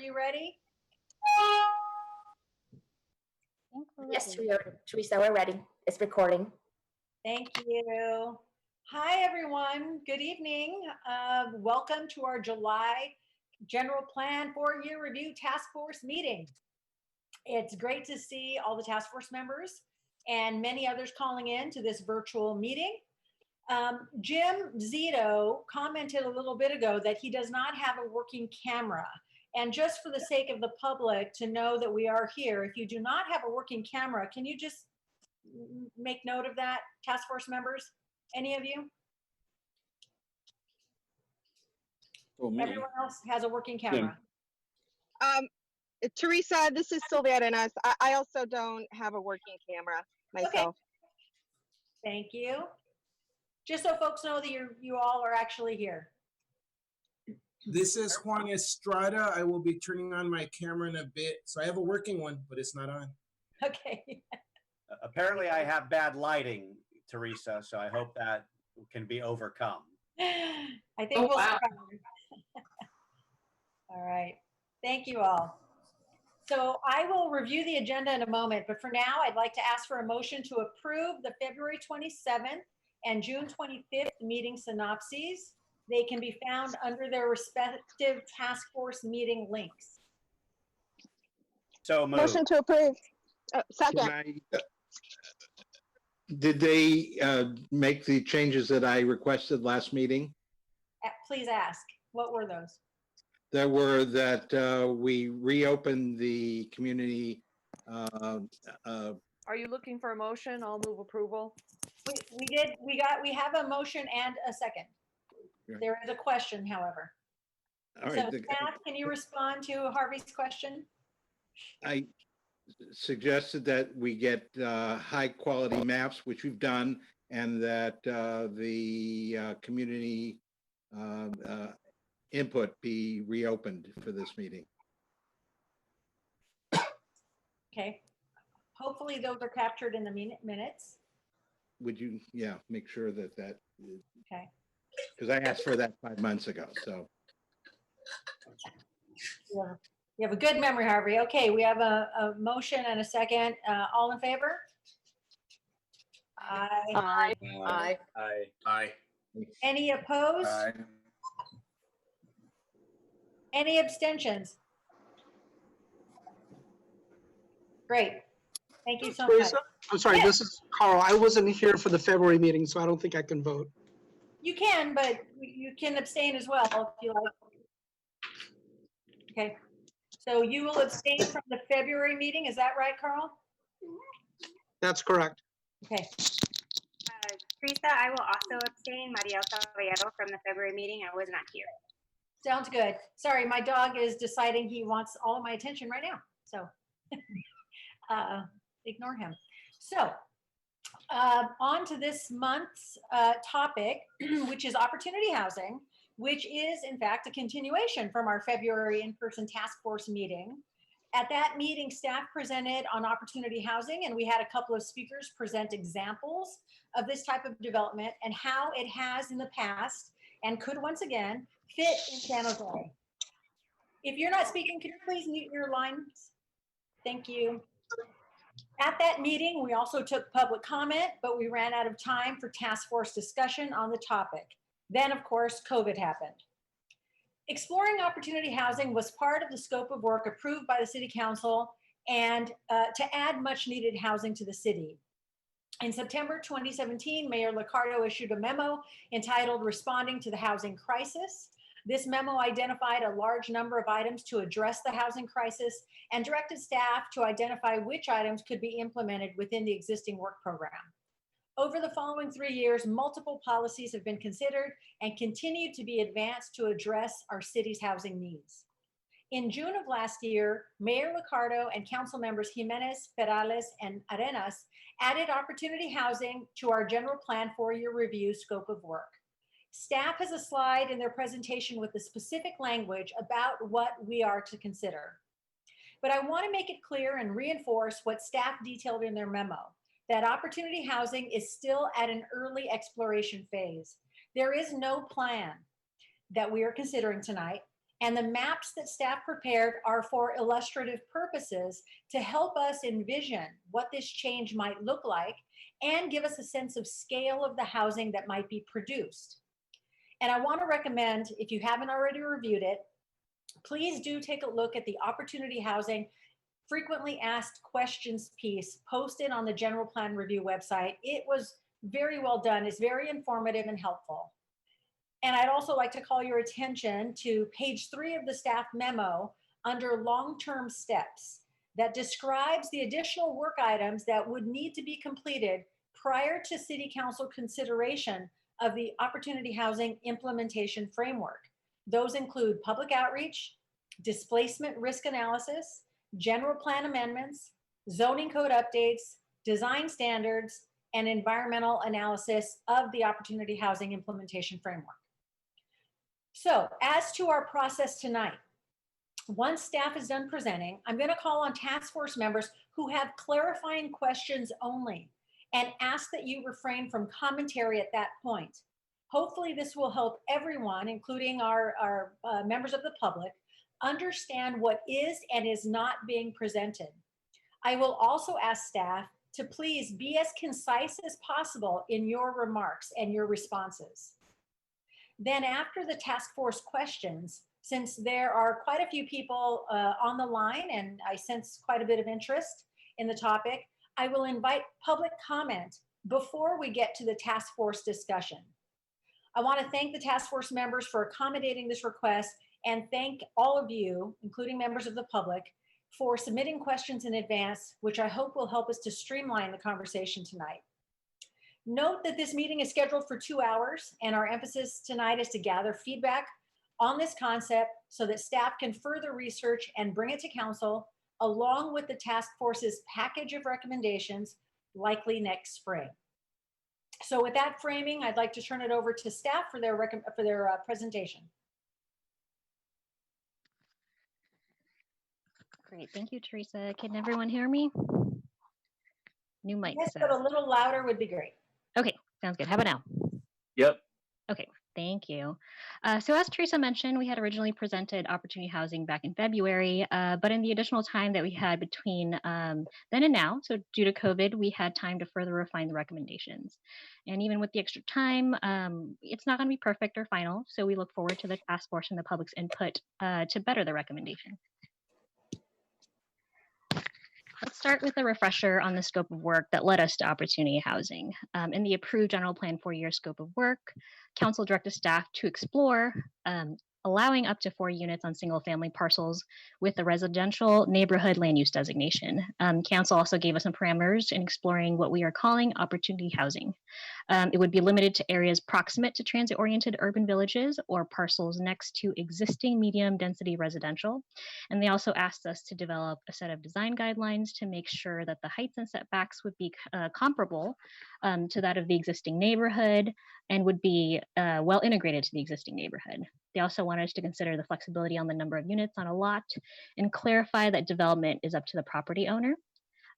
you ready? Yes, Teresa, we're ready. It's recording. Thank you. Hi, everyone. Good evening. Welcome to our July General Plan 4-Year Review Task Force meeting. It's great to see all the task force members and many others calling in to this virtual meeting. Jim Zito commented a little bit ago that he does not have a working camera. And just for the sake of the public to know that we are here, if you do not have a working camera, can you just make note of that, task force members? Any of you? Oh, Everyone else has a working camera. Teresa, this is Sylvia Arenas. I also don't have a working camera myself. Okay. Thank you. Just so folks know that you all are actually here. This is Juan Estrada. I will be turning on my camera in a bit. So I have a working one, but it's not on. Okay. Apparently I have bad lighting, Teresa, so I hope that can be overcome. I think we'll survive. All right. Thank you all. So I will review the agenda in a moment, but for now, I'd like to ask for a motion to approve the February 27th and June 25th meeting synopses. They can be found under their respective task force meeting links. So moved. Motion to approve. Second. Did they make the changes that I requested last meeting? Please ask, what were those? There were that we reopened the community. Are you looking for a motion? I'll move approval. We have a motion and a second. Yeah. There is a question, however. All So right. staff, can you respond to Harvey's question? I suggested that we get high quality maps, which we've done, and that the community input be reopened for this meeting. Okay. Hopefully those are captured in the minutes. Would you, make sure that Okay. because I asked for that 5 months ago, so. Yeah. You have a good memory, Harvey. Okay, we have a motion and a second. All in favor? Aye. Aye. Aye. Aye. Aye. Any opposed? Aye. Any abstentions? Great. Thank you so much. Teresa, I'm sorry, Yeah. This is Carl. I wasn't here for the February meeting, so I don't think I can vote. You can, but you can abstain as well if you like. Okay. So you will abstain from the February meeting. Is that right, Carl? That's correct. Okay. Teresa, I will also abstain. Mariel Caballero from the February meeting. I was not here. Sounds good. Sorry, my dog is deciding he wants all of my attention right now. So ignore him. So on to this month's topic, which is opportunity housing, which is in fact a continuation from our February in-person task force meeting. At that meeting, staff presented on opportunity housing, and we had a couple of speakers present examples of this type of development and how it has in the past and could once again fit in San Jose. If you're not speaking, can you please mute your lines? Thank you. At that meeting, we also took public comment, but we ran out of time for task force discussion on the topic. Then, of course, COVID happened. Exploring opportunity housing was part of the scope of work approved by the City Council and to add much needed housing to the city. In September 2017, Mayor Liccardo issued a memo entitled Responding to the Housing Crisis. This memo identified a large number of items to address the housing crisis and directed staff to identify which items could be implemented within the existing work program. Over the following 3 years, multiple policies have been considered and continue to be advanced to address our city's housing needs. In June of last year, Mayor Liccardo and council members Jimenez, Perales, and Arenas added opportunity housing to our general plan 4-year review scope of work. Staff has a slide in their presentation with the specific language about what we are to consider. But I want to make it clear and reinforce what staff detailed in their memo, that opportunity housing is still at an early exploration phase. There is no plan that we are considering tonight, And the maps that staff prepared are for illustrative purposes to help us envision what this change might look like and give us a sense of scale of the housing that might be produced. And I want to recommend, if you haven't already reviewed it, please do take a look at the Opportunity Housing Frequently Asked Questions piece posted on the General Plan Review website. It was very well done. It's very informative and helpful. And I'd also like to call your attention to page 3 of the staff memo under long-term steps that describes the additional work items that would need to be completed prior to City Council consideration of the Opportunity Housing Implementation Framework. Those include public outreach, displacement risk analysis, general plan amendments, zoning code updates, design standards, and environmental analysis of the Opportunity Housing Implementation Framework. So as to our process tonight, once staff is done presenting, I'm going to call on task force members who have clarifying questions only and ask that you refrain from commentary at that point. Hopefully this will help everyone, including our members of the public, understand what is and is not being presented. I will also ask staff to please be as concise as possible in your remarks and your responses. Then after the task force questions, since there are quite a few people on the line and I sense quite a bit of interest in the topic, I will invite public comment before we get to the task force discussion. I want to thank the task force members for accommodating this request and thank all of you, including members of the public, for submitting questions in advance, which I hope will help us to streamline the conversation tonight. Note that this meeting is scheduled for 2 hours and our emphasis tonight is to gather feedback on this concept so that staff can further research and bring it to council along with the task force's package of recommendations, likely next spring. So with that framing, I'd like to turn it over to staff for their presentation. Great, thank you, Teresa. Can everyone hear me? New mic. Yes, but a little louder would be great. Okay, sounds good. How about now? Yep. Okay, thank you. So as Teresa mentioned, we had originally presented Opportunity Housing back in February, but in the additional time that we had between then and now, so due to COVID, we had time to further refine the recommendations. And even with the extra time, it's not going to be perfect or final, so we look forward to the task force and the public's input to better the recommendation. Let's start with a refresher on the scope of work that led us to Opportunity Housing. In the approved general plan 4-year scope of work, Council directed staff to explore allowing up to 4 units on single family parcels with a residential neighborhood land use designation. Council also gave us some parameters in exploring what we are calling opportunity housing. It would be limited to areas proximate to transit-oriented urban villages or parcels next to existing medium density residential. And they also asked us to develop a set of design guidelines to make sure that the heights and setbacks would be comparable to that of the existing neighborhood and would be well integrated to the existing neighborhood. They also wanted us to consider the flexibility on the number of units on a lot and clarify that development is up to the property owner.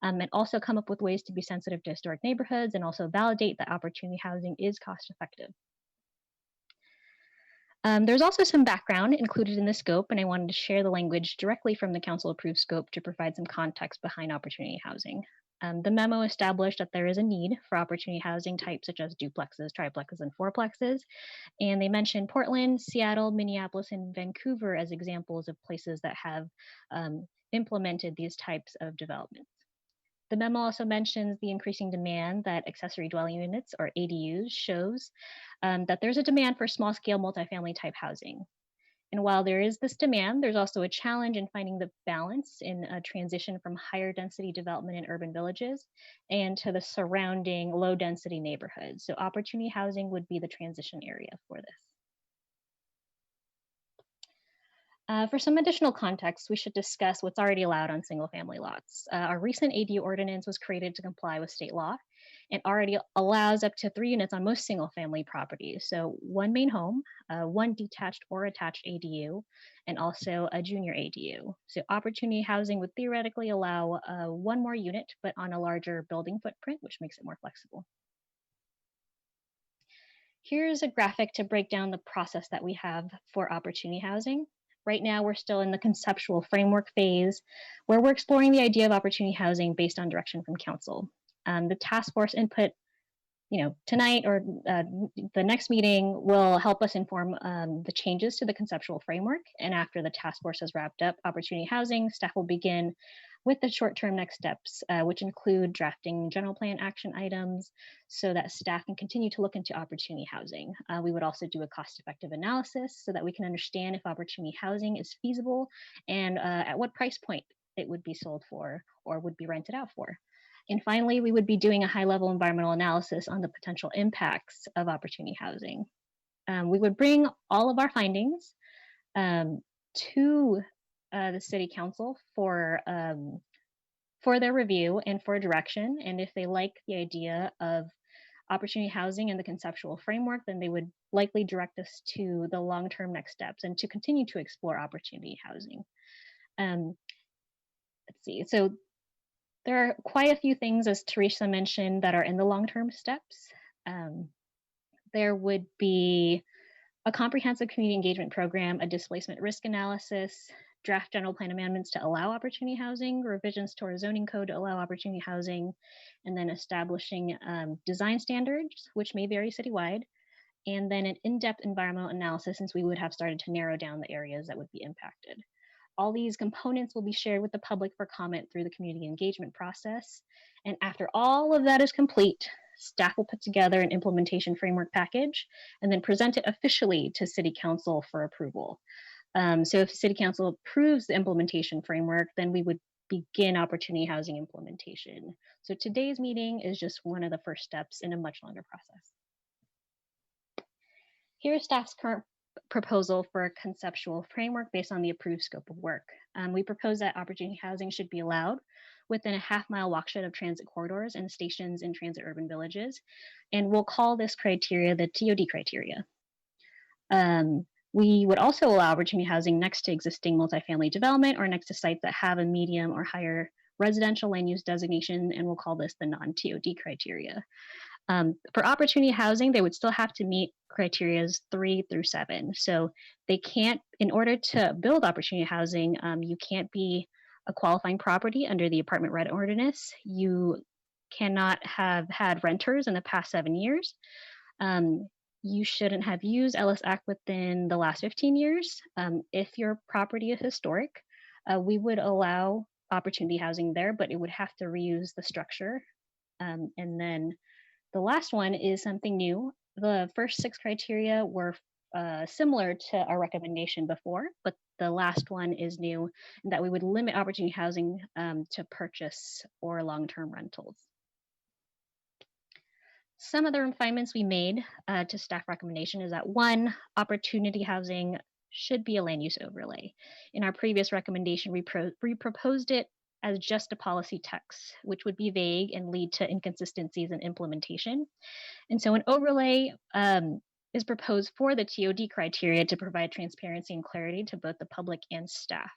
And also come up with ways to be sensitive to historic neighborhoods and also validate that opportunity housing is cost effective. There's also some background included in the scope, and I wanted to share the language directly from the council approved scope to provide some context behind opportunity housing. The memo established that there is a need for opportunity housing types such as duplexes, triplexes, and fourplexes. And they mentioned Portland, Seattle, Minneapolis, and Vancouver as examples of places that have implemented these types of developments. The memo also mentions the increasing demand that accessory dwelling units, or ADUs, shows that there's a demand for small-scale multifamily type housing. And while there is this demand, there's also a challenge in finding the balance in a transition from higher density development in urban villages and to the surrounding low density neighborhoods. So opportunity housing would be the transition area for this. For some additional context, we should discuss what's already allowed on single family lots. Our recent ADU ordinance was created to comply with state law and already allows up to 3 units on most single family properties. So 1 main home, 1 detached or attached ADU, and also a junior ADU. So opportunity housing would theoretically allow 1 more unit, but on a larger building footprint, which makes it more flexible. Here's a graphic to break down the process that we have for opportunity housing. Right now, we're still in the conceptual framework phase where we're exploring the idea of opportunity housing based on direction from council. The task force input, tonight or the next meeting will help us inform the changes to the conceptual framework. And after the task force has wrapped up opportunity housing, staff will begin with the short-term next steps, which include drafting general plan action items so that staff can continue to look into opportunity housing. We would also do a cost-effective analysis so that we can understand if opportunity housing is feasible and at what price point it would be sold for or would be rented out for. And finally, we would be doing a high-level environmental analysis on the potential impacts of opportunity housing. We would bring all of our findings to the City Council for their review and for direction. And if they like the idea of opportunity housing and the conceptual framework, then they would likely direct us to the long-term next steps and to continue to explore opportunity housing. Let's see. So there are quite a few things, as Teresa mentioned, that are in the long-term steps. There would be a comprehensive community engagement program, a displacement risk analysis, draft general plan amendments to allow opportunity housing, revisions to our zoning code to allow opportunity housing, and then establishing design standards, which may vary citywide, and then an in-depth environmental analysis, since we would have started to narrow down the areas that would be impacted. All these components will be shared with the public for comment through the community engagement process. And after all of that is complete, staff will put together an implementation framework package and then present it officially to City Council for approval. So if City Council approves the implementation framework, then we would begin opportunity housing implementation. So today's meeting is just one of the first steps in a much longer process. Here's staff's current proposal for a conceptual framework based on the approved scope of work. We propose that opportunity housing should be allowed within a half-mile walkshed of transit corridors and stations in transit urban villages. And we'll call this criteria the TOD criteria. We would also allow opportunity housing next to existing multifamily development or next to sites that have a medium or higher residential land use designation, and we'll call this the non-TOD criteria. For opportunity housing, they would still have to meet criterias 3 through 7. So they can't, in order to build opportunity housing, you can't be a qualifying property under the apartment rent ordinance. You cannot have had renters in the past 7 years. You shouldn't have used Ellis Act within the last 15 years. If your property is historic, we would allow opportunity housing there, but it would have to reuse the structure. And then the last one is something new. The first 6 criteria were similar to our recommendation before, but the last one is new, in that we would limit opportunity housing to purchase or long-term rentals. Some of the refinements we made to staff recommendation is that 1, opportunity housing should be a land use overlay. In our previous recommendation, we proposed it as just a policy text, which would be vague and lead to inconsistencies in implementation. And so an overlay is proposed for the TOD criteria to provide transparency and clarity to both the public and staff.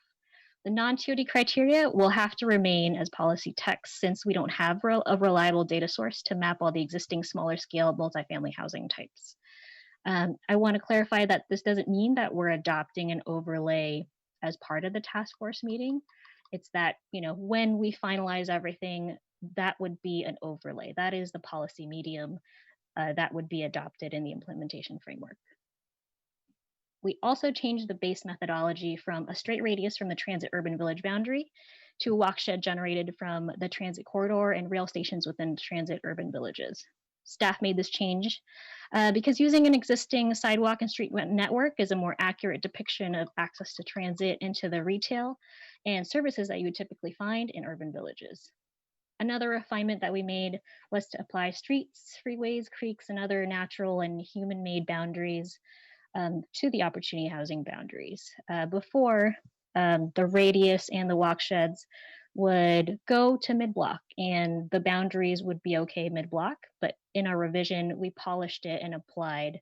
The non-TOD criteria will have to remain as policy text since we don't have a reliable data source to map all the existing smaller scale multifamily housing types. I want to clarify that this doesn't mean that we're adopting an overlay as part of the task force meeting. It's that, when we finalize everything, that would be an overlay. That is the policy medium that would be adopted in the implementation framework. We also changed the base methodology from a straight radius from the transit urban village boundary to a watershed generated from the transit corridor and rail stations within transit urban villages. Staff made this change because using an existing sidewalk and street network is a more accurate depiction of access to transit into the retail and services that you would typically find in urban villages. Another refinement that we made was to apply streets, freeways, creeks, and other natural and human-made boundaries to the opportunity housing boundaries. Before, the radius and the walksheds would go to mid-block and the boundaries would be okay mid-block, but in our revision, we polished it and applied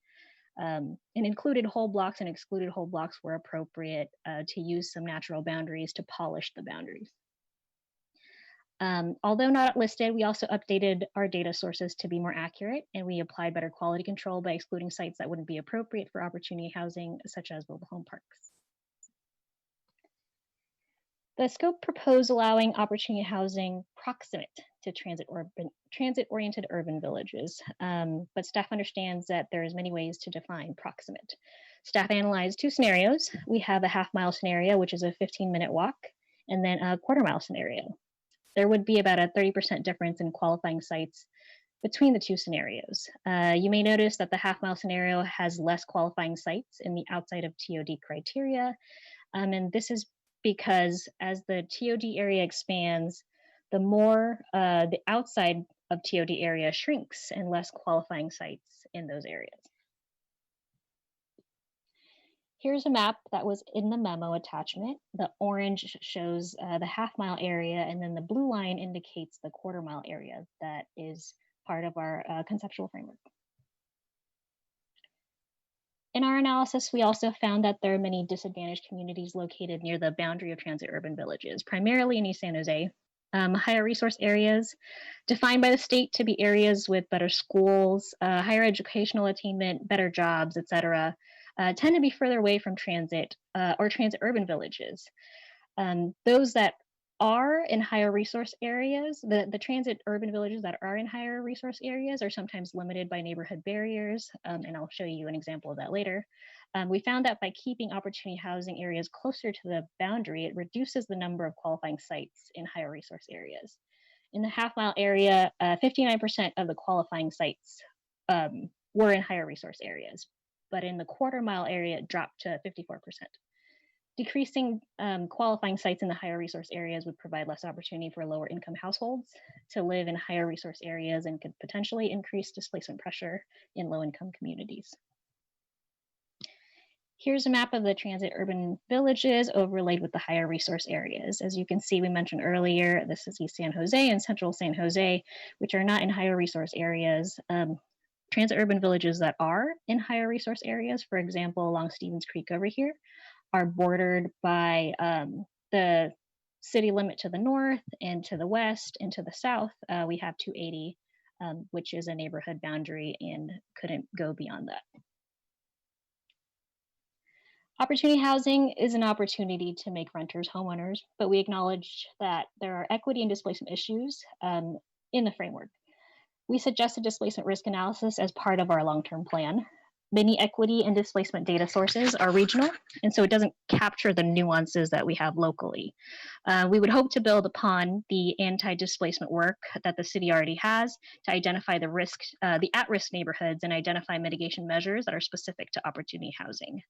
and included whole blocks and excluded whole blocks where appropriate to use some natural boundaries to polish the boundaries. Although not listed, we also updated our data sources to be more accurate, and we applied better quality control by excluding sites that wouldn't be appropriate for opportunity housing, such as mobile home parks. The scope proposed allowing opportunity housing proximate to transit-oriented urban villages, but staff understands that there's many ways to define proximate. Staff analyzed two scenarios. We have a half-mile scenario, which is a 15-minute walk, and then a quarter-mile scenario. There would be about a 30% difference in qualifying sites between the two scenarios. You may notice that the half-mile scenario has less qualifying sites in the outside of TOD criteria, and this is because as the TOD area expands, the more the outside of TOD area shrinks and less qualifying sites in those areas. Here's a map that was in the memo attachment. The orange shows the half-mile area, and then the blue line indicates the quarter-mile area that is part of our conceptual framework. In our analysis, we also found that there are many disadvantaged communities located near the boundary of transit urban villages, primarily in East San Jose. Higher resource areas, defined by the state to be areas with better schools, higher educational attainment, better jobs, etc., tend to be further away from transit or transit urban villages. Those that are in higher resource areas, the transit urban villages that are in higher resource areas are sometimes limited by neighborhood barriers, and I'll show you an example of that later. We found that by keeping opportunity housing areas closer to the boundary, it reduces the number of qualifying sites in higher resource areas. In the half-mile area, 59% of the qualifying sites were in higher resource areas, but in the quarter-mile area, it dropped to 54%. Decreasing qualifying sites in the higher resource areas would provide less opportunity for lower income households to live in higher resource areas and could potentially increase displacement pressure in low income communities. Here's a map of the transit urban villages overlaid with the higher resource areas. As you can see, we mentioned earlier, this is East San Jose and Central San Jose, which are not in higher resource areas. Transit urban villages that are in higher resource areas, for example, along Stevens Creek over here, are bordered by the city limit to the north and to the west and to the south. We have 280, which is a neighborhood boundary and couldn't go beyond that. Opportunity housing is an opportunity to make renters homeowners, but we acknowledge that there are equity and displacement issues in the framework. We suggested displacement risk analysis as part of our long-term plan. Many equity and displacement data sources are regional, and so it doesn't capture the nuances that we have locally. We would hope to build upon the anti-displacement work that the city already has to identify the risk, the at-risk neighborhoods, and identify mitigation measures that are specific to opportunity housing.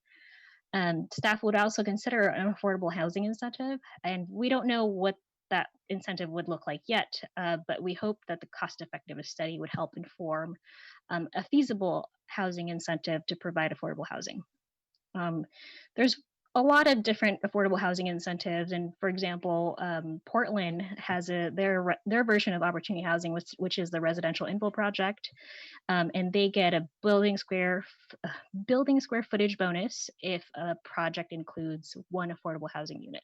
Staff would also consider an affordable housing incentive, and we don't know what that incentive would look like yet, but we hope that the cost-effectiveness study would help inform a feasible housing incentive to provide affordable housing. There's a lot of different affordable housing incentives, and for example, Portland has their version of opportunity housing, which is the residential infill project, and they get a building square footage bonus if a project includes one affordable housing unit.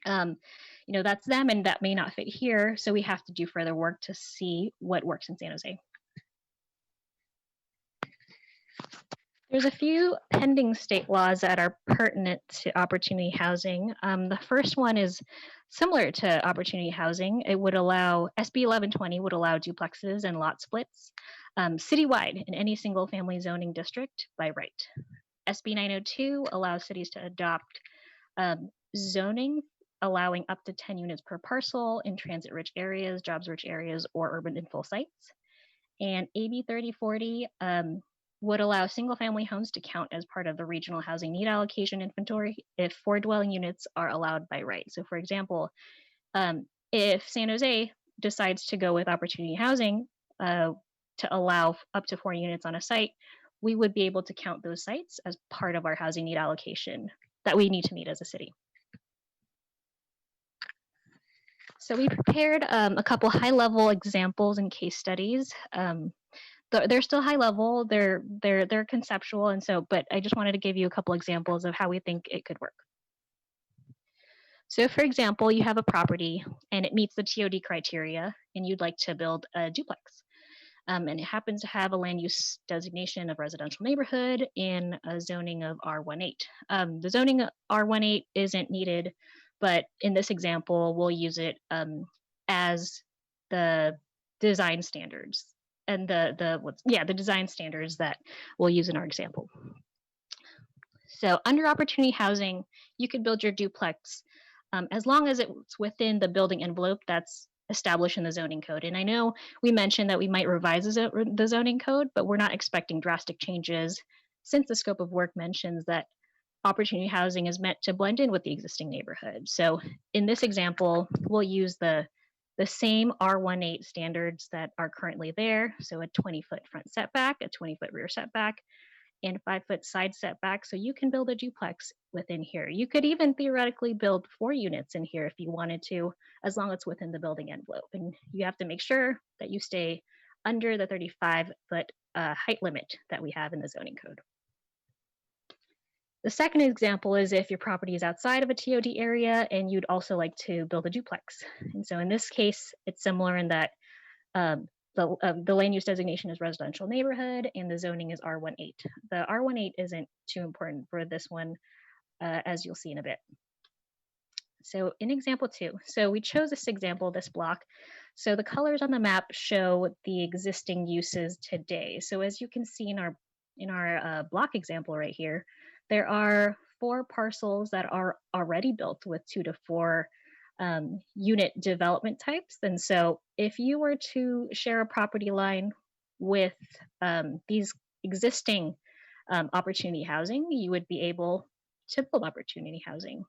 You know, that's them, and that may not fit here, so we have to do further work to see what works in San Jose. There's a few pending state laws that are pertinent to opportunity housing. The first one is similar to opportunity housing. It would allow, SB 1120 would allow duplexes and lot splits citywide in any single family zoning district by right. SB 902 allows cities to adopt zoning allowing up to 10 units per parcel in transit-rich areas, jobs-rich areas, or urban infill sites. And AB 3040 would allow single-family homes to count as part of the regional housing need allocation inventory if 4 dwelling units are allowed by right. So for example, if San Jose decides to go with opportunity housing to allow up to 4 units on a site, we would be able to count those sites as part of our housing need allocation that we need to meet as a city. So we prepared a couple high-level examples and case studies. They're still high level, they're conceptual, and so, but I just wanted to give you a couple examples of how we think it could work. So for example, you have a property and it meets the TOD criteria and you'd like to build a duplex. And it happens to have a land use designation of residential neighborhood in a zoning of R18. The zoning R18 isn't needed but in this example, we'll use it as the design standards and the design standards that we'll use in our example. So under opportunity housing, you could build your duplex as long as it's within the building envelope that's established in the zoning code. And I know we mentioned that we might revise the zoning code, but we're not expecting drastic changes since the scope of work mentions that opportunity housing is meant to blend in with the existing neighborhood. So in this example, we'll use the same R18 standards that are currently there. So a 20-foot front setback, a 20-foot rear setback, and 5-foot side setback. So you can build a duplex within here. You could even theoretically build 4 units in here if you wanted to, as long as it's within the building envelope. And you have to make sure that you stay under the 35-foot height limit that we have in the zoning code. The second example is if your property is outside of a TOD area and you'd also like to build a duplex. And so in this case, it's similar in that the land use designation is residential neighborhood and the zoning is R18. The R18 isn't too important for this one, as you'll see in a bit. So in example 2, so we chose this example, this block. So the colors on the map show the existing uses today. So as you can see in our block example right here, there are 4 parcels that are already built with 2 to 4 unit development types. And so if you were to share a property line with these existing opportunity housing, you would be able to build opportunity housing.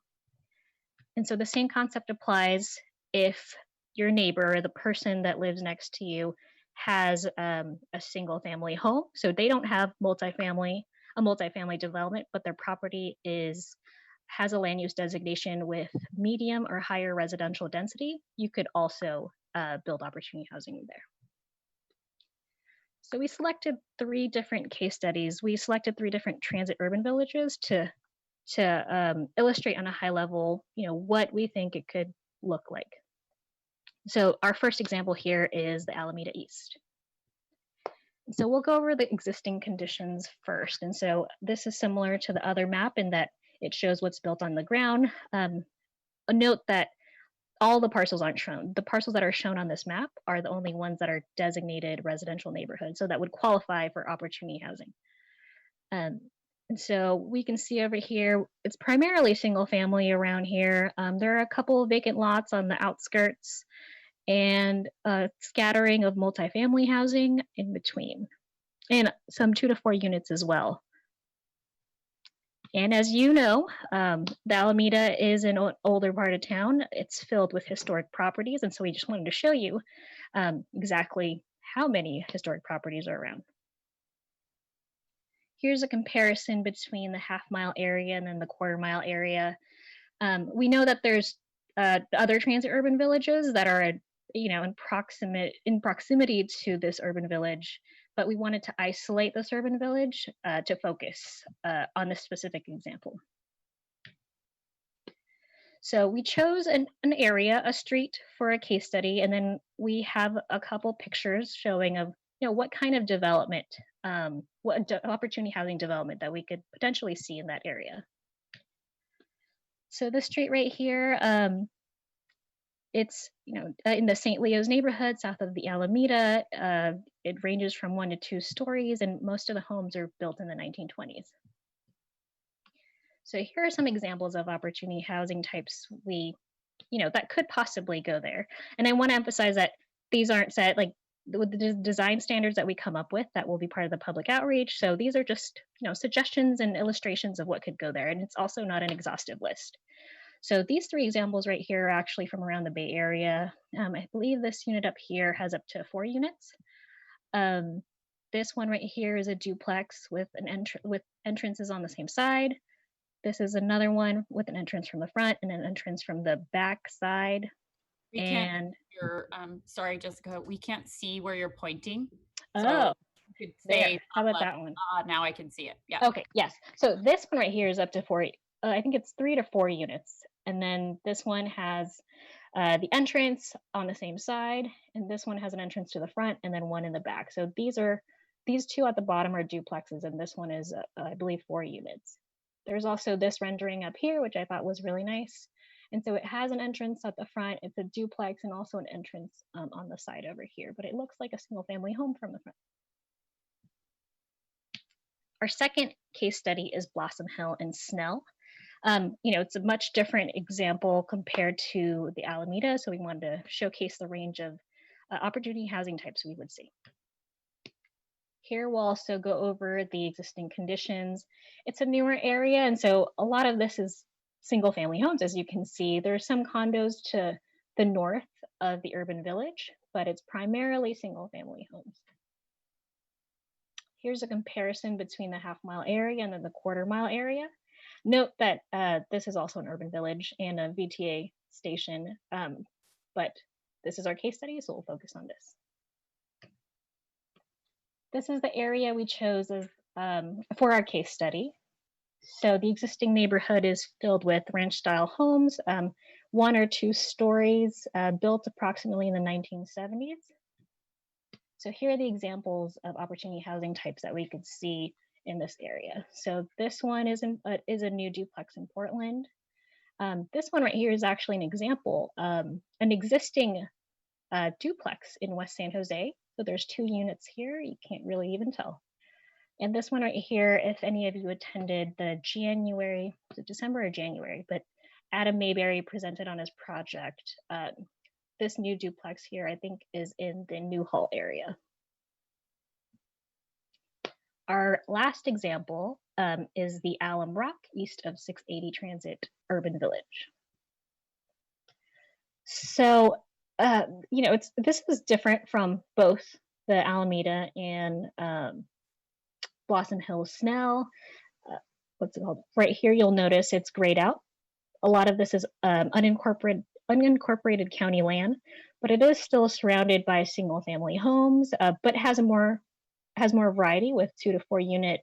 And so the same concept applies if your neighbor, the person that lives next to you, has a single family home. So they don't have a multifamily development, but their property has a land use designation with medium or higher residential density. You could also build opportunity housing there. So we selected 3 different case studies. We selected 3 different transit urban villages to illustrate on a high level, what we think it could look like. So our first example here is the Alameda East. So we'll go over the existing conditions first. And so this is similar to the other map in that it shows what's built on the ground. A note that all the parcels aren't shown. The parcels that are shown on this map are the only ones that are designated residential neighborhoods, so that would qualify for opportunity housing. And so we can see over here, it's primarily single family around here. There are a couple of vacant lots on the outskirts and a scattering of multifamily housing in between, and some 2 to 4 units as well. And as you know, the Alameda is an older part of town. It's filled with historic properties, and so we just wanted to show you exactly how many historic properties are around. Here's a comparison between the half-mile area and then the quarter-mile area. We know that there's other transit urban villages that are, in proximity to this urban village, but we wanted to isolate this urban village to focus on this specific example. So we chose an area, a street, for a case study, and then we have a couple pictures showing of what kind of development, opportunity housing development that we could potentially see in that area. So the street right here, it's in the St. Leo's neighborhood south of the Alameda. It ranges from 1 to 2 stories, and most of the homes are built in the 1920s. So here are some examples of opportunity housing types that could possibly go there. And I want to emphasize that these aren't set with the design standards that we come up with that will be part of the public outreach. So these are just suggestions and illustrations of what could go there, and it's also not an exhaustive list. So these 3 examples right here are actually from around the Bay Area. I believe this unit up here has up to 4 units. This one right here is a duplex with entrances on the same side. This is another one with an entrance from the front and an entrance from the back side. Sorry, Jessica, we can't see where you're pointing. Oh, so you could say, how about that one? Now I can see it. Yeah. Okay, yes. So this one right here is up to 4, I think it's 3 to 4 units. And then this one has the entrance on the same side, and this one has an entrance to the front and then one in the back. So these 2 at the bottom are duplexes, and this one is, I believe, 4 units. There's also this rendering up here, which I thought was really nice. And so it has an entrance at the front. It's a duplex and also an entrance on the side over here, but it looks like a single family home from the front. Our second case study is Blossom Hill in Snell. It's a much different example compared to the Alameda, so we wanted to showcase the range of opportunity housing types we would see. Here we'll also go over the existing conditions. It's a newer area, and so a lot of this is single family homes. As you can see, there are some condos to the north of the urban village, but it's primarily single family homes. Here's a comparison between the half-mile area and then the quarter-mile area. Note that this is also an urban village and a VTA station, but this is our case study, so we'll focus on this. This is the area we chose as, for our case study. So the existing neighborhood is filled with ranch-style homes, 1 or 2 stories, built approximately in the 1970s. So here are the examples of opportunity housing types that we could see in this area. So this one is a new duplex in Portland. This one right here is actually an example, an existing duplex in West San Jose. So there's 2 units here. You can't really even tell. And this one right here, if any of you attended the January, was it December or January, but Adam Mayberry presented on his project. This new duplex here, I think, is in the New Hall area. Our last example is the Alum Rock, east of 680 Transit Urban Village. So, this is different from both the Alameda and Blossom Hill Snell. What's it called? Right here, you'll notice it's grayed out. A lot of this is unincorporated county land, but it is still surrounded by single family homes, but has more variety with 2 to 4 unit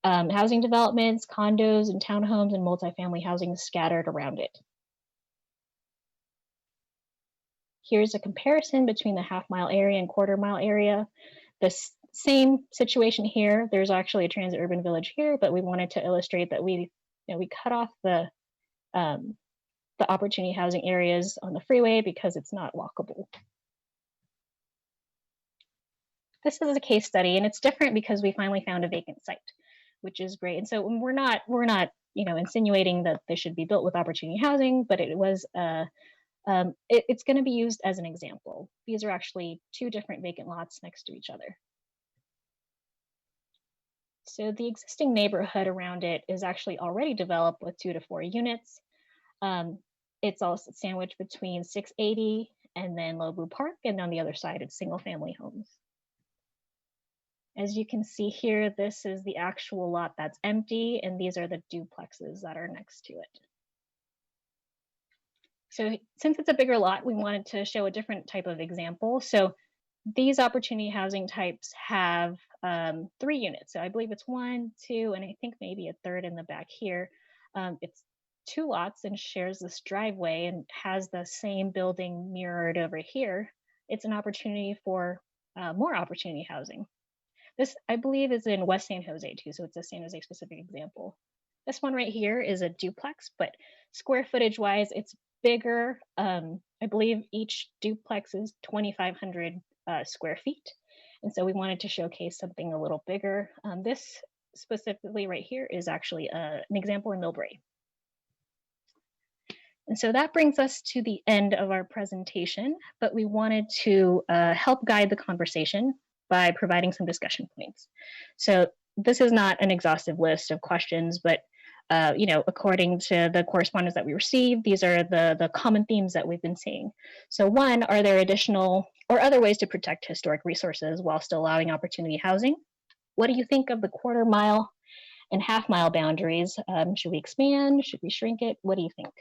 housing developments, condos and townhomes and multifamily housing scattered around it. Here's a comparison between the half-mile area and quarter-mile area. The same situation here. There's actually a transit urban village here, but we wanted to illustrate that we cut off the opportunity housing areas on the freeway because it's not walkable. This is a case study, and it's different because we finally found a vacant site, which is great. And so we're not insinuating that they should be built with opportunity housing, but it was it's going to be used as an example. These are actually 2 different vacant lots next to each other. So the existing neighborhood around it is actually already developed with 2 to 4 units. It's also sandwiched between 680 and then Lobu Park, and on the other side, it's single family homes. As you can see here, this is the actual lot that's empty, and these are the duplexes that are next to it. So since it's a bigger lot, we wanted to show a different type of example. So these opportunity housing types have 3 units. So I believe it's 1, 2, and I think maybe a third in the back here. It's 2 lots and shares this driveway and has the same building mirrored over here. It's an opportunity for more opportunity housing. This, I believe, is in West San Jose too, so it's a San Jose specific example. This one right here is a duplex, but square footage wise, it's bigger. I believe each duplex is 2,500 square feet. And so we wanted to showcase something a little bigger. This specifically right here is actually an example in Millbrae. And so that brings us to the end of our presentation, but we wanted to help guide the conversation by providing some discussion points. So this is not an exhaustive list of questions, but according to the correspondence that we received, these are the common themes that we've been seeing. So 1, are there additional or other ways to protect historic resources while still allowing opportunity housing? What do you think of the quarter-mile and half-mile boundaries? Should we expand? Should we shrink it? What do you think?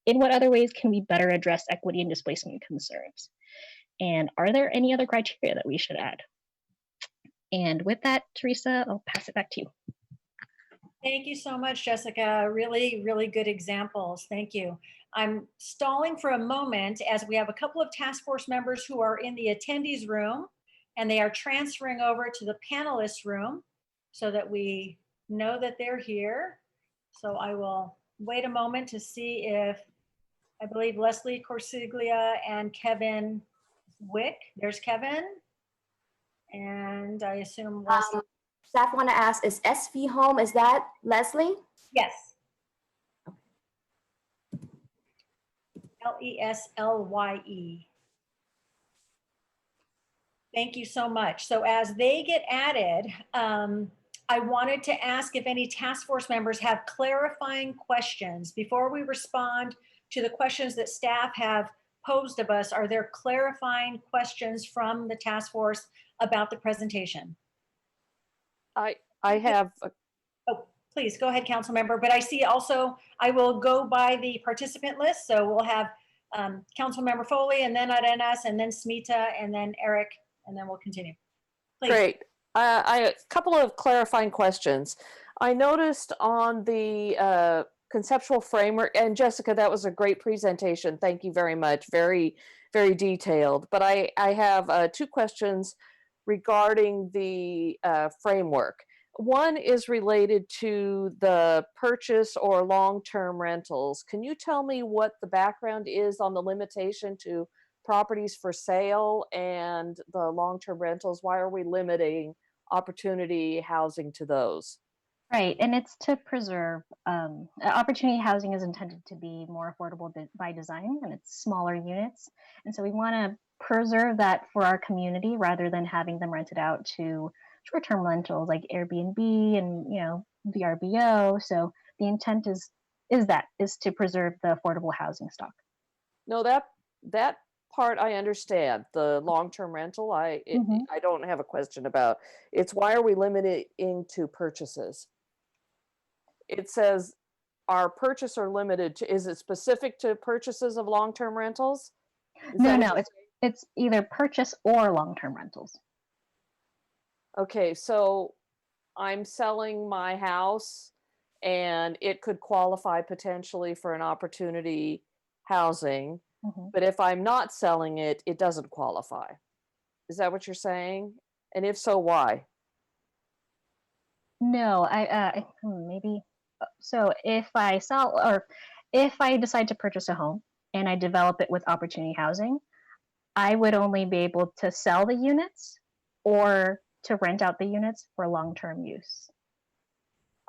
In what other ways can we better address equity and displacement concerns? And are there any other criteria that we should add? And with that, Teresa, I'll pass it back to you. Thank you so much, Jessica. Really, really good examples. Thank you. I'm stalling for a moment as we have a couple of task force members who are in the attendees room, and they are transferring over to the panelists room so that we know that they're here. So I will wait a moment to see if I believe Leslie Corsiglia and Kevin Wick. There's Kevin. And I assume Leslie. Staff want to ask, is SV Home, is that Leslie? Yes. Leslye. Thank you so much. So as they get added, I wanted to ask if any task force members have clarifying questions before we respond to the questions that staff have posed of us. Are there clarifying questions from the task force about the presentation? I have, Oh, please go ahead, council member. But I see also, I will go by the participant list. So we'll have council member Foley and then Arenas and then Smita and then Eric, and then we'll continue. Please. great. A couple of clarifying questions. I noticed on the conceptual framework, and Jessica, that was a great presentation. Thank you very much. Very, very detailed. But I have two questions regarding the framework. One is related to the purchase or long-term rentals. Can you tell me what the background is on the limitation to properties for sale and the long-term rentals? Why are we limiting opportunity housing to those? Right, and it's to preserve, opportunity housing is intended to be more affordable by design, and it's smaller units. And so we want to preserve that for our community rather than having them rented out to short-term rentals like Airbnb and, VRBO. So the intent is to preserve the affordable housing stock. No, that part I understand. The long-term rental, I don't have a question about. It's why are we limiting to purchases? It says our purchase are limited to, is it specific to purchases of long-term rentals? Is that what No, it's either purchase or long-term rentals. Okay, so I'm selling my house and it could qualify potentially for an opportunity housing, but if I'm not selling it, it doesn't qualify. Is that what you're saying? And if so, why? No, maybe. So if I sell or if I decide to purchase a home and I develop it with opportunity housing, I would only be able to sell the units or to rent out the units for long-term use.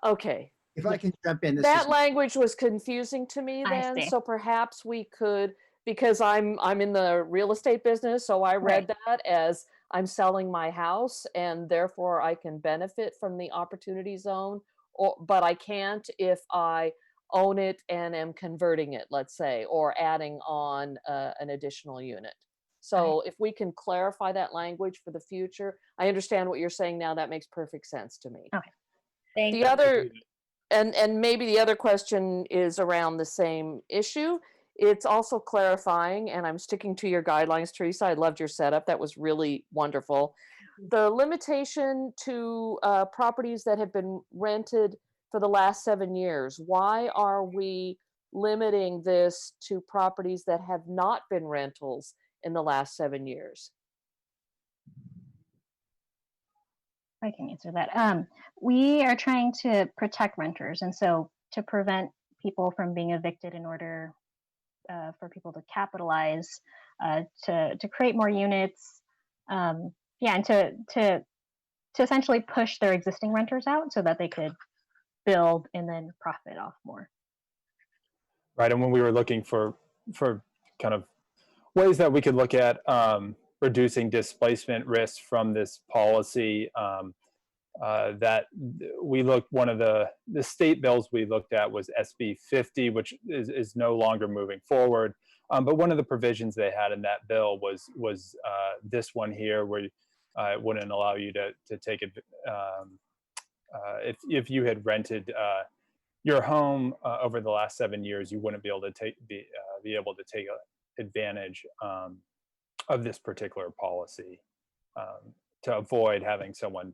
Okay. If I can jump in, this That is language was confusing to me I then, see. so perhaps we could, because I'm in the real estate business, so I read that as I'm selling my house and therefore I can benefit from the opportunity zone, but I can't if I own it and am converting it, let's say, or adding on an additional unit. So if we can clarify that language for the future, I understand what you're saying now. That makes perfect sense to me. Okay. Thank The you. other, and maybe the other question is around the same issue. It's also clarifying, and I'm sticking to your guidelines, Teresa. I loved your setup. That was really wonderful. The limitation to properties that have been rented for the last 7 years. Why are we limiting this to properties that have not been rentals in the last 7 years? I can answer that. We are trying to protect renters, and so to prevent people from being evicted in order for people to capitalize, to create more units, and to essentially push their existing renters out so that they could build and then profit off more. Right, and when we were looking for kind of ways that we could look at reducing displacement risks from this policy, that we looked, one of the state bills we looked at was SB 50, which is no longer moving forward. But one of the provisions they had in that bill was this one here, where it wouldn't allow you to take it if you had rented your home over the last 7 years, you wouldn't be able to take advantage of this particular policy to avoid having someone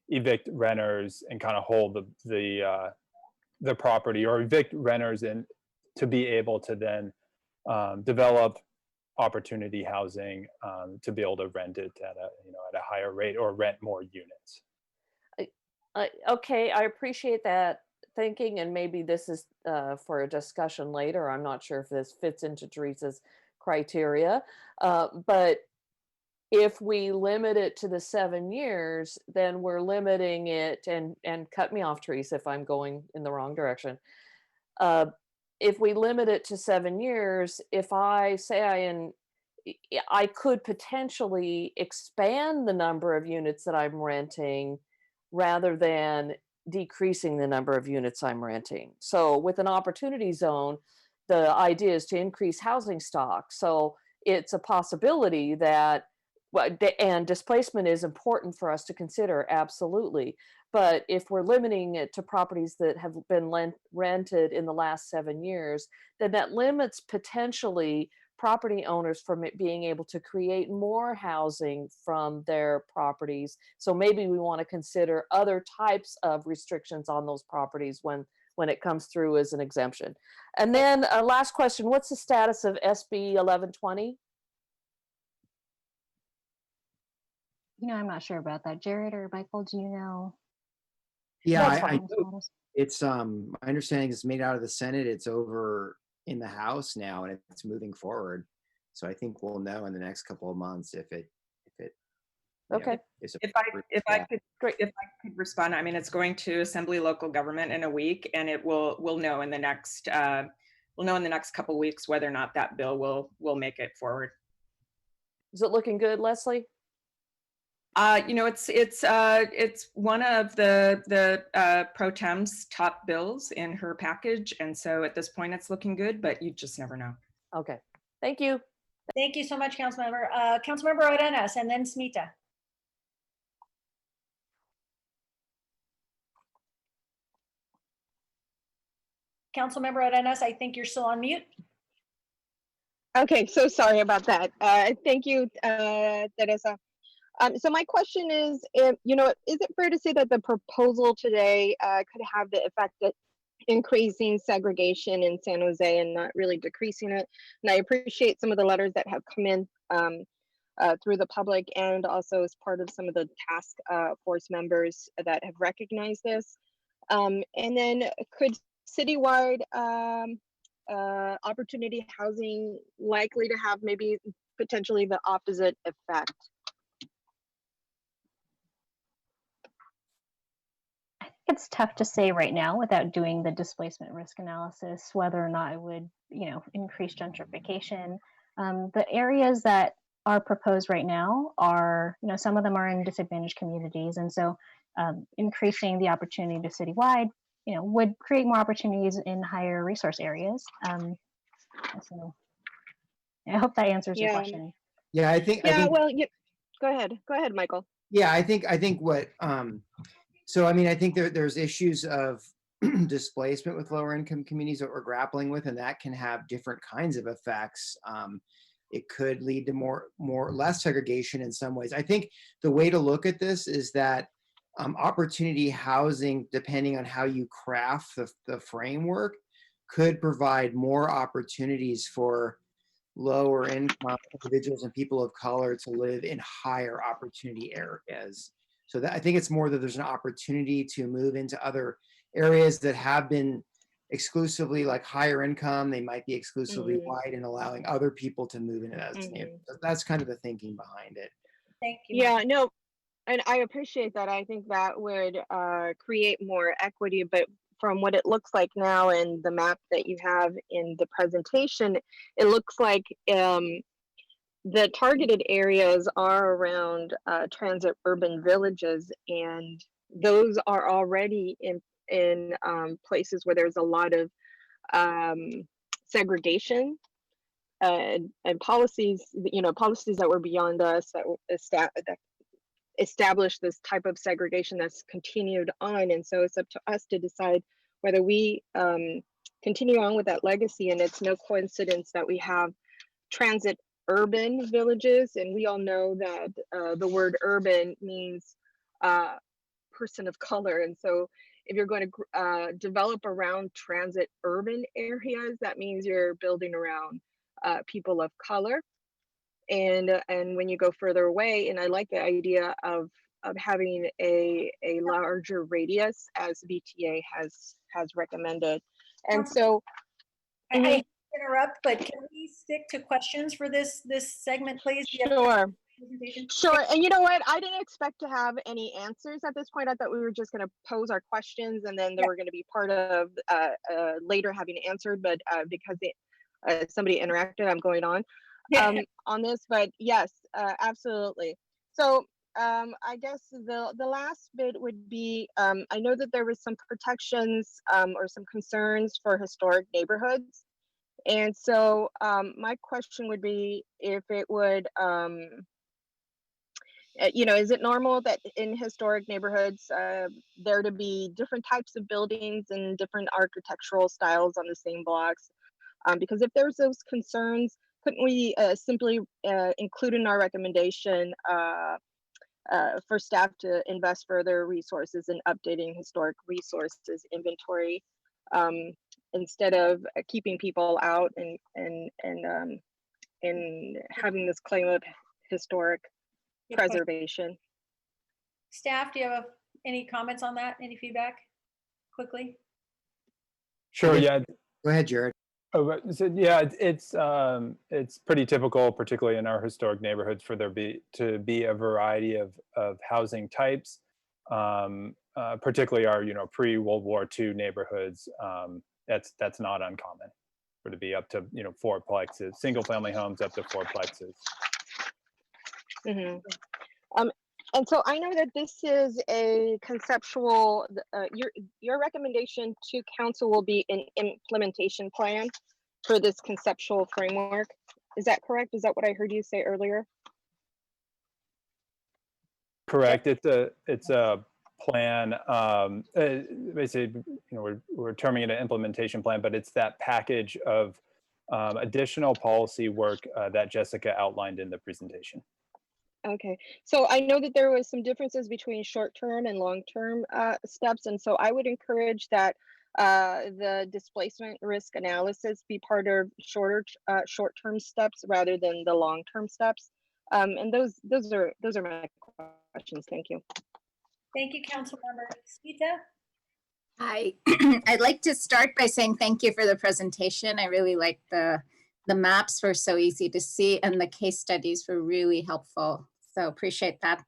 evict renters and kind of hold the property, or evict renters and to be able to then develop opportunity housing to be able to rent it at a higher rate or rent more units. Okay, I appreciate that, thinking, and maybe this is for a discussion later. I'm not sure if this fits into Teresa's criteria, but if we limit it to the 7 years, then we're limiting it, and cut me off, Teresa, if I'm going in the wrong direction. If we limit it to 7 years, if I say I could potentially expand the number of units that I'm renting rather than decreasing the number of units I'm renting. So with an opportunity zone, the idea is to increase housing stock. So it's a possibility that, and displacement is important for us to consider, absolutely. But if we're limiting it to properties that have been rented in the last 7 years, then that limits potentially property owners from being able to create more housing from their properties. So maybe we want to consider other types of restrictions on those properties when it comes through as an exemption. And then last question, what's the status of SB 1120? I'm not sure about that. Jared or Michael, do you know? Yeah, That's I fine. know. It's my understanding is made out of the Senate. It's over in the House now, and it's moving forward. So I think we'll know in the next couple of months if it Okay. is If I could respond, I mean, it's going to Assembly Local Government in a week, and we'll know in the next couple weeks whether or not that bill will make it forward. Is it looking good, Leslie? It's one of the pro tem's top bills in her package, and so at this point it's looking good, but you just never know. Okay, thank you. Thank you so much, Councilmember. Councilmember Arenas, and then Smita. Councilmember Arenas, I think you're still on mute. Okay, so sorry about that. Thank you, Teresa. So my question is, is it fair to say that the proposal today could have the effect of increasing segregation in San Jose and not really decreasing it? And I appreciate some of the letters that have come in through the public and also as part of some of the task force members that have recognized this. And then could citywide opportunity housing likely to have maybe potentially the opposite effect? It's tough to say right now without doing the displacement risk analysis whether or not it would, increase gentrification. The areas that are proposed right now are, some of them are in disadvantaged communities, and so increasing the opportunity to citywide, would create more opportunities in higher resource areas. So I hope that answers your question. Yeah, I think. Well, go ahead, Michael. Yeah, I think what. So I mean, I think there's issues of displacement with lower income communities that we're grappling with, and that can have different kinds of effects. It could lead to less segregation in some ways. I think the way to look at this is that opportunity housing, depending on how you craft the framework, could provide more opportunities for lower income individuals and people of color to live in higher opportunity areas. So I think it's more that there's an opportunity to move into other areas that have been exclusively like higher income. They might be exclusively white, and allowing other people to move into those neighborhoods. That's kind of the thinking behind it. Thank you. Yeah, no, and I appreciate that. I think that would create more equity, but from what it looks like now and the map that you have in the presentation, it looks like the targeted areas are around transit urban villages, and those are already in places where there's a lot of segregation and policies, policies that were beyond us that establish this type of segregation that's continued on. And so it's up to us to decide whether we continue on with that legacy. And it's no coincidence that we have transit urban villages, and we all know that the word urban means person of color, and so if you're going to develop around transit urban areas, that means you're building around people of color. And when you go further away, and I like the idea of having a larger radius as BTA has recommended. And so I hate to interrupt, but can we stick to questions for this segment, please? Do you have Sure. presentation? Sure. And you know what? I didn't expect to have any answers at this point. I thought we were just going to pose our questions and then they were going to be part of later having answered. But because somebody interacted, I'm going on this. But yes, absolutely. So I guess the last bit would be, I know that there was some protections or some concerns for historic neighborhoods. And so my question would be if it would, is it normal that in historic neighborhoods there to be different types of buildings and different architectural styles on the same blocks? Because if there's those concerns, couldn't we simply include in our recommendation for staff to invest further resources in updating historic resources inventory instead of keeping people out and having this claim of historic preservation? Staff, do you have any comments on that? Any feedback quickly? Sure, yeah. Go ahead, Jared. Oh, so yeah, it's pretty typical, particularly in our historic neighborhoods, for there to be a variety of housing types, particularly our pre-World War II neighborhoods. That's not uncommon for to be up to fourplexes, single family homes up to fourplexes. Mm-hmm. And so I know that this is a conceptual, your recommendation to council will be an implementation plan for this conceptual framework. Is that correct? Is that what I heard you say earlier? Correct. It's a plan. Basically, we're terming it an implementation plan, but it's that package of additional policy work that Jessica outlined in the presentation. Okay, so I know that there was some differences between short-term and long-term steps, and so I would encourage that the displacement risk analysis be part of short-term steps rather than the long-term steps. And those are my questions. Thank you. Thank you, Councilmember Spita. Hi, I'd like to start by saying thank you for the presentation. I really like the maps were so easy to see and the case studies were really helpful. So appreciate that.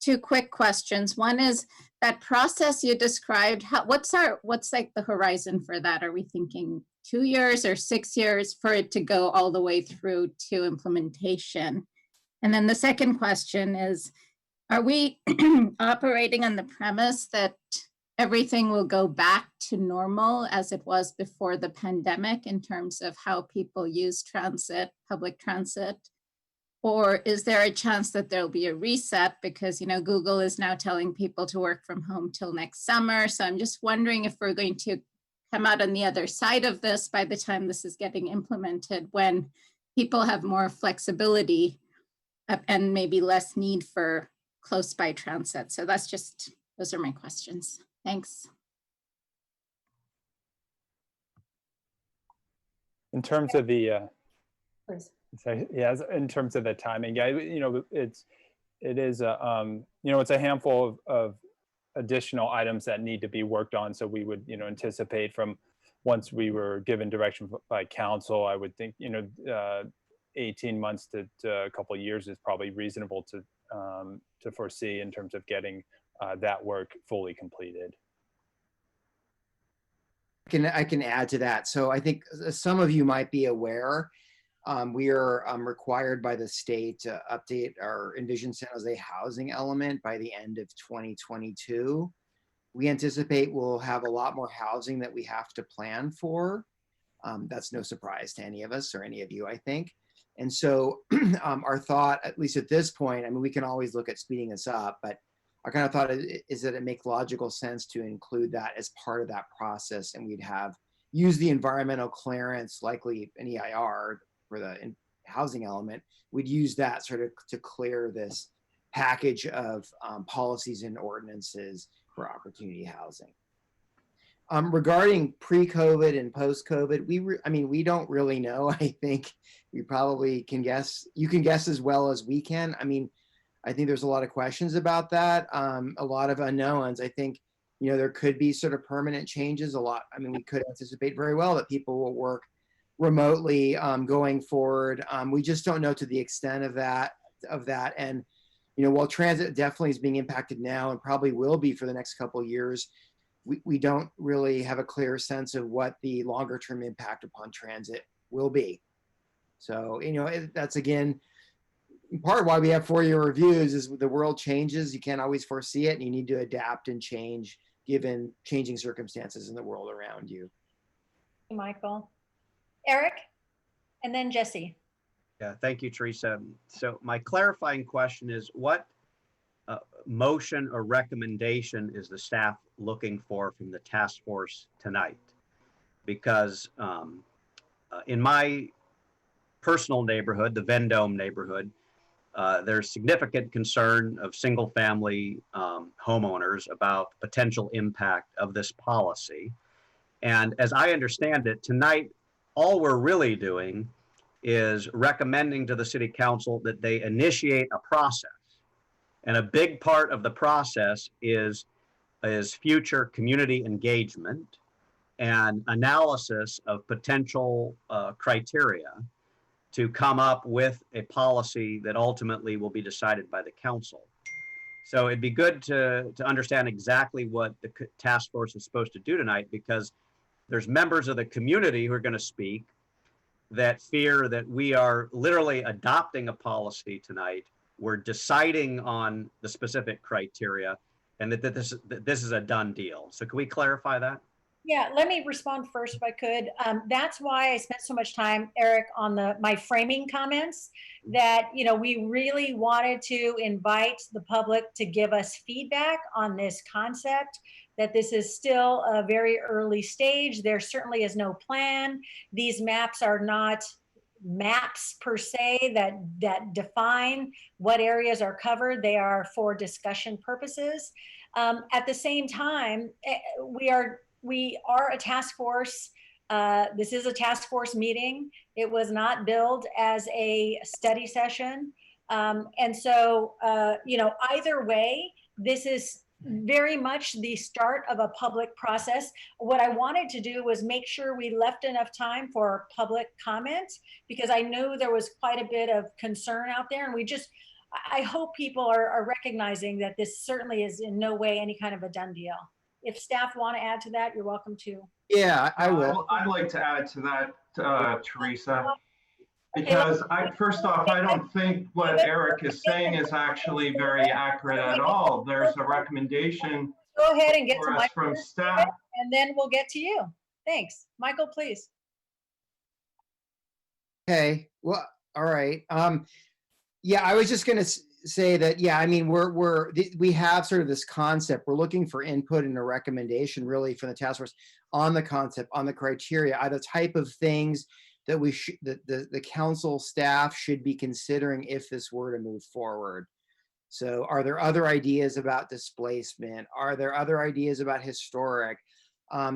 Two quick questions. One is that process you described, what's like the horizon for that? Are we thinking 2 years or 6 years for it to go all the way through to implementation? And then the second question is, are we operating on the premise that everything will go back to normal as it was before the pandemic in terms of how people use transit, public transit? Or is there a chance that there'll be a reset because, Google is now telling people to work from home till next summer. So I'm just wondering if we're going to come out on the other side of this by the time this is getting implemented, when people have more flexibility and maybe less need for close by transit. So those are my questions. Thanks. In terms of the Please. so yeah, in terms of the timing, yeah, it is it's a handful of additional items that need to be worked on. So we would anticipate from once we were given direction by council, I would think 18 months to a couple of years is probably reasonable to foresee in terms of getting that work fully completed. I can add to that. So I think some of you might be aware, we are required by the state to update our Envision San Jose housing element by the end of 2022. We anticipate we'll have a lot more housing that we have to plan for. That's no surprise to any of us or any of you, I think. And so our thought, at least at this point, I mean, we can always look at speeding this up, but our kind of thought is that it makes logical sense to include that as part of that process. And we'd use the environmental clearance, likely an EIR for the housing element. We'd use that sort of to clear this package of policies and ordinances for opportunity housing. Regarding pre-COVID and post-COVID, we don't really know. I think we probably can guess. You can guess as well as we can. I mean, I think there's a lot of questions about that, a lot of unknowns. I think, there could be sort of permanent changes a lot. I mean, we could anticipate very well that people will work remotely going forward. We just don't know to the extent of that. And, while transit definitely is being impacted now and probably will be for the next couple of years, we don't really have a clear sense of what the longer term impact upon transit will be. So, that's again, part of why we have 4-year reviews is the world changes. You can't always foresee it, and you need to adapt and change given changing circumstances in the world around you. Michael. Eric, and then Jesse. Yeah, thank you, Teresa. So my clarifying question is, what motion or recommendation is the staff looking for from the task force tonight? Because in my personal neighborhood, the Vendome neighborhood, there's significant concern of single-family homeowners about potential impact of this policy. And as I understand it, tonight, all we're really doing is recommending to the city council that they initiate a process. And a big part of the process is future community engagement and analysis of potential criteria to come up with a policy that ultimately will be decided by the council. So it'd be good to understand exactly what the task force is supposed to do tonight, because there's members of the community who are going to speak that fear that we are literally adopting a policy tonight. We're deciding on the specific criteria, and that this is a done deal. So can we clarify that? Yeah, let me respond first if I could. That's why I spent so much time, Eric, on my framing comments, that, we really wanted to invite the public to give us feedback on this concept, that this is still a very early stage. There certainly is no plan. These maps are not maps per se that define what areas are covered. They are for discussion purposes. At the same time, we are a task force. This is a task force meeting. It was not billed as a study session. And so, either way, this is very much the start of a public process. What I wanted to do was make sure we left enough time for public comment, because I know there was quite a bit of concern out there. And I hope people are recognizing that this certainly is in no way any kind of a done deal. If staff want to add to that, you're welcome to. Yeah, I will. I'd like to add to that, Teresa, because first off, I don't think what Eric is saying is actually very accurate at all. There's a recommendation Go ahead and get to for us Michael, from staff. and then we'll get to you. Thanks. Michael, please. Okay, well, all right. Yeah, I was just going to say that, yeah, I mean, we have sort of this concept. We're looking for input and a recommendation really from the task force on the concept, on the criteria, are the type of things that the council staff should be considering if this were to move forward. So are there other ideas about displacement? Are there other ideas about historic?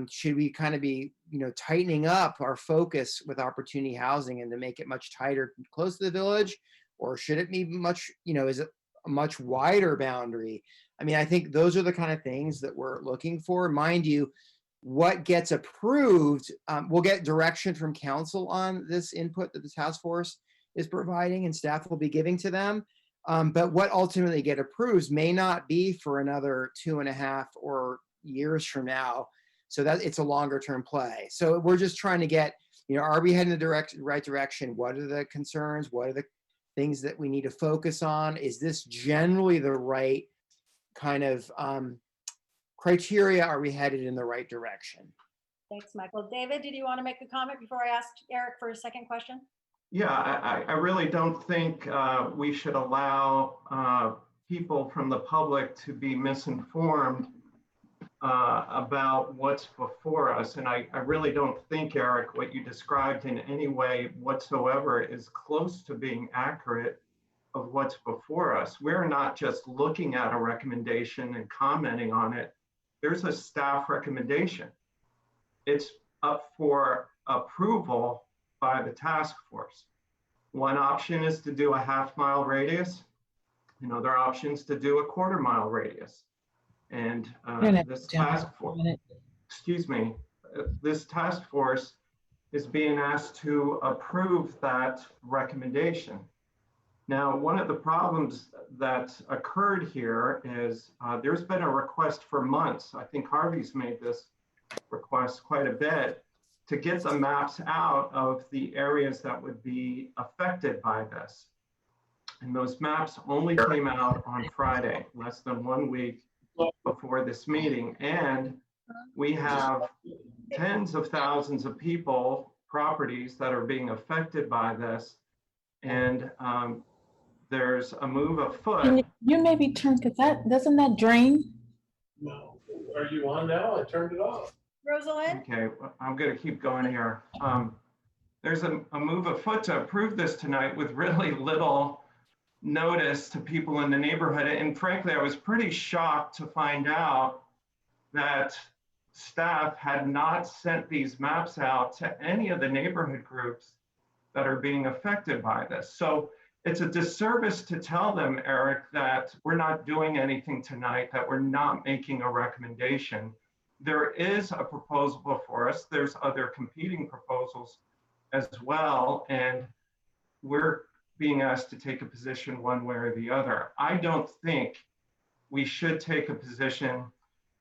Should we kind of be, tightening up our focus with opportunity housing and to make it much tighter close to the village? Or should it be much, is it a much wider boundary? I mean, I think those are the kind of things that we're looking for. Mind you, what gets approved, we'll get direction from council on this input that the task force is providing and staff will be giving to them. But what ultimately get approved may not be for another 2.5 or years from now. So that it's a longer term play. So we're just trying to get, are we heading in the right direction? What are the concerns? What are the things that we need to focus on? Is this generally the right kind of criteria? Are we headed in the right direction? Thanks, Michael. David, did you want to make a comment before I asked Eric for a second question? Yeah, I really don't think we should allow people from the public to be misinformed about what's before us. And I really don't think, Eric, what you described in any way whatsoever is close to being accurate of what's before us. We're not just looking at a recommendation and commenting on it. There's a staff recommendation. It's up for approval by the task force. One option is to do a 1/2 mile radius. You know, there are options to do a 1/4 mile radius. And this task force, excuse me, this task force is being asked to approve that recommendation. Now, one of the problems that occurred here is there's been a request for months. I think Harvey's made this request quite a bit to get the maps out of the areas that would be affected by this. And those maps only came out on Friday, less than 1 week before this meeting. And we have tens of thousands of people, properties that are being affected by this. And there's a move afoot. You maybe turn, because doesn't that drain? No. Are you on now? I turned it off. Rosalind? Okay, I'm going to keep going here. There's a move afoot to approve this tonight with really little notice to people in the neighborhood. And frankly, I was pretty shocked to find out that staff had not sent these maps out to any of the neighborhood groups that are being affected by this. So it's a disservice to tell them, Eric, that we're not doing anything tonight, that we're not making a recommendation. There is a proposal before us. There's other competing proposals as well. And we're being asked to take a position one way or the other. I don't think we should take a position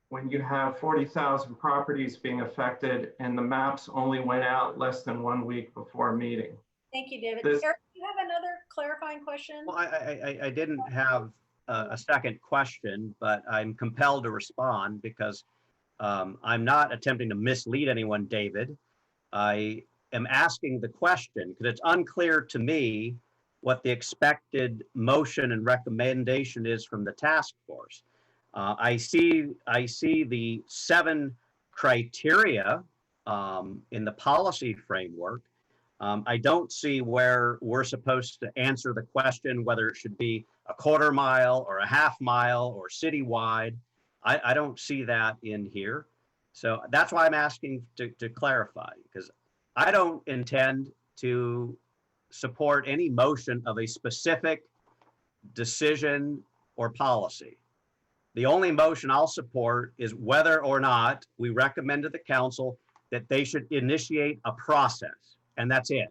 when you have 40,000 properties being affected and the maps only went out less than 1 week before a meeting. Thank you, David. This- Eric, do you have another clarifying question? Well, I didn't have a second question, but I'm compelled to respond because I'm not attempting to mislead anyone, David. I am asking the question because it's unclear to me what the expected motion and recommendation is from the task force. I see the 7 criteria in the policy framework. I don't see where we're supposed to answer the question whether it should be a 1/4 mile or a 1/2 mile or citywide. I don't see that in here. So that's why I'm asking to clarify, because I don't intend to support any motion of a specific decision or policy. The only motion I'll support is whether or not we recommend to the council that they should initiate a process, and that's it.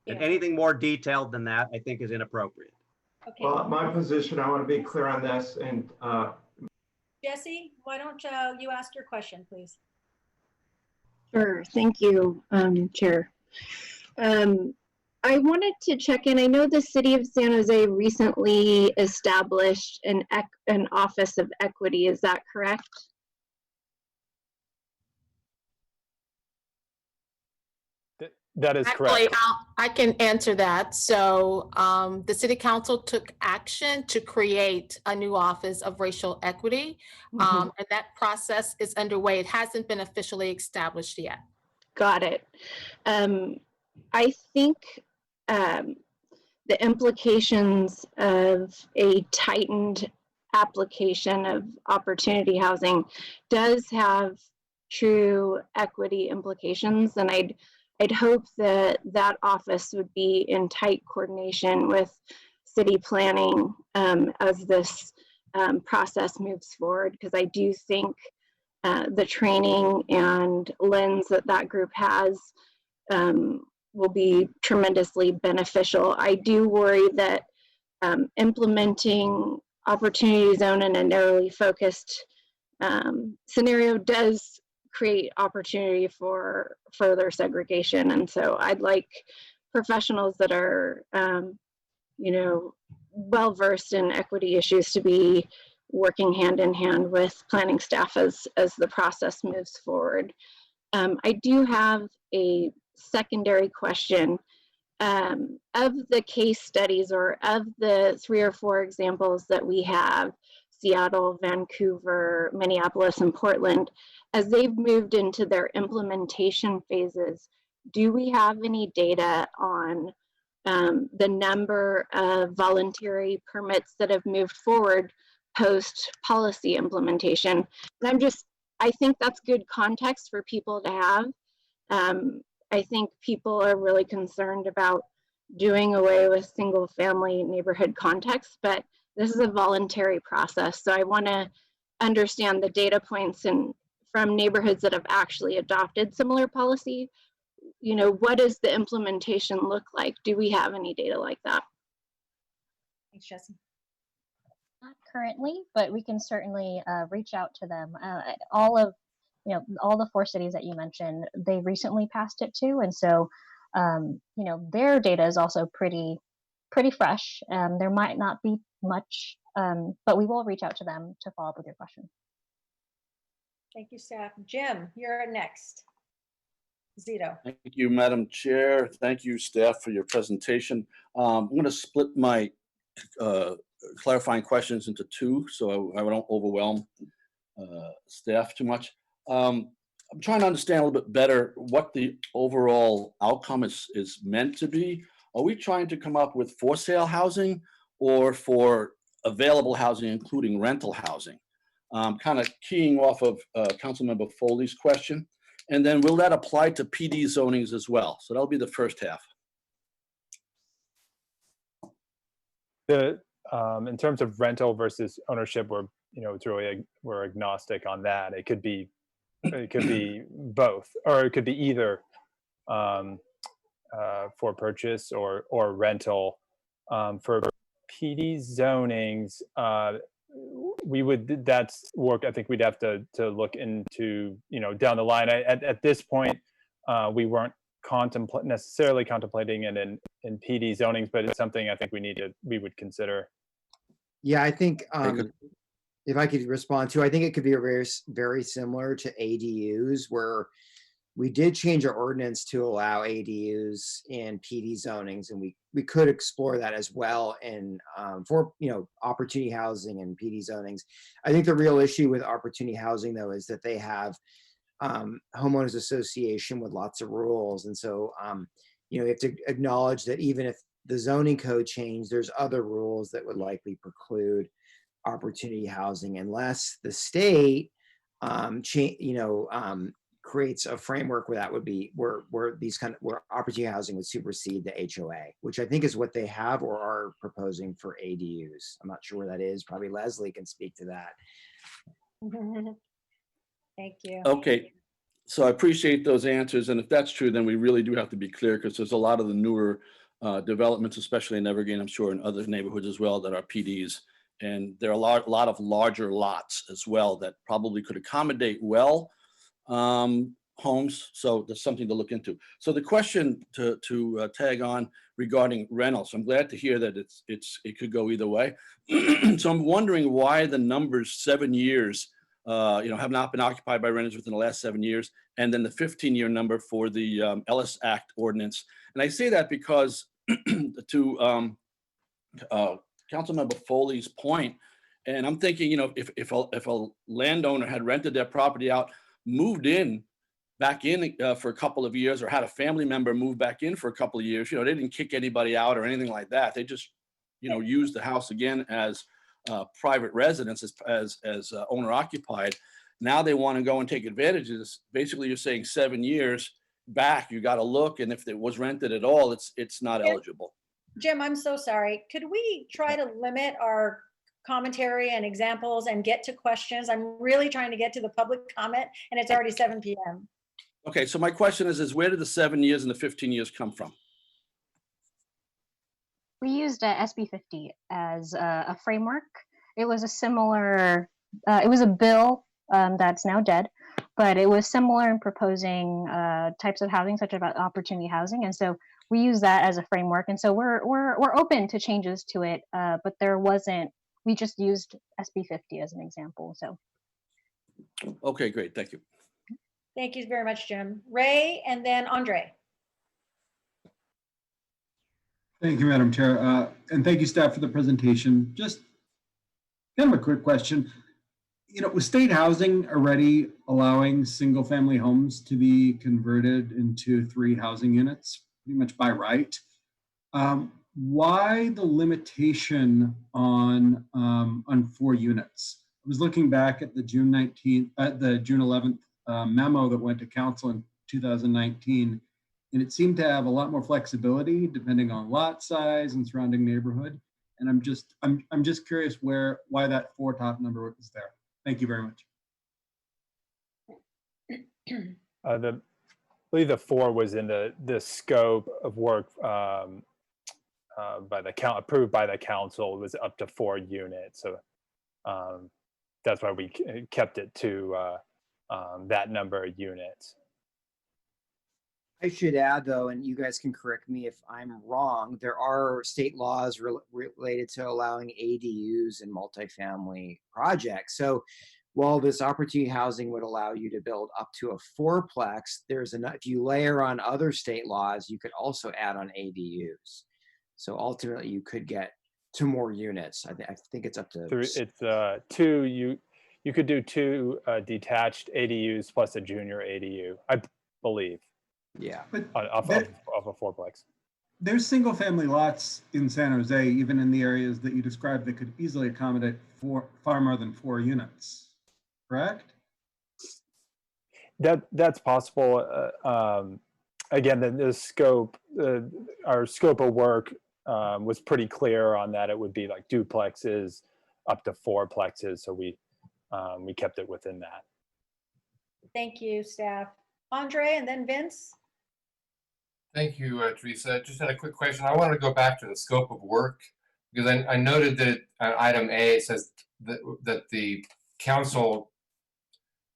And anything more detailed than that, I think is inappropriate. Okay. Well, my position, I want to be clear on this, and Jesse, why don't you ask your question, please? Sure, thank you, Chair. I wanted to check in. I know the City of San Jose recently established an Office of Equity. Is that correct? That is correct. Actually, I can answer that. So the City Council took action to create a new Office of Racial Equity, and that process is underway. It hasn't been officially established yet. Got it. I think the implications of a tightened application of opportunity housing does have true equity implications, and I'd hope that that office would be in tight coordination with city planning as this process moves forward, because I do think the training and lens that group has will be tremendously beneficial. I do worry that implementing opportunity zone in a narrowly focused scenario does create opportunity for further segregation. And so I'd like professionals that are, well-versed in equity issues to be working hand in hand with planning staff as the process moves forward. I do have a secondary question. Of the case studies, or of the 3 or 4 examples that we have, Seattle, Vancouver, Minneapolis, and Portland, as they've moved into their implementation phases, do we have any data on the number of voluntary permits that have moved forward post policy implementation? And I think that's good context for people to have. I think people are really concerned about doing away with single family neighborhood context, but this is a voluntary process. So I want to understand the data points and from neighborhoods that have actually adopted similar policy. You know, what does the implementation look like? Do we have any data like that? Thanks, Jesse. Not currently, but we can certainly reach out to them. All of, all the 4 cities that you mentioned, they recently passed it too, and so, their data is also pretty fresh. There might not be much, but we will reach out to them to follow up with your question. Thank you, staff. Jim, you're next. Zito. Thank you, Madam Chair. Thank you, staff, for your presentation. I'm going to split my clarifying questions into 2 so I don't overwhelm staff too much. I'm trying to understand a little bit better what the overall outcome is meant to be. Are we trying to come up with for sale housing or for available housing, including rental housing? Kind of keying off of Councilmember Foley's question. And then will that apply to PD zonings as well? So that'll be the first half. In terms of rental versus ownership, we're agnostic on that. It could be both, or it could be either for purchase or rental. For PD zonings, that's work I think we'd have to look into, down the line. At this point, we weren't necessarily contemplating it in PD zonings, but it's something I think we would consider. Yeah, I think if I could respond to, I think it could be very, very similar to ADUs, where we did change our ordinance to allow ADUs in PD zonings, and we could explore that as well in for opportunity housing and PD zonings. I think the real issue with opportunity housing, though, is that they have homeowners association with lots of rules, and so you have to acknowledge that even if the zoning code changed, there's other rules that would likely preclude opportunity housing unless the state creates a framework where that would be where opportunity housing would supersede the HOA, which I think is what they have or are proposing for ADUs. I'm not sure where that is. Probably Leslie can speak to that. Thank you. Okay, so I appreciate those answers. And if that's true, then we really do have to be clear, because there's a lot of the newer developments, especially in Evergreen, I'm sure in other neighborhoods as well, that are PDs. And there are a lot of larger lots as well that probably could accommodate well homes. So there's something to look into. So the question to tag on regarding rentals, I'm glad to hear that it could go either way. So I'm wondering why the numbers 7 years have not been occupied by renters within the last 7 years, and then the 15-year number for the Ellis Act ordinance. And I say that because to Councilmember Foley's point, and I'm thinking, if a landowner had rented their property out, moved back in for a couple of years, or had a family member move back in for a couple of years, they didn't kick anybody out or anything like that. They just, used the house again as private residence, as owner occupied. Now they want to go and take advantage of this. Basically, you're saying 7 years back, you got to look, and if it was rented at all, it's not eligible. Jim, I'm so sorry. Could we try to limit our commentary and examples and get to questions? I'm really trying to get to the public comment, and it's already 7 p.m. Okay, so my question is where did the 7 years and the 15 years come from? We used SB 50 as a framework. It was a similar, it was a bill that's now dead, but it was similar in proposing types of housing, such as opportunity housing. And so we use that as a framework. And so we're open to changes to it, but we just used SB 50 as an example. So. Okay, great. Thank you. Thank you very much, Jim. Ray, and then Andre. Thank you, Madam Chair. And thank you, staff, for the presentation. Just kind of a quick question. With state housing already allowing single family homes to be converted into 3 housing units, pretty much by right, why the limitation on 4 units? I was looking back at the June 11th memo that went to council in 2019, and it seemed to have a lot more flexibility depending on lot size and surrounding neighborhood. And I'm just curious why that 4 top number is there. Thank you very much. I believe the 4 was in the scope of work approved by the council. It was up to 4 units. So that's why we kept it to that number of units. I should add, though, and you guys can correct me if I'm wrong, there are state laws related to allowing ADUs in multifamily projects. So while this opportunity housing would allow you to build up to a 4-plex, if you layer on other state laws, you could also add on ADUs. So ultimately, you could get to more units. I think it's up to It's 2. You could do 2 detached ADUs plus a junior ADU, I believe. Yeah. Off of a 4-plex. There's single family lots in San Jose, even in the areas that you described, that could easily accommodate far more than 4 units, correct? That's possible. Again, the scope, our scope of work was pretty clear on that. It would be like duplexes up to 4 plexes. So we kept it within that. Thank you, staff. Andre and then Vince. Thank you, Teresa. Just had a quick question. I want to go back to the scope of work because I noted that item A, it says that the council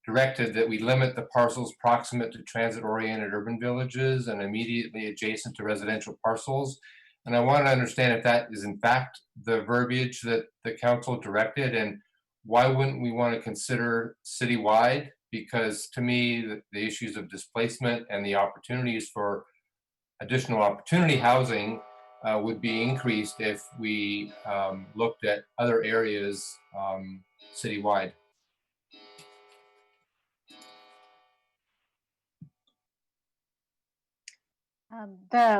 directed that we limit the parcels proximate to transit-oriented urban villages and immediately adjacent to residential parcels. And I want to understand if that is in fact the verbiage that the council directed, and why wouldn't we want to consider citywide? Because to me, the issues of displacement and the opportunities for additional opportunity housing would be increased if we looked at other areas citywide.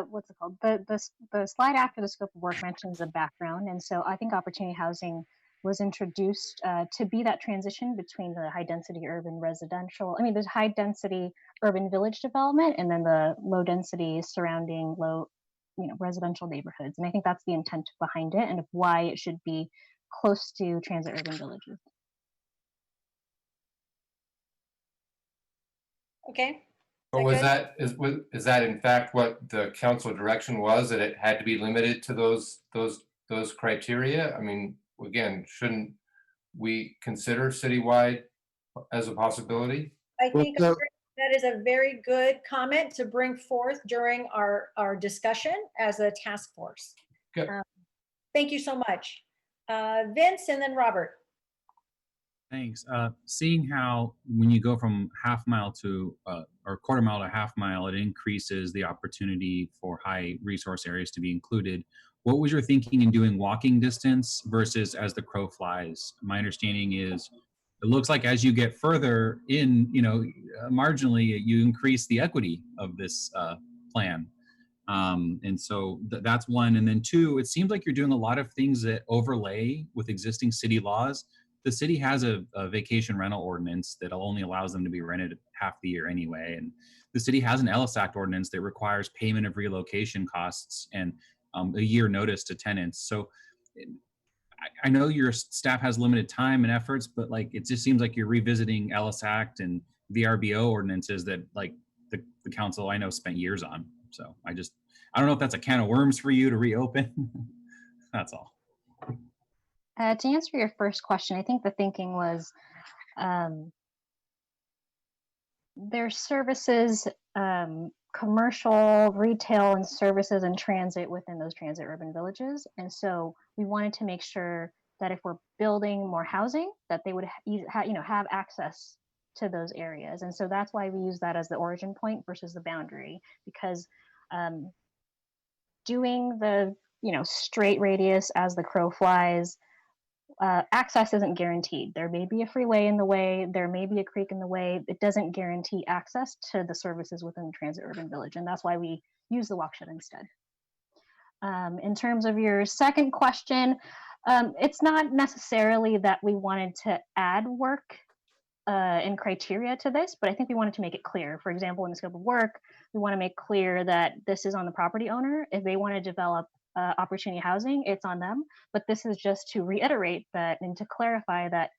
What's it called? The slide after the scope of work mentions the background, and so I think opportunity housing was introduced to be that transition between the high density urban residential. I mean, there's high density urban village development, and then the low density surrounding residential neighborhoods. And I think that's the intent behind it, and why it should be close to transit urban villages. Okay. But is that in fact what the council direction was, that it had to be limited to those criteria? I mean, again, shouldn't we consider citywide as a possibility? I think that is a very good comment to bring forth during our discussion as a task force. Good. Thank you so much. Vince and then Robert. Thanks. Seeing how when you go from half mile to or quarter mile to half mile, it increases the opportunity for high resource areas to be included. What was your thinking in doing walking distance versus as the crow flies? My understanding is it looks like as you get further in, marginally, you increase the equity of this plan. And so that's one. And then 2, it seems like you're doing a lot of things that overlay with existing city laws. The city has a vacation rental ordinance that only allows them to be rented half the year anyway. And the city has an Ellis Act ordinance that requires payment of relocation costs and a year notice to tenants. So I know your staff has limited time and efforts, but it just seems like you're revisiting Ellis Act and VRBO ordinances that the council I know spent years on. So I don't know if that's a can of worms for you to reopen. That's all. To answer your first question, I think the thinking was there's services, commercial, retail, and services and transit within those transit urban villages. And so we wanted to make sure that if we're building more housing, that they would have access to those areas. And so that's why we use that as the origin point versus the boundary, because doing the straight radius as the crow flies, access isn't guaranteed. There may be a freeway in the way, there may be a creek in the way. It doesn't guarantee access to the services within the transit urban village, and that's why we use the walk shed instead. In terms of your second question, it's not necessarily that we wanted to add work and criteria to this, but I think we wanted to make it clear. For example, in the scope of work, we want to make clear that this is on the property owner. If they want to develop opportunity housing, it's on them. But this is just to reiterate that and to clarify that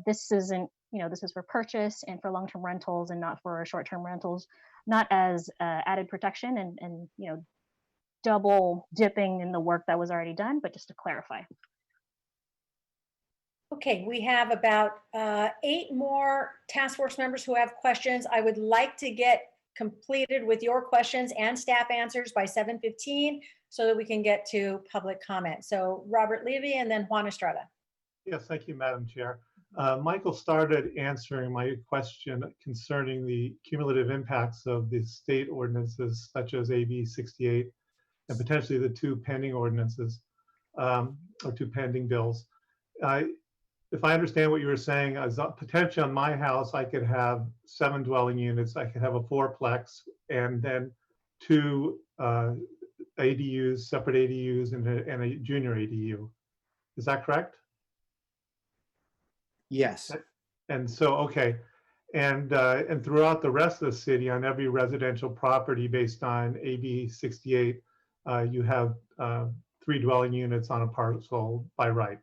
this isn't, this is for purchase and for long-term rentals and not for short-term rentals, not as added protection and double dipping in the work that was already done, but just to clarify. Okay, we have about 8 more task force members who have questions. I would like to get completed with your questions and staff answers by 7:15 so that we can get to public comment. So Robert Levy and then Juan Estrada. Yes, thank you, Madam Chair. Michael started answering my question concerning the cumulative impacts of the state ordinances such as AB 68 and potentially the 2 pending ordinances or 2 pending bills. If I understand what you were saying, as potentially on my house, I could have 7 dwelling units. I could have a 4-plex and then 2 ADUs, separate ADUs and a junior ADU. Is that correct? Yes. And so, okay. And throughout the rest of the city, on every residential property based on AB 68, you have 3 dwelling units on a parcel by right.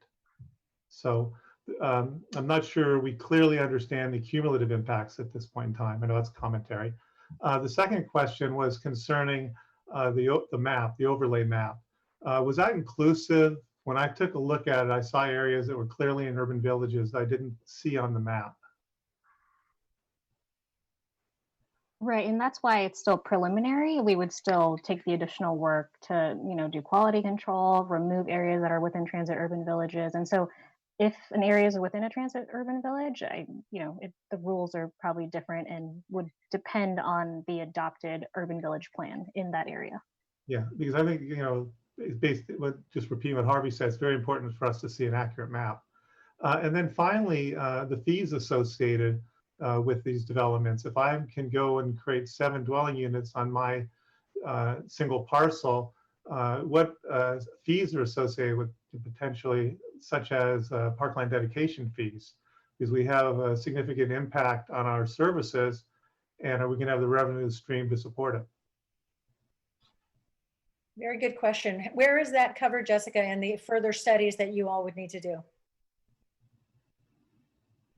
So I'm not sure we clearly understand the cumulative impacts at this point in time. I know that's commentary. The second question was concerning the map, the overlay map. Was that inclusive? When I took a look at it, I saw areas that were clearly in urban villages that I didn't see on the map. Right, and that's why it's still preliminary. We would still take the additional work to, do quality control, remove areas that are within transit urban villages. And so if an area is within a transit urban village, the rules are probably different and would depend on the adopted urban village plan in that area. Yeah, because I think, it's basically just repeating what Harvey said, it's very important for us to see an accurate map. And then finally, the fees associated with these developments. If I can go and create 7 dwelling units on my single parcel, what fees are associated with potentially, such as parkland dedication fees? Because we have a significant impact on our services, and are we going to have the revenue stream to support it? Very good question. Where is that covered, Jessica, in the further studies that you all would need to do?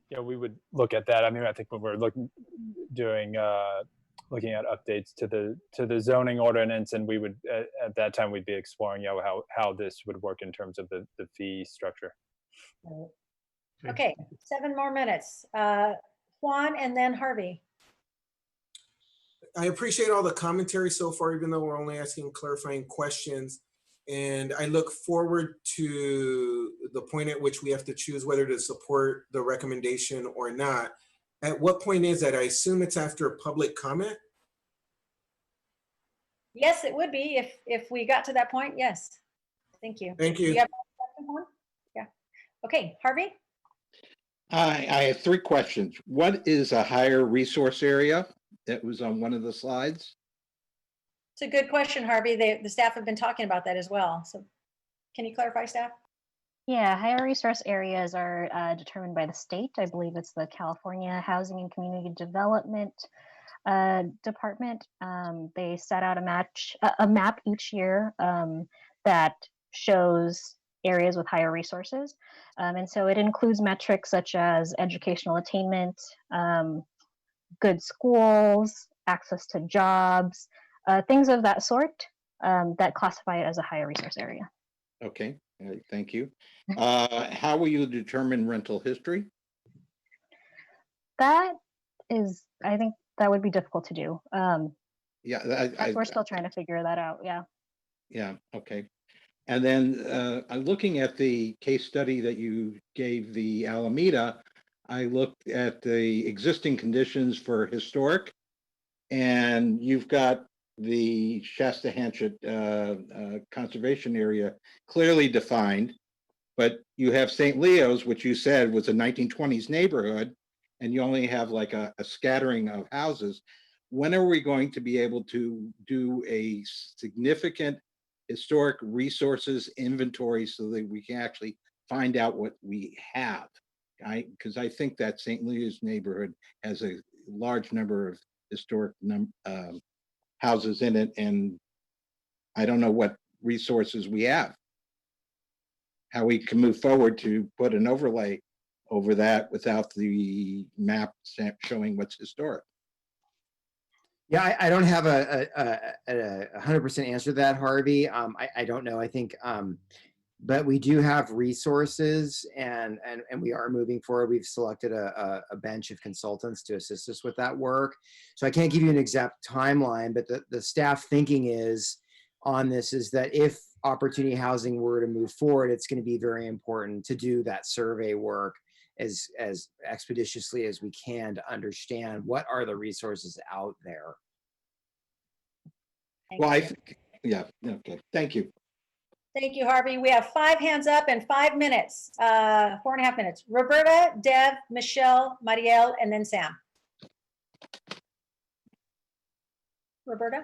Yeah, we would look at that. I mean, I think when we're looking at updates to the zoning ordinance, and we would at that time we'd be exploring, how this would work in terms of the fee structure. Okay, 7 more minutes. Juan and then Harvey. I appreciate all the commentary so far, even though we're only asking clarifying questions. And I look forward to the point at which we have to choose whether to support the recommendation or not. At what point is that? I assume it's after public comment? Yes, it would be if we got to that point. Yes. Thank you. Thank you. You have a question, Juan? Yeah. Okay, Harvey? I have 3 questions. What is a higher resource area? That was on one of the slides. It's a good question, Harvey. The staff have been talking about that as well. So can you clarify, staff? Yeah, higher resource areas are determined by the state. I believe it's the California Housing and Community Development Department. They set out a map each year that shows areas with higher resources. And so it includes metrics such as educational attainment, good schools, access to jobs, things of that sort that classify it as a higher resource area. Okay, thank you. How will you determine rental history? That is, I think that would be difficult to do. Yeah, we're still trying to figure that out. Yeah. Yeah, okay. And then I'm looking at the case study that you gave the Alameda. I looked at the existing conditions for historic, and you've got the Shasta-Hanchett conservation area clearly defined, but you have St. Leo's, which you said was a 1920s neighborhood, and you only have like a scattering of houses. When are we going to be able to do a significant historic resources inventory so that we can actually find out what we have? Because I think that St. Leo's neighborhood has a large number of historic houses in it, and I don't know what resources we have. How we can move forward to put an overlay over that without the map showing what's historic. Yeah, I don't have a 100% answer to that, Harvey. I don't know. I think, but we do have resources, and we are moving forward. We've selected a bench of consultants to assist us with that work. So I can't give you an exact timeline, but the staff thinking is on this is that if opportunity housing were to move forward, it's going to be very important to do that survey work as expeditiously as we can to understand what are the resources out there. Well, I think, yeah, okay, thank you. Thank you, Harvey. We have 5 hands up and 5 minutes, 4.5 minutes. Roberta, Deb, Michelle, Marielle, and then Sam. Roberta?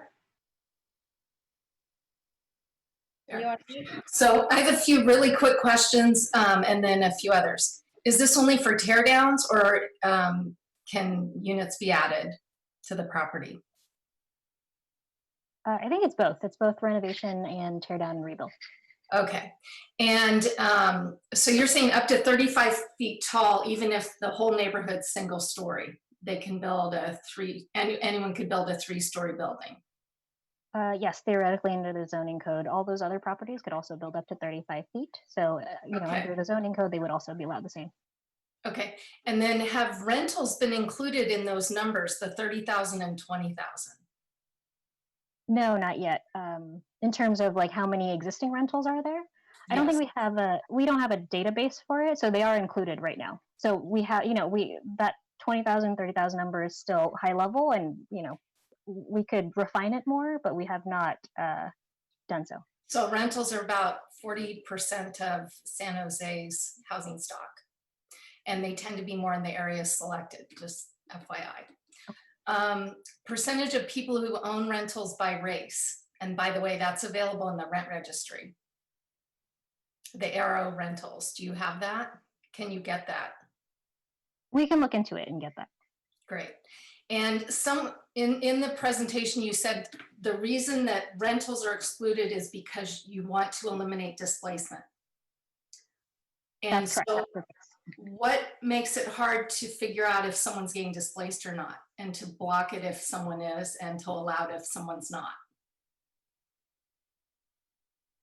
So I have a few really quick questions and then a few others. Is this only for tear downs, or can units be added to the property? I think it's both. It's both renovation and tear down and rebuild. Okay. And so you're saying up to 35 feet tall, even if the whole neighborhood's single story, they can build anyone could build a 3-story building. Yes, theoretically under the zoning code, all those other properties could also build up to 35 feet. So, under the zoning code, they would also be allowed the same. Okay. And then have rentals been included in those numbers, the 30,000 and 20,000? No, not yet. In terms of like how many existing rentals are there, I don't think we don't have a database for it. So they are included right now. So we have, that 20,000, 30,000 number is still high level, and, we could refine it more, but we have not done so. So rentals are about 40% of San Jose's housing stock, and they tend to be more in the areas selected, just FYI. Percentage of people who own rentals by race, and by the way, that's available in the rent registry. The Arrow rentals, do you have that? Can you get that? We can look into it and get that. Great. And in the presentation, you said the reason that rentals are excluded is because you want to eliminate displacement. And so what makes it hard to figure out if someone's getting displaced or not, and to block it if someone is, and to allow it if someone's not?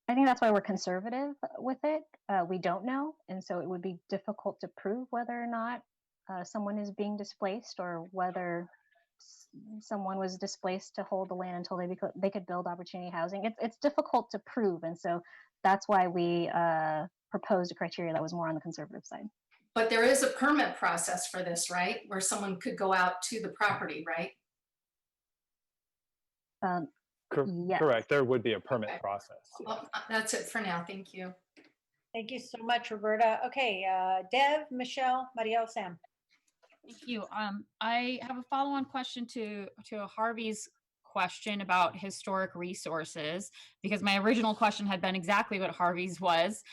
I think that's why we're conservative with it. We don't know. And so it would be difficult to prove whether or not someone is being displaced, or whether someone was displaced to hold the land until they could build opportunity housing. It's difficult to prove. And so that's why we proposed a criteria that was more on the conservative side. But there is a permit process for this, right? Where someone could go out to the property, right? Yes. Correct. There would be a permit process. Well, that's it for now. Thank you. Thank you so much, Roberta. Okay, Dev, Michelle, Marielle, Sam. Thank you. I have a follow-on question to Harvey's question about historic resources, because my original question had been exactly what Harvey's was,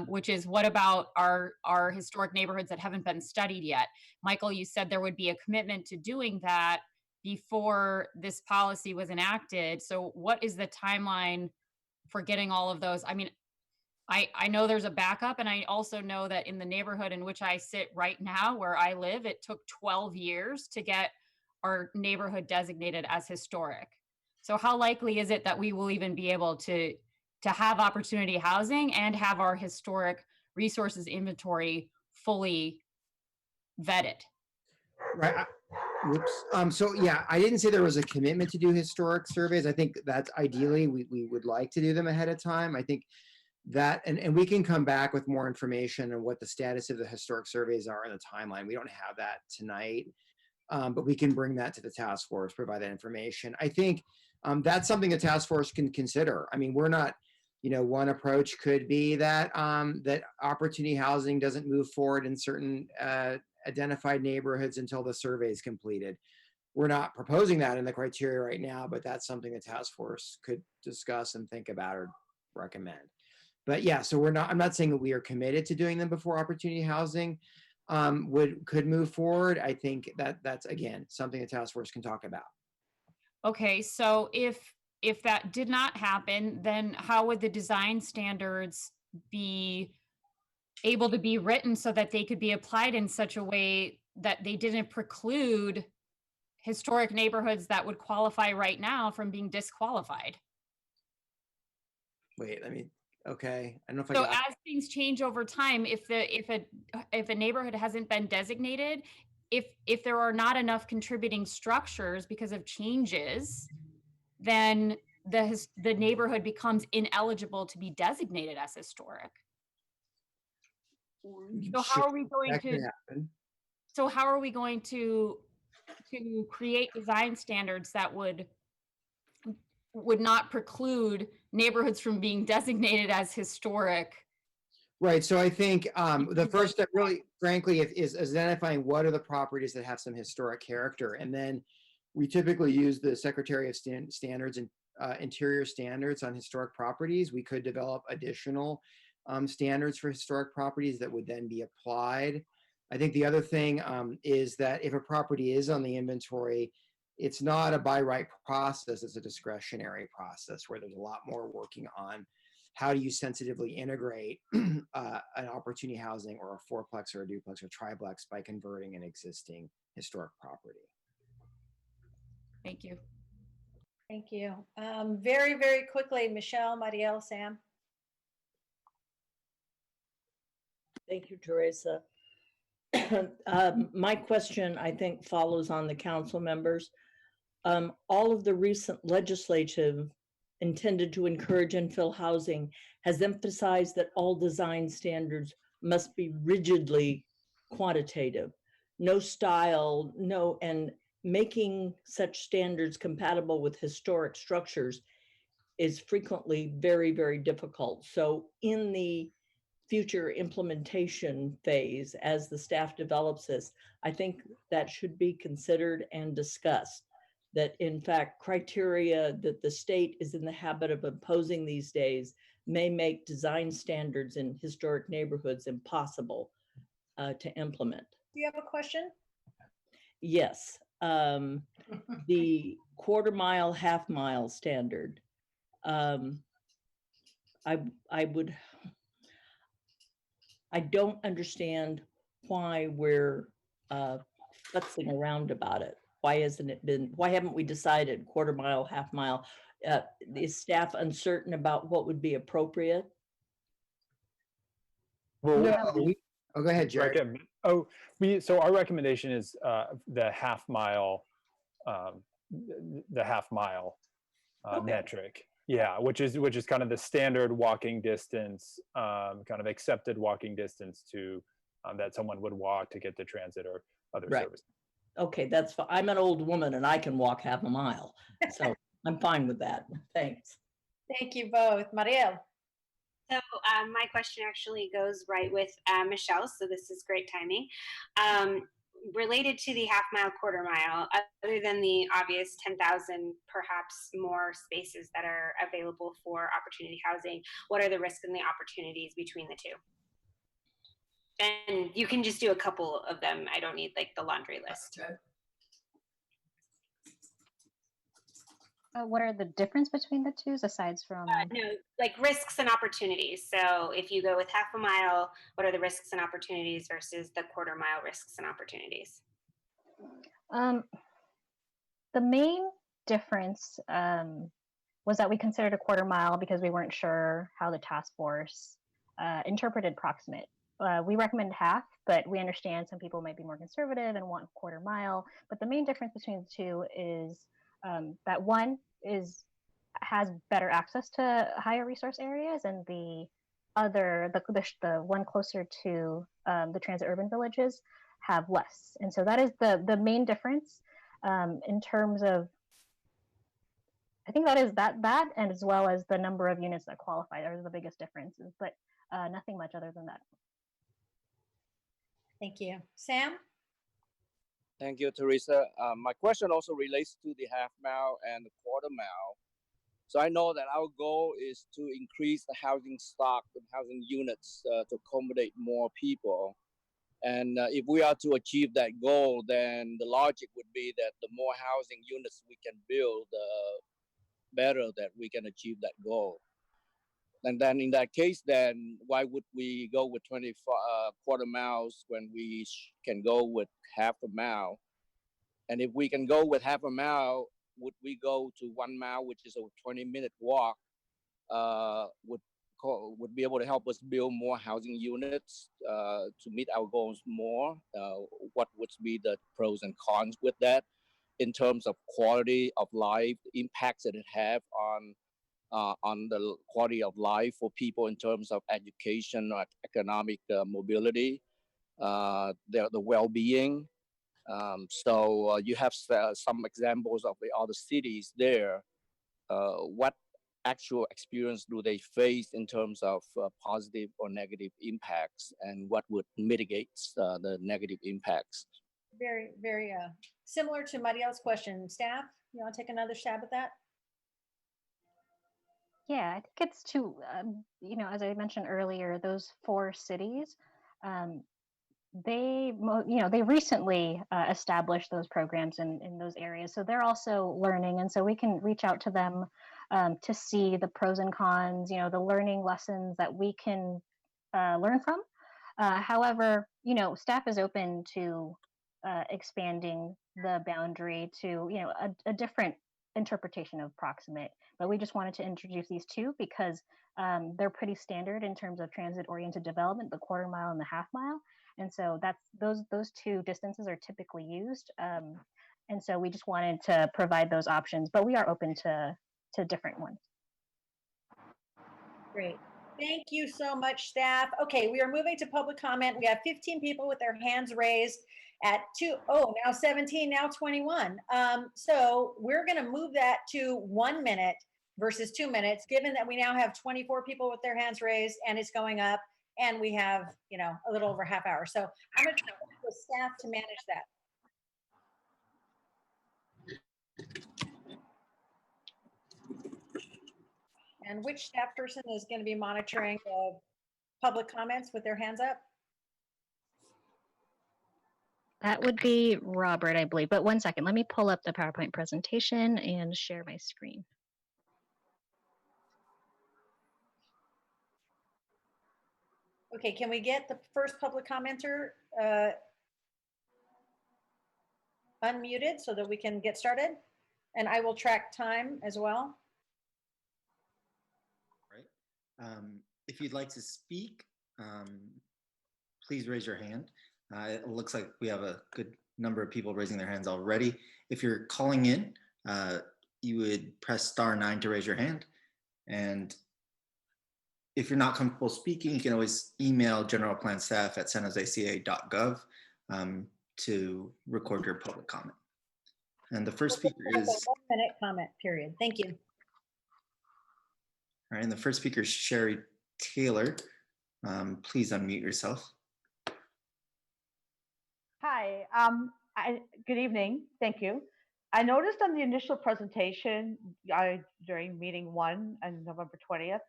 which is what about our historic neighborhoods that haven't been studied yet? Michael, you said there would be a commitment to doing that before this policy was enacted. So what is the timeline for getting all of those? I mean, I know there's a backup, and I also know that in the neighborhood in which I sit right now, where I live, it took 12 years to get our neighborhood designated as historic. So how likely is it that we will even be able to have opportunity housing and have our historic resources inventory fully vetted? Right. Whoops. So yeah, I didn't say there was a commitment to do historic surveys. I think that's ideally we would like to do them ahead of time. I think that, and we can come back with more information on what the status of the historic surveys are in the timeline. We don't have that tonight, but we can bring that to the task force, provide that information. I think that's something the task force can consider. I mean, we're not, one approach could be that that opportunity housing doesn't move forward in certain identified neighborhoods until the survey is completed. We're not proposing that in the criteria right now, but that's something the task force could discuss and think about or recommend. But yeah, so I'm not saying that we are committed to doing them before opportunity housing could move forward. I think that's, again, something the task force can talk about. Okay, so if if that did not happen, then how would the design standards be able to be written so that they could be applied in such a way that they didn't preclude historic neighborhoods that would qualify right now from being disqualified? Wait, okay. I don't know if I So got. as things change over time, if a neighborhood hasn't been designated, if there are not enough contributing structures because of changes, then the neighborhood becomes ineligible to be designated as historic. So how are we going That could to? happen. So how are we going to create design standards that would not preclude neighborhoods from being designated as historic? Right. So I think the first step, really, frankly, is identifying what are the properties that have some historic character, and then we typically use the Secretary of Standards and interior standards on historic properties. We could develop additional standards for historic properties that would then be applied. I think the other thing is that if a property is on the inventory, it's not a by right process, it's a discretionary process where there's a lot more working on how do you sensitively integrate an opportunity housing or a fourplex or a duplex or triplex by converting an existing historic property. Thank you. Thank you. Very, very quickly, Michelle, Marielle, Sam. Thank you, Teresa. My question, I think, follows on the council members. All of the recent legislative intended to encourage infill housing has emphasized that all design standards must be rigidly quantitative, no style, and making such standards compatible with historic structures is frequently very, very difficult. So in the future implementation phase, as the staff develops this, I think that should be considered and discussed. That in fact, criteria that the state is in the habit of imposing these days may make design standards in historic neighborhoods impossible to implement. Do you have a question? Yes. The quarter mile, half mile standard. I don't understand why we're futzing around about it. Why haven't we decided quarter mile, half mile? Is staff uncertain about what would be appropriate? Well, No, oh, go ahead, Jared. So our recommendation is the half mile Okay. metric. Yeah, which is kind of the standard walking distance, kind of accepted walking distance to that someone would walk to get to transit or other Right. services. Okay, that's fine. I'm an old woman and I can walk half a mile, so I'm fine with that. Thanks. Thank you both. Marielle. So my question actually goes right with Michelle, so this is great timing. Related to the half mile, quarter mile, other than the obvious 10,000 perhaps more spaces that are available for opportunity housing, what are the risks and the opportunities between the two? And you can just do a couple of them. I don't need like the laundry list. What are the difference between the two aside from? No, like risks and opportunities. So if you go with half a mile, what are the risks and opportunities versus the quarter mile risks and opportunities? The main difference was that we considered a quarter mile because we weren't sure how the task force interpreted proximate. We recommend half, but we understand some people might be more conservative and want quarter mile. But the main difference between the two is that one has better access to higher resource areas, and the other, the one closer to the transit urban villages, have less. And so that is the main difference in terms of. I think that is that and as well as the number of units that qualify are the biggest differences, but nothing much other than that. Thank you. Sam? Thank you, Teresa. My question also relates to the half mile and the quarter mile. So I know that our goal is to increase the housing stock and housing units to accommodate more people. And if we are to achieve that goal, then the logic would be that the more housing units we can build, better that we can achieve that goal. And then in that case, then why would we go with 24 quarter miles when we can go with half a mile? And if we can go with half a mile, would we go to 1 mile, which is a 20-minute walk, would be able to help us build more housing units to meet our goals more? What would be the pros and cons with that in terms of quality of life, the impacts that it have on the quality of life for people in terms of education or economic mobility, the well-being. So you have some examples of the other cities there. What actual experience do they face in terms of positive or negative impacts, and what would mitigate the negative impacts? Very, very similar to Mariel's question. Staff, you want to take another stab at that? Yeah, I think it's to, as I mentioned earlier, those 4 cities, they recently established those programs in those areas. So they're also learning. And so we can reach out to them to see the pros and cons, the learning lessons that we can learn from. However, staff is open to expanding the boundary to, a different interpretation of proximate, but we just wanted to introduce these 2 because they're pretty standard in terms of transit-oriented development, the quarter mile and the half mile. And so that's those 2 distances are typically used. And so we just wanted to provide those options, but we are open to different ones. Great. Thank you so much, staff. Okay, we are moving to public comment. We have 15 people with their hands raised at now 17, now 21. So we're going to move that to 1 minute versus 2 minutes, given that we now have 24 people with their hands raised and it's going up, and we have, a little over half hour. So I'm going to try with staff to manage that. And which staff person is going to be monitoring the public comments with their hands up? That would be Robert, I believe. But 1 second, let me pull up the PowerPoint presentation and share my screen. Okay, can we get the first public commenter unmuted so that we can get started? And I will track time as well. If you'd like to speak, please raise your hand. It looks like we have a good number of people raising their hands already. If you're calling in, you would press *9 to raise your hand. And if you're not comfortable speaking, you can always email generalplanstaff@sanjoseca.gov to record your public comment. And the first speaker is... 1 minute comment period. Thank you. All right, and the first speaker is Sherry Taylor. Please unmute yourself. Hi, good evening. Thank you. I noticed on the initial presentation during meeting 1 on November 20th,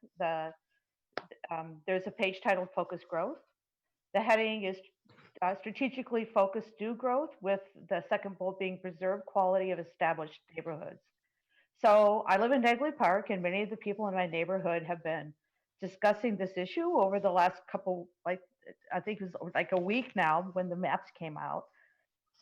there's a page titled Focus Growth. The heading is strategically focused new growth, with the second bullet being preserve quality of established neighborhoods. So I live in Negley Park, and many of the people in my neighborhood have been discussing this issue over the last couple, I think it was like a week now when the maps came out.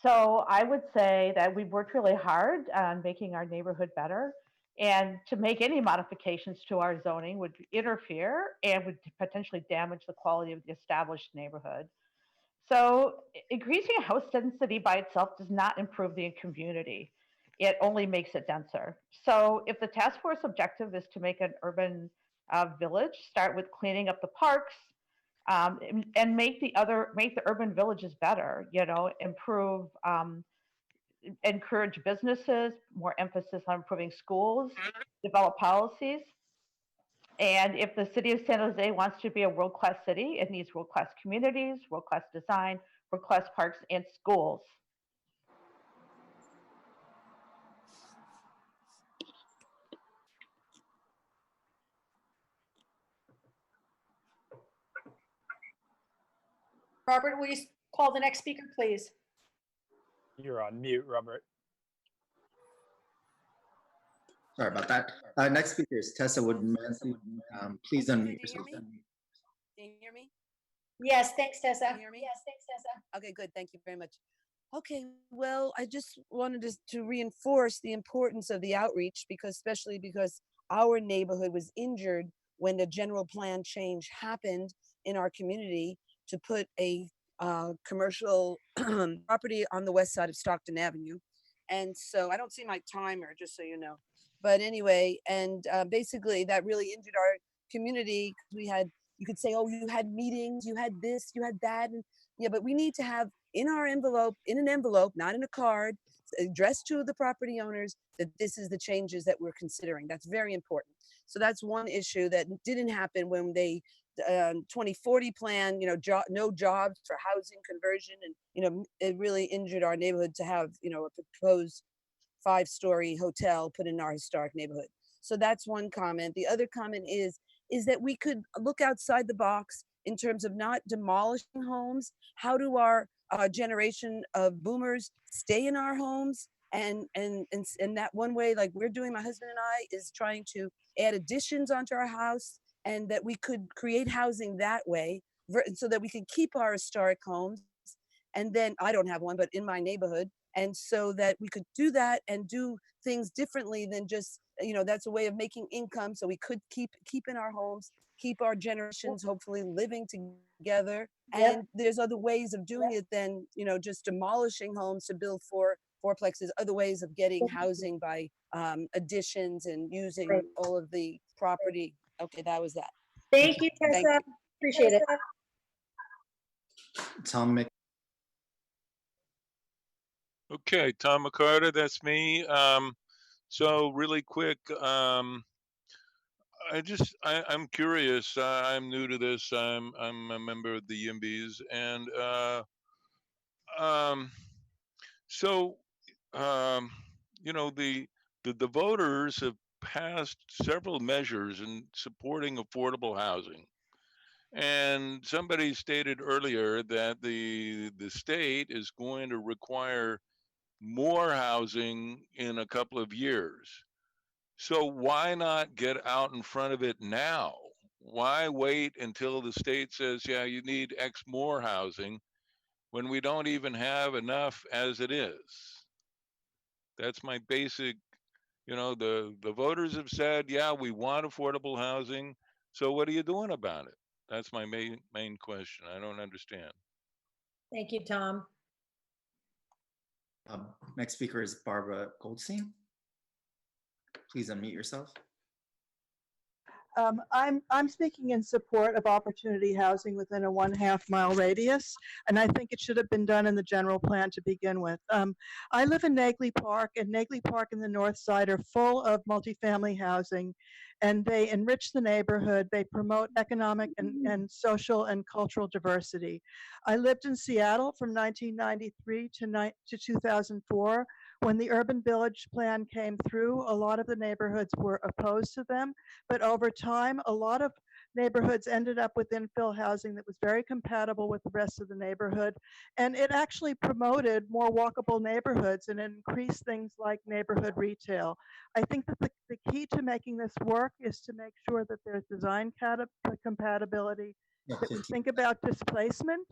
So I would say that we've worked really hard on making our neighborhood better, and to make any modifications to our zoning would interfere and would potentially damage the quality of the established neighborhood. So increasing house density by itself does not improve the community. It only makes it denser. So if the task force objective is to make an urban village, start with cleaning up the parks, and make the urban villages better, improve, encourage businesses, more emphasis on improving schools, develop policies. And if the city of San Jose wants to be a world-class city, it needs world-class communities, world-class design, world-class parks, and schools. Robert, will you call the next speaker, please? You're on mute, Robert. Sorry about that. Next speaker is Tessa Woodmansey. Please unmute yourself. Can you hear me? Yes, thanks, Tessa. Can you hear me? Yes, thanks, Tessa. Okay, good. Thank you very much. Okay, well, I just wanted to reinforce the importance of the outreach because, especially because our neighborhood was injured when the general plan change happened in our community to put a commercial property on the west side of Stockton Avenue. And so I don't see my timer, just so you know. But anyway, and basically that really injured our community. We had, you could say, oh, you had meetings, you had this, you had that. And yeah, but we need to have in our envelope, in an envelope, not in a card, addressed to the property owners that this is the changes that we're considering. That's very important. So that's one issue that didn't happen when they 2040 plan, no jobs for housing conversion. And, it really injured our neighborhood to have, a proposed 5-story hotel put in our historic neighborhood. So that's one comment. The other comment is that we could look outside the box in terms of not demolishing homes. How do our generation of boomers stay in our homes? And that one way, like we're doing, my husband and I, is trying to add additions onto our house, and that we could create housing that way so that we could keep our historic homes. And then I don't have one, but in my neighborhood. And so that we could do that and do things differently than just, that's a way of making income. So we could keep in our homes, keep our generations hopefully living together. And there's other ways of doing it than, just demolishing homes to build fourplexes, other ways of getting housing by additions and using all of the property. Okay, that was that. Thank you, Tessa. Thank you. Appreciate it. Tom Mc. Okay, Tom McCarter, that's me. So really quick, I'm curious. I'm new to this. I'm a member of the YIMBYs, and the voters have passed several measures in supporting affordable housing. And somebody stated earlier that the state is going to require more housing in a couple of years. So why not get out in front of it now? Why wait until the state says, yeah, you need X more housing when we don't even have enough as it is? That's my basic, the voters have said, yeah, we want affordable housing. So what are you doing about it? That's my main question. I don't understand. Thank you, Tom. Next speaker is Barbara Goldstein. Please unmute yourself. I'm speaking in support of opportunity housing within a 1/2 mile radius, and I think it should have been done in the general plan to begin with. I live in Nagley Park, and Nagley Park and the north side are full of multifamily housing, and they enrich the neighborhood. They promote economic and social and cultural diversity. I lived in Seattle from 1993 to 2004. When the urban village plan came through, a lot of the neighborhoods were opposed to them, but over time, a lot of neighborhoods ended up with infill housing that was very compatible with the rest of the neighborhood. And it actually promoted more walkable neighborhoods and increased things like neighborhood retail. I think that the key to making this work is to make sure that there's design compatibility, that we think about displacement,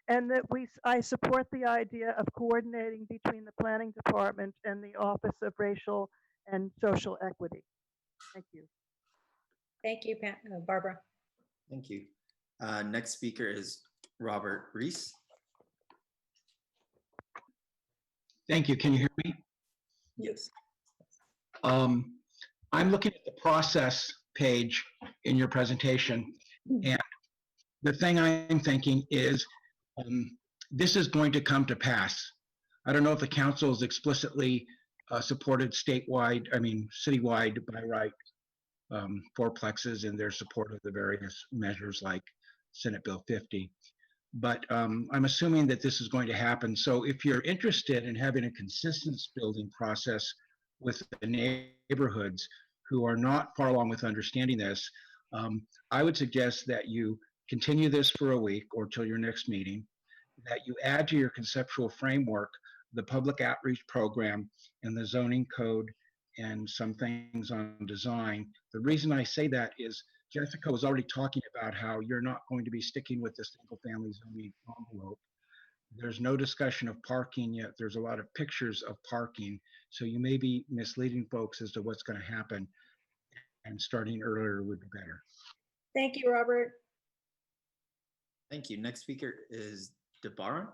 and that I support the idea of coordinating between the planning department and the Office of Racial and Social Equity. Thank you. Thank you, Barbara. Thank you. Next speaker is Robert Reese. Thank you. Can you hear me? Yes. I'm looking at the process page in your presentation, and the thing I'm thinking is this is going to come to pass. I don't know if the council is explicitly supported citywide by right fourplexes in their support of the various measures like Senate Bill 50. But I'm assuming that this is going to happen. So if you're interested in having a consistent building process with the neighborhoods who are not far along with understanding this, I would suggest that you continue this for a week or till your next meeting, that you add to your conceptual framework the public outreach program and the zoning code and some things on design. The reason I say that is Jessica was already talking about how you're not going to be sticking with the single family zoning envelope. There's no discussion of parking yet. There's a lot of pictures of parking. So you may be misleading folks as to what's going to happen, and starting earlier would be better. Thank you, Robert. Thank you. Next speaker is Deborah.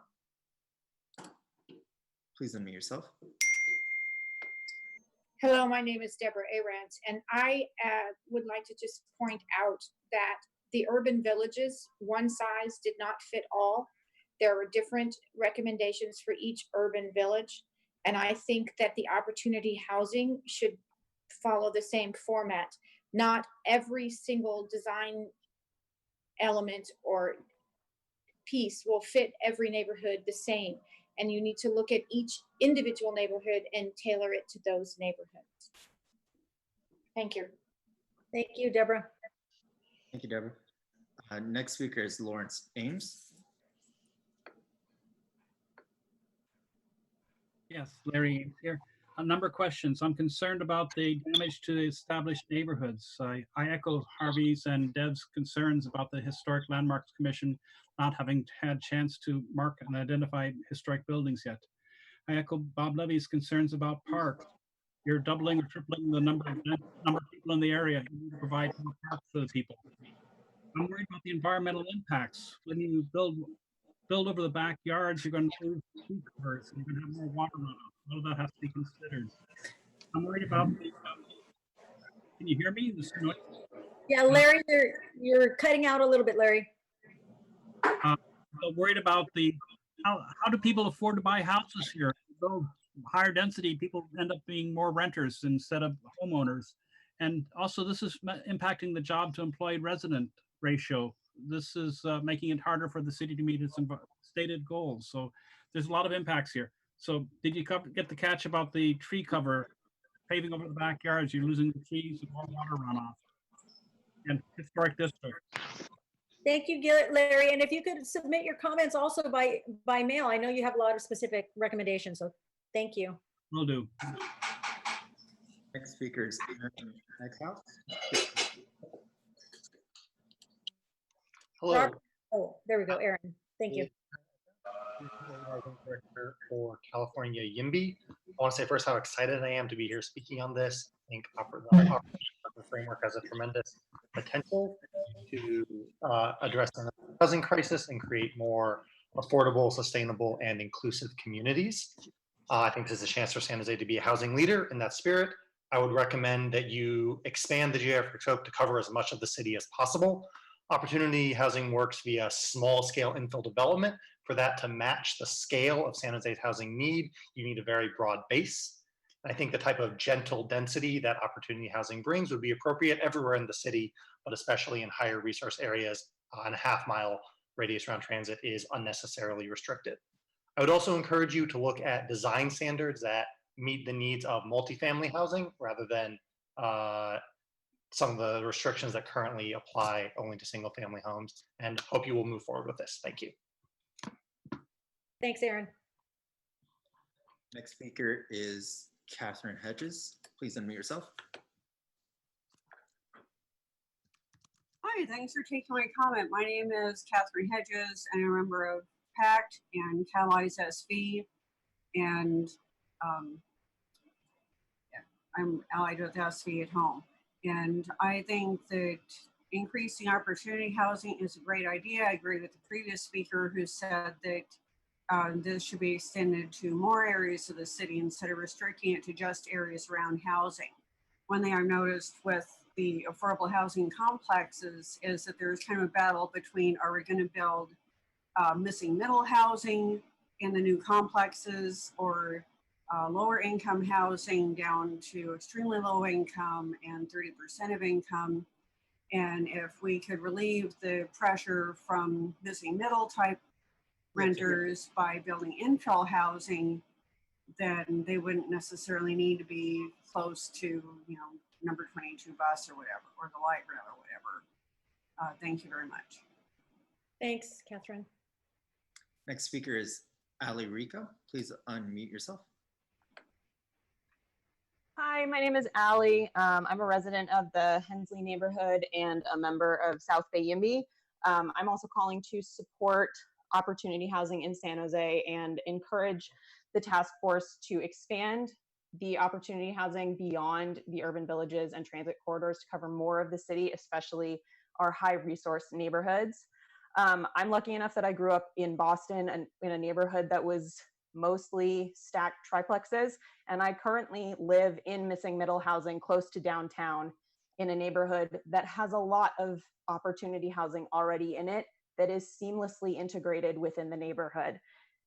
Please unmute yourself. Hello, my name is Deborah Arantz, and I would like to just point out that the urban villages, one size did not fit all. There were different recommendations for each urban village, and I think that the opportunity housing should follow the same format. Not every single design element or piece will fit every neighborhood the same. And you need to look at each individual neighborhood and tailor it to those neighborhoods. Thank you. Thank you, Deborah. Thank you, Deborah. Next speaker is Lawrence Ames. Yes, Larry Ames here. A number of questions. I'm concerned about the damage to the established neighborhoods. I echo Harvey's and Deb's concerns about the Historic Landmarks Commission not having had chance to mark and identify historic buildings yet. I echo Bob Levy's concerns about parks. You're doubling or tripling the number of people in the area. You need to provide more parks for the people. I'm worried about the environmental impacts. When you build over the backyards, you're going to lose tree covers, and you're going to have more water runoff. All of that has to be considered. I'm worried about the, can you hear me? This noise? Yeah, Larry, you're cutting out a little bit, Larry. I'm worried about the, how do people afford to buy houses here? So higher density, people end up being more renters instead of homeowners. And also this is impacting the job to employed resident ratio. This is making it harder for the city to meet its stated goals. So there's a lot of impacts here. So did you get the catch about the tree cover, paving over the backyards? You're losing the trees and more water runoff. And historic districts. Thank you, Larry. And if you could submit your comments also by mail, I know you have a lot of specific recommendations. So thank you. Will do. Next speaker is Aaron Eckhouse. Hello. Oh, there we go, Aaron. Thank you. Director for California YIMBY. I want to say first how excited I am to be here speaking on this. I think the framework has a tremendous potential to address the housing crisis and create more affordable, sustainable, and inclusive communities. I think this is a chance for San Jose to be a housing leader in that spirit. I would recommend that you expand the geographic scope to cover as much of the city as possible. Opportunity housing works via small scale infill development. For that to match the scale of San Jose's housing need, you need a very broad base. I think the type of gentle density that opportunity housing brings would be appropriate everywhere in the city, but especially in higher resource areas, and a half-mile radius around transit is unnecessarily restricted. I would also encourage you to look at design standards that meet the needs of multifamily housing rather than some of the restrictions that currently apply only to single family homes, and hope you will move forward with this. Thank you. Thanks, Aaron. Next speaker is Catherine Hedges. Please unmute yourself. Hi, thanks for taking my comment. My name is Catherine Hedges, and I'm a member of PACT and Catalyze SV, and I'm allied with SV at home. And I think that increasing opportunity housing is a great idea. I agree with the previous speaker who said that this should be extended to more areas of the city instead of restricting it to just areas around housing. One thing I've noticed with the affordable housing complexes is that there's kind of a battle between, are we going to build missing middle housing in the new complexes, or lower income housing down to extremely low income and 30% of income. And if we could relieve the pressure from missing middle type renters by building infill housing, then they wouldn't necessarily need to be close to, you know, number 22 bus or whatever, or the light rail or whatever. Thank you very much. Thanks, Catherine. Next speaker is Ali Rico. Please unmute yourself. Hi, Hi, my name is Allie. I'm a resident of the Hensley neighborhood and a member of South Bay YIMBY. I'm also calling to support opportunity housing in San Jose and encourage the task force to expand the opportunity housing beyond the urban villages and transit corridors to cover more of the city, especially our high resource neighborhoods. I'm lucky enough that I grew up in Boston and in a neighborhood that was mostly stacked triplexes, and I currently live in missing middle housing close to downtown in a neighborhood that has a lot of opportunity housing already in it that is seamlessly integrated within the neighborhood.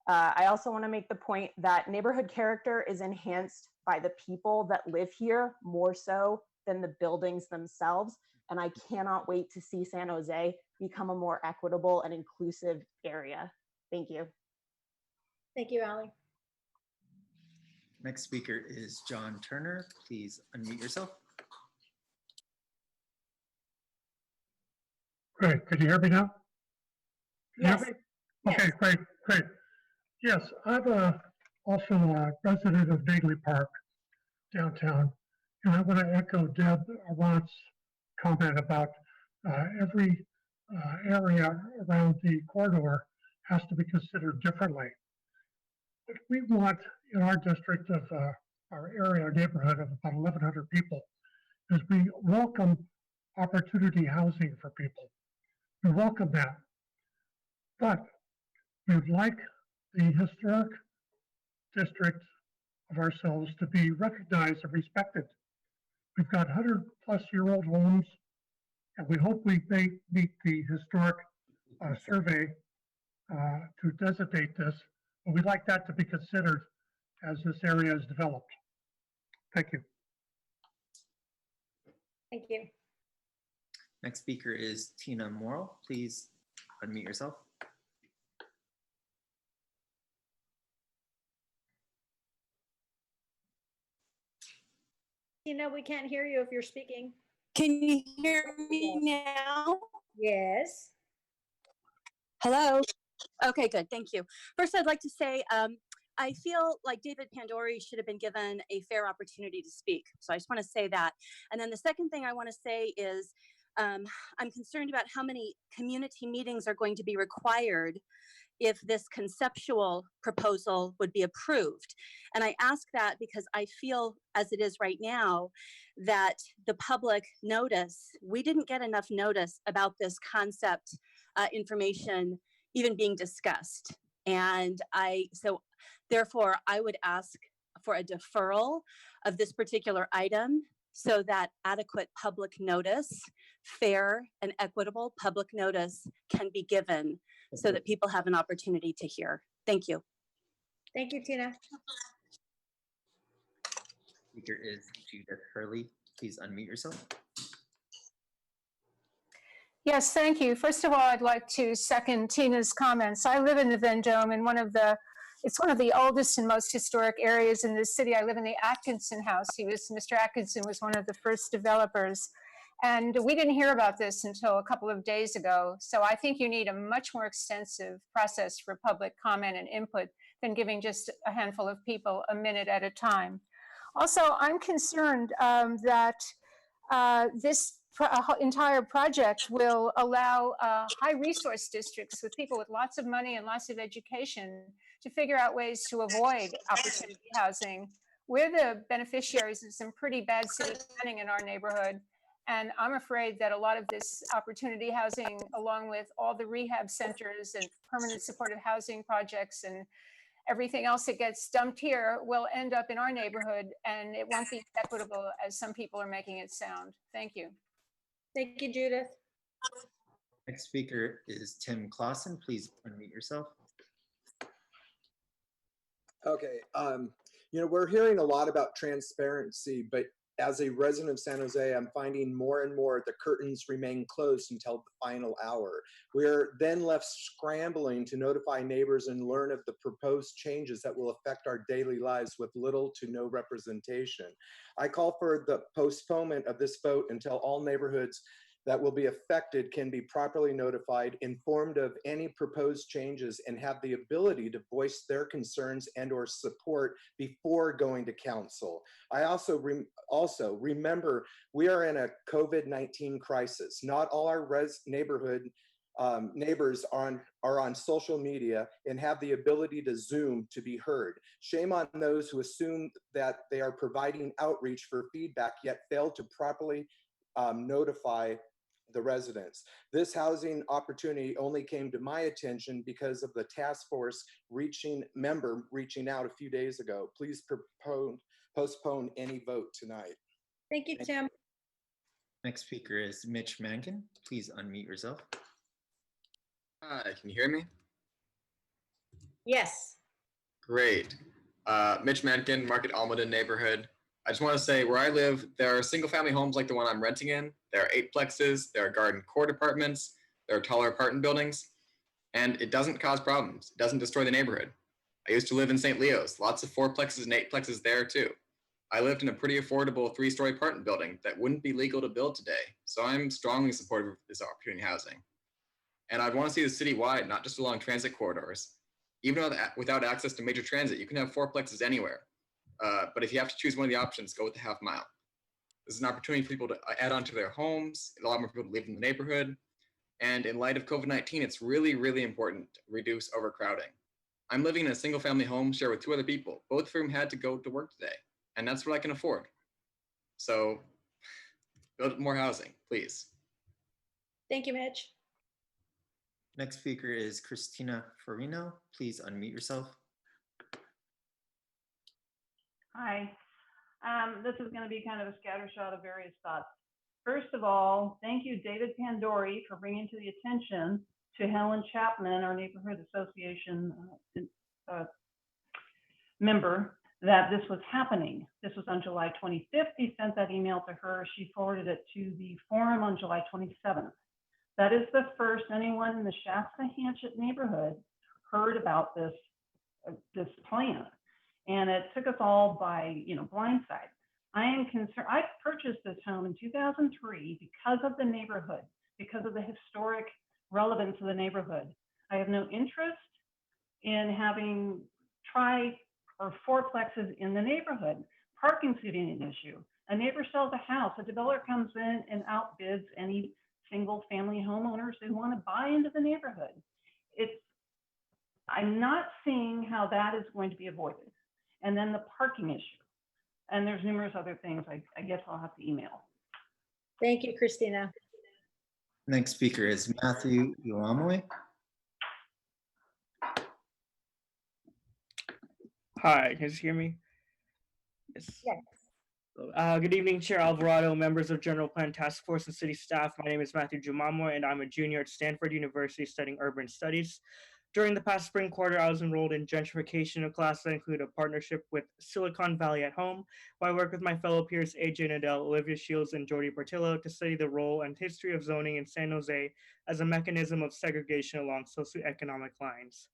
I also want to make the point that neighborhood character is enhanced by the people that live here more so than the buildings themselves, and I cannot wait to see San Jose become a more equitable and inclusive area. Thank you. Thank you, Allie. Next speaker is John Turner. Please unmute yourself. Great. Could you hear me now? Can you Yes. hear me? Okay, great, great. Yes, I'm also a resident of Dagley Park downtown, and I want to echo Deb Arant's comment about every area around the corridor has to be considered differently. What we want in our district of our area, our neighborhood of about 1,100 people, is we welcome opportunity housing for people. We welcome that. But we would like the historic district of ourselves to be recognized and respected. We've got 100-plus-year-old homes, and we hope we may meet the historic survey to designate this. But we'd like that to be considered as this area is developed. Thank you. Thank you. Next speaker is Tina Morrill. Please unmute yourself. Tina, we can't hear you if you're speaking. Can you hear me now? Yes. Hello? Okay, good. Thank you. First, I'd like to say I feel like David Pandori should have been given a fair opportunity to speak. So I just want to say that. And then the second thing I want to say is I'm concerned about how many community meetings are going to be required if this conceptual proposal would be approved. And I ask that because I feel, as it is right now, that the public notice, we didn't get enough notice about this concept information even being discussed. And so therefore, I would ask for a deferral of this particular item so that adequate public notice, fair and equitable public notice can be given so that people have an opportunity to hear. Thank you. Thank you, Tina. Speaker is Judith Hurley. Please unmute yourself. Yes, thank you. First of all, I'd like to second Tina's comments. I live in the Vendome, and it's one of the oldest and most historic areas in the city. I live in the Atkinson house. Mr. Atkinson was one of the first developers. And we didn't hear about this until a couple of days ago. So I think you need a much more extensive process for public comment and input than giving just a handful of people a minute at a time. Also, I'm concerned that this entire project will allow high resource districts with people with lots of money and lots of education to figure out ways to avoid opportunity housing. We're the beneficiaries of some pretty bad city planning in our neighborhood. And I'm afraid that a lot of this opportunity housing, along with all the rehab centers and permanent supportive housing projects and everything else that gets dumped here, will end up in our neighborhood, and it won't be as equitable as some people are making it sound. Thank you. Thank you, Judith. Next speaker is Tim Clausen. Please unmute yourself. Okay, we're hearing a lot about transparency, but as a resident of San Jose, I'm finding more and more the curtains remain closed until the final hour. We're then left scrambling to notify neighbors and learn of the proposed changes that will affect our daily lives with little to no representation. I call for the postponement of this vote until all neighborhoods that will be affected can be properly notified, informed of any proposed changes, and have the ability to voice their concerns and or support before going to council. I also remember we are in a COVID-19 crisis. Not all our neighborhood neighbors are on social media and have the ability to Zoom to be heard. Shame on those who assume that they are providing outreach for feedback yet fail to properly notify the residents. This housing opportunity only came to my attention because of the task force member reaching out a few days ago. Please postpone any vote tonight. Thank you, Tim. Next speaker is Mitch Mankin. Please unmute yourself. Hi, can you hear me? Yes. Great. Mitch Mankin, Market Almaden neighborhood. I just want to say where I live, there are single family homes like the one I'm renting in. There are 8plexes, there are garden court apartments, there are taller apartment buildings, and it doesn't cause problems. It doesn't destroy the neighborhood. I used to live in St. Leo's, lots of 4plexes and 8plexes there too. I lived in a pretty affordable 3-story apartment building that wouldn't be legal to build today. So I'm strongly supportive of this opportunity housing. And I'd want to see this citywide, not just along transit corridors. Even without access to major transit, you can have 4plexes anywhere. But if you have to choose one of the options, go with the half mile. This is an opportunity for people to add on to their homes, a lot more people to live in the neighborhood. And in light of COVID-19, it's really, really important to reduce overcrowding. I'm living in a single family home shared with 2 other people, both of whom had to go to work today. And that's what I can afford. So build more housing, please. Thank you, Mitch. Next speaker is Christina Farino. Please unmute yourself. Hi. This is going to be kind of a scattershot of various thoughts. First of all, thank you, David Pandori, for bringing to the attention to Helen Chapman, our neighborhood association member, that this was happening. This was on July 25th. He sent that email to her. She forwarded it to the forum on July 27th. That is the first anyone in the Shasta-Hanchett neighborhood heard about this plan. And it took us all by, blindside. I am concerned. I purchased this home in 2003 because of the neighborhood, because of the historic relevance of the neighborhood. I have no interest in having or 4plexes in the neighborhood. Parking's getting an issue. A neighbor sells a house, a developer comes in and outbids any single family homeowners who want to buy into the neighborhood. I'm not seeing how that is going to be avoided. And then the parking issue. And there's numerous other things I guess I'll have to email. Thank you, Christina. Next speaker is Matthew Uamoy. Hi, can you hear me? Yes. Yes. Good evening, Chair Alvarado, members of General Plan Task Force and city staff. My name is Matthew Jumamoy, and I'm a junior at Stanford University studying urban studies. During the past spring quarter, I was enrolled in gentrification classes that include a partnership with Silicon Valley at Home, where I work with my fellow peers AJ Nadell, Olivia Shields, and Jordi Portillo to study the role and history of zoning in San Jose as a mechanism of segregation along socioeconomic lines.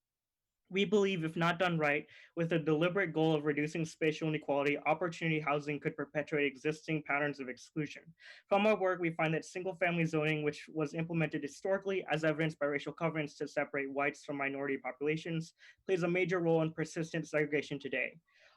We believe, if not done right, with a deliberate goal of reducing spatial inequality, opportunity housing could perpetuate existing patterns of exclusion. From our work, we find that single-family zoning, which was implemented historically as evidenced by racial covenants to separate whites from minority populations, plays a major role in persistent segregation today.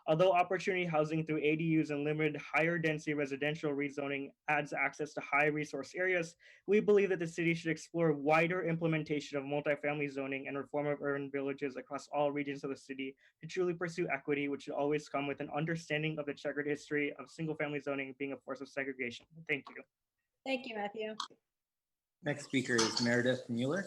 Although opportunity housing through ADUs and limited higher density residential rezoning adds access to high resource areas, we believe that the city should explore wider implementation of multifamily zoning and reform of urban villages across all regions of the city to truly pursue equity, which should always come with an understanding of the checkered history of single-family zoning being a force of segregation. Thank you. Thank you, Matthew. Next speaker is Meredith Mueller.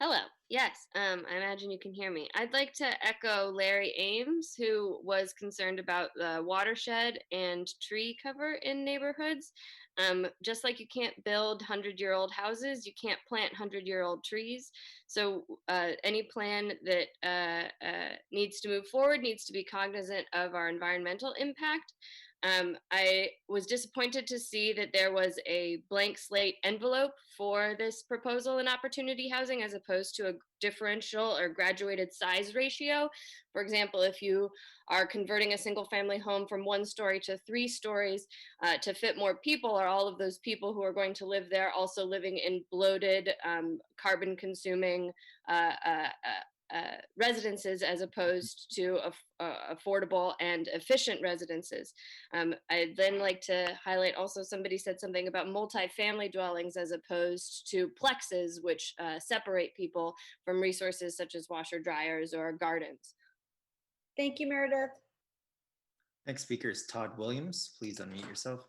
Hello. Yes, I imagine you can hear me. I'd like to echo Larry Ames, who was concerned about the watershed and tree cover in neighborhoods. Just like you can't build 100-year-old houses, you can't plant 100-year-old trees. So any plan that needs to move forward needs to be cognizant of our environmental impact. I was disappointed to see that there was a blank slate envelope for this proposal in opportunity housing as opposed to a differential or graduated size ratio. For example, if you are converting a single family home from 1 story to 3 stories to fit more people, are all of those people who are going to live there also living in bloated, carbon consuming residences as opposed to affordable and efficient residences. I'd then like to highlight also somebody said something about multifamily dwellings as opposed to plexes, which separate people from resources such as washer dryers or gardens. Thank you, Meredith. Next speaker is Todd Williams. Please unmute yourself.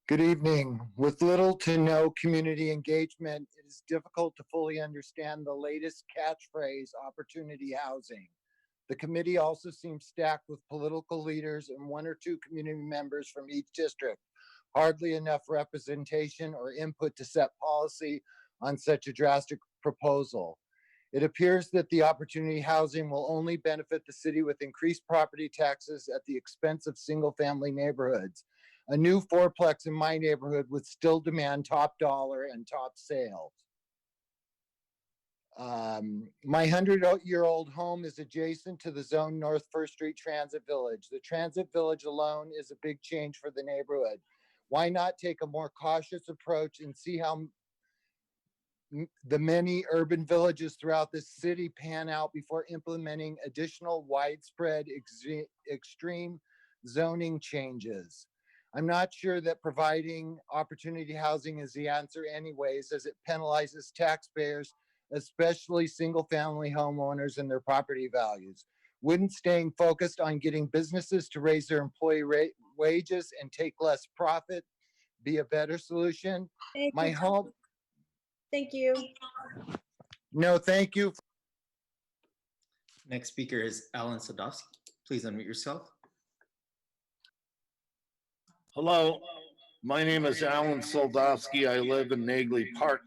Good evening. With little to no community engagement, it is difficult to fully understand the latest catchphrase, opportunity housing. The committee also seems stacked with political leaders and 1 or 2 community members from each district. Hardly enough representation or input to set policy on such a drastic proposal. It appears that the opportunity housing will only benefit the city with increased property taxes at the expense of single-family neighborhoods. A new 4-plex in my neighborhood would still demand top dollar and top sales. My 100-year-old home is adjacent to the Zone North First Street Transit Village. The Transit Village alone is a big change for the neighborhood. Why not take a more cautious approach and see how the many urban villages throughout the city pan out before implementing additional widespread extreme zoning changes? I'm not sure that providing opportunity housing is the answer anyways, as it penalizes taxpayers, especially single-family homeowners and their property values. Wouldn't staying focused on getting businesses to raise their employee wages and take less profit be a better solution? Thank My you. home. Thank you. No, thank you. Next speaker is Alan Sadowski. Please unmute yourself. Hello, my name is Alan Soldowski. I live in Nagley Park.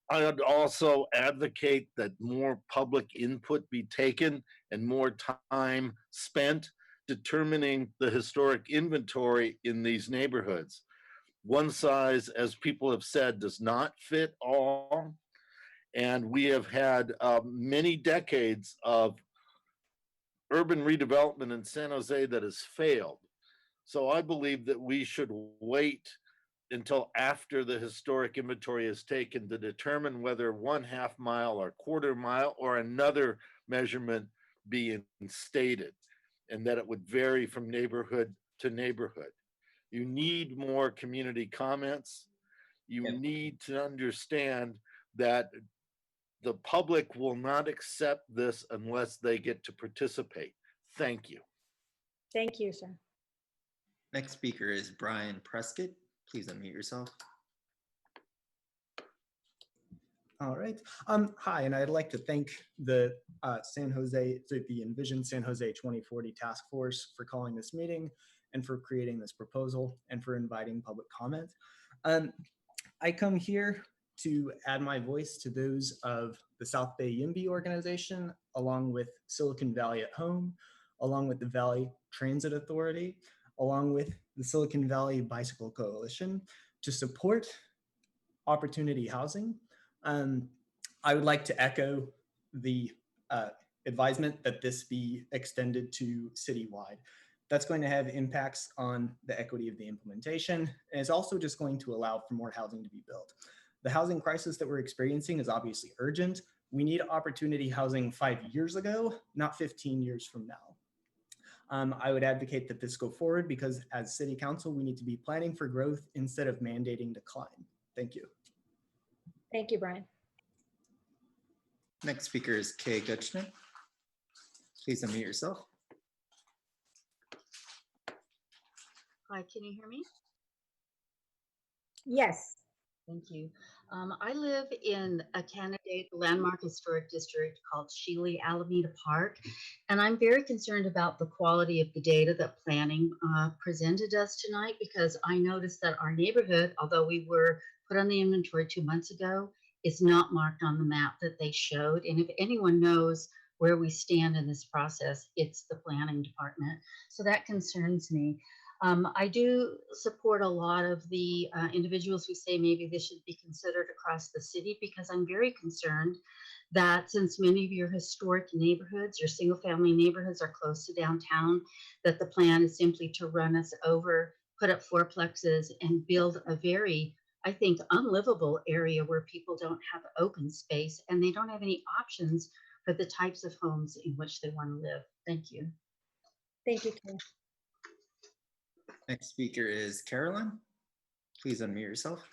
I would also advocate that more public input be taken and more time spent determining the historic inventory in these neighborhoods. One size, as people have said, does not fit all. And we have had many decades of urban redevelopment in San Jose that has failed. So I believe that we should wait until after the historic inventory is taken to determine whether 1/2 mile or 1/4 mile or another measurement be instated, and that it would vary from neighborhood to neighborhood. You need more community comments. You need to understand that the public will not accept this unless they get to participate. Thank you. Thank you, sir. Next speaker is Brian Prescott. Please unmute yourself. All right. Hi, and I'd like to thank the the Envision San Jose 2040 Task Force for calling this meeting and for creating this proposal and for inviting public comment. I come here to add my voice to those of the South Bay YIMBY organization, along with Silicon Valley at Home, along with the Valley Transit Authority, along with the Silicon Valley Bicycle Coalition to support opportunity housing. I would like to echo the advisement that this be extended to citywide. That's going to have impacts on the equity of the implementation, and is also just going to allow for more housing to be built. The housing crisis that we're experiencing is obviously urgent. We need opportunity housing 5 years ago, not 15 years from now. I would advocate that this go forward because as City Council, we need to be planning for growth instead of mandating decline. Thank you. Thank you, Brian. Next speaker is Kay Gutschner. Please unmute yourself. Hi, can you hear me? Yes. Thank you. I live in a candidate landmark historic district called Shealy Alameda Park, and I'm very concerned about the quality of the data that planning presented us tonight, because I noticed that our neighborhood, although we were put on the inventory 2 months ago, is not marked on the map that they showed. And if anyone knows where we stand in this process. It's the planning department. So that concerns me. I do support a lot of the individuals who say maybe this should be considered across the city, because I'm very concerned that since many of your historic neighborhoods, your single family neighborhoods are close to downtown, that the plan is simply to run us over, put up fourplexes and build a very, I think, unlivable area where people don't have open space and they don't have any options for the types of homes in which they want to live. Thank you. Thank you, Kim. Next speaker is Carolyn. Please unmute yourself.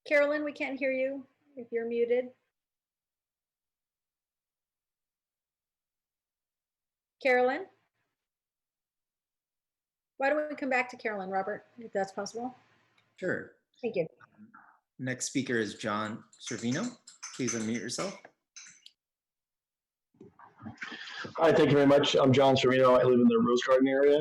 Carolyn, we can't hear you if you're muted. Carolyn? Why don't we come back to Carolyn, Robert, if that's possible? Sure. Thank you. Next speaker is John Servino. Please unmute yourself. Hi, thank you very much. I'm John Serino. I live in the Rose Garden area.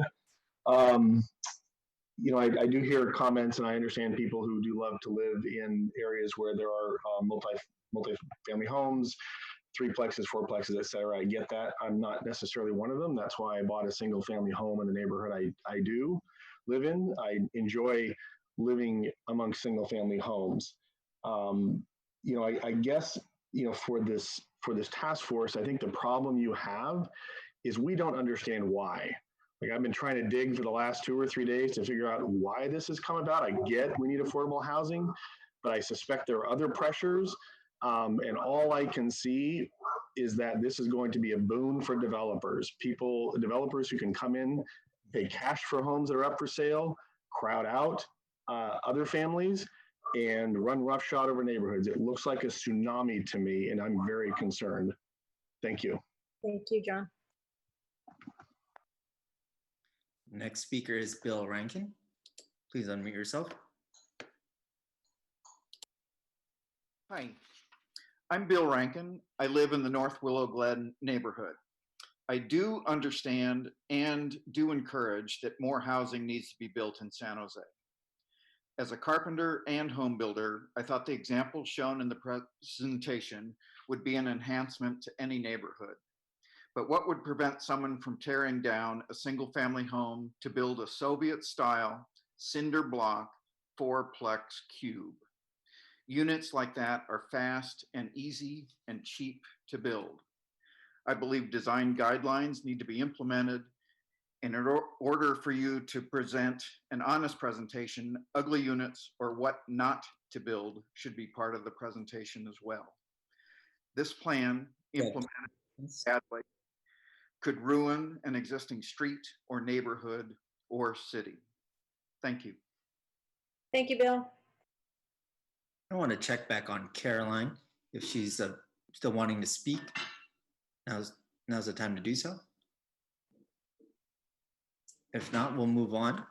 You know, I do hear comments, and I understand people who do love to live in areas where there are multi-family homes, threeplexes, fourplexes, et cetera. I get that. I'm not necessarily one of them. That's why I bought a single family home in the neighborhood I do live in. I enjoy living among single family homes. You know, I guess, you know, for this task force, I think the problem you have is we don't understand why. Like, I've been trying to dig for the last 2 or 3 days to figure out why this has come about. I get we need affordable housing, but I suspect there are other pressures. And all I can see is that this is going to be a boon for developers. Developers who can come in, pay cash for homes that are up for sale, crowd out other families, and run roughshod over neighborhoods. It looks like a tsunami to me, and I'm very concerned. Thank you. Thank you, John. Next speaker is Bill Rankin. Please unmute yourself. Hi, I'm Bill Rankin. I live in the North Willow Glen neighborhood. I do understand and do encourage that more housing needs to be built in San Jose. As a carpenter and home builder, I thought the example shown in the presentation would be an enhancement to any neighborhood. But what would prevent someone from tearing down a single family home to build a Soviet-style cinder block fourplex cube? Units like that are fast and easy and cheap to build. I believe design guidelines need to be implemented, and in order for you to present an honest presentation, ugly units or what not to build should be part of the presentation as well. This plan, implemented badly, could ruin an existing street or neighborhood or city. Thank you. Thank you, Bill. I want to check back on Caroline if she's still wanting to speak. Now's the time to do so. If not, we'll move on.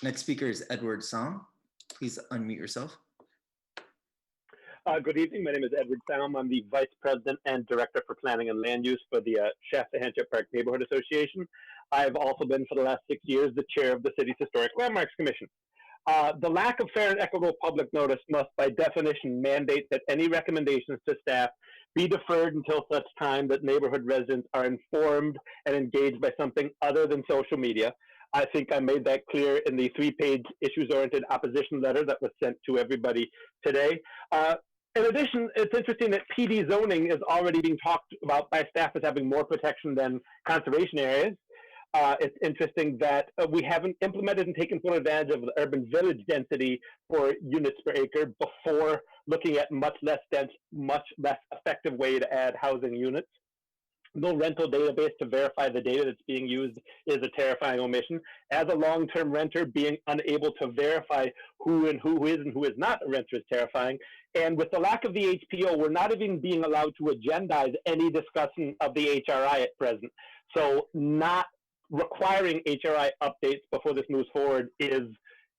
Next speaker is Edward Song. Please unmute yourself. Good evening. My name is Edward Salm. I'm the Vice President and Director for Planning and Land Use for the Shasta-Henshaw Park Neighborhood Association. I've also been for the last 6 years the chair of the city's Historic Landmarks Commission. The lack of fair and equitable public notice must by definition mandate that any recommendations to staff be deferred until such time that neighborhood residents are informed and engaged by something other than social media. I think I made that clear in the 3-page issues-oriented opposition letter that was sent to everybody today. In addition, it's interesting that PD zoning is already being talked about by staff as having more protection than conservation areas. It's interesting that we haven't implemented and taken full advantage of the urban village density for units per acre before looking at much less dense, much less effective way to add housing units. No rental database to verify the data that's being used is a terrifying omission. As a long-term renter, being unable to verify who is and who is not a renter is terrifying. And with the lack of the HPO, we're not even being allowed to agendize any discussion of the HRI at present. So not requiring HRI updates before this moves forward is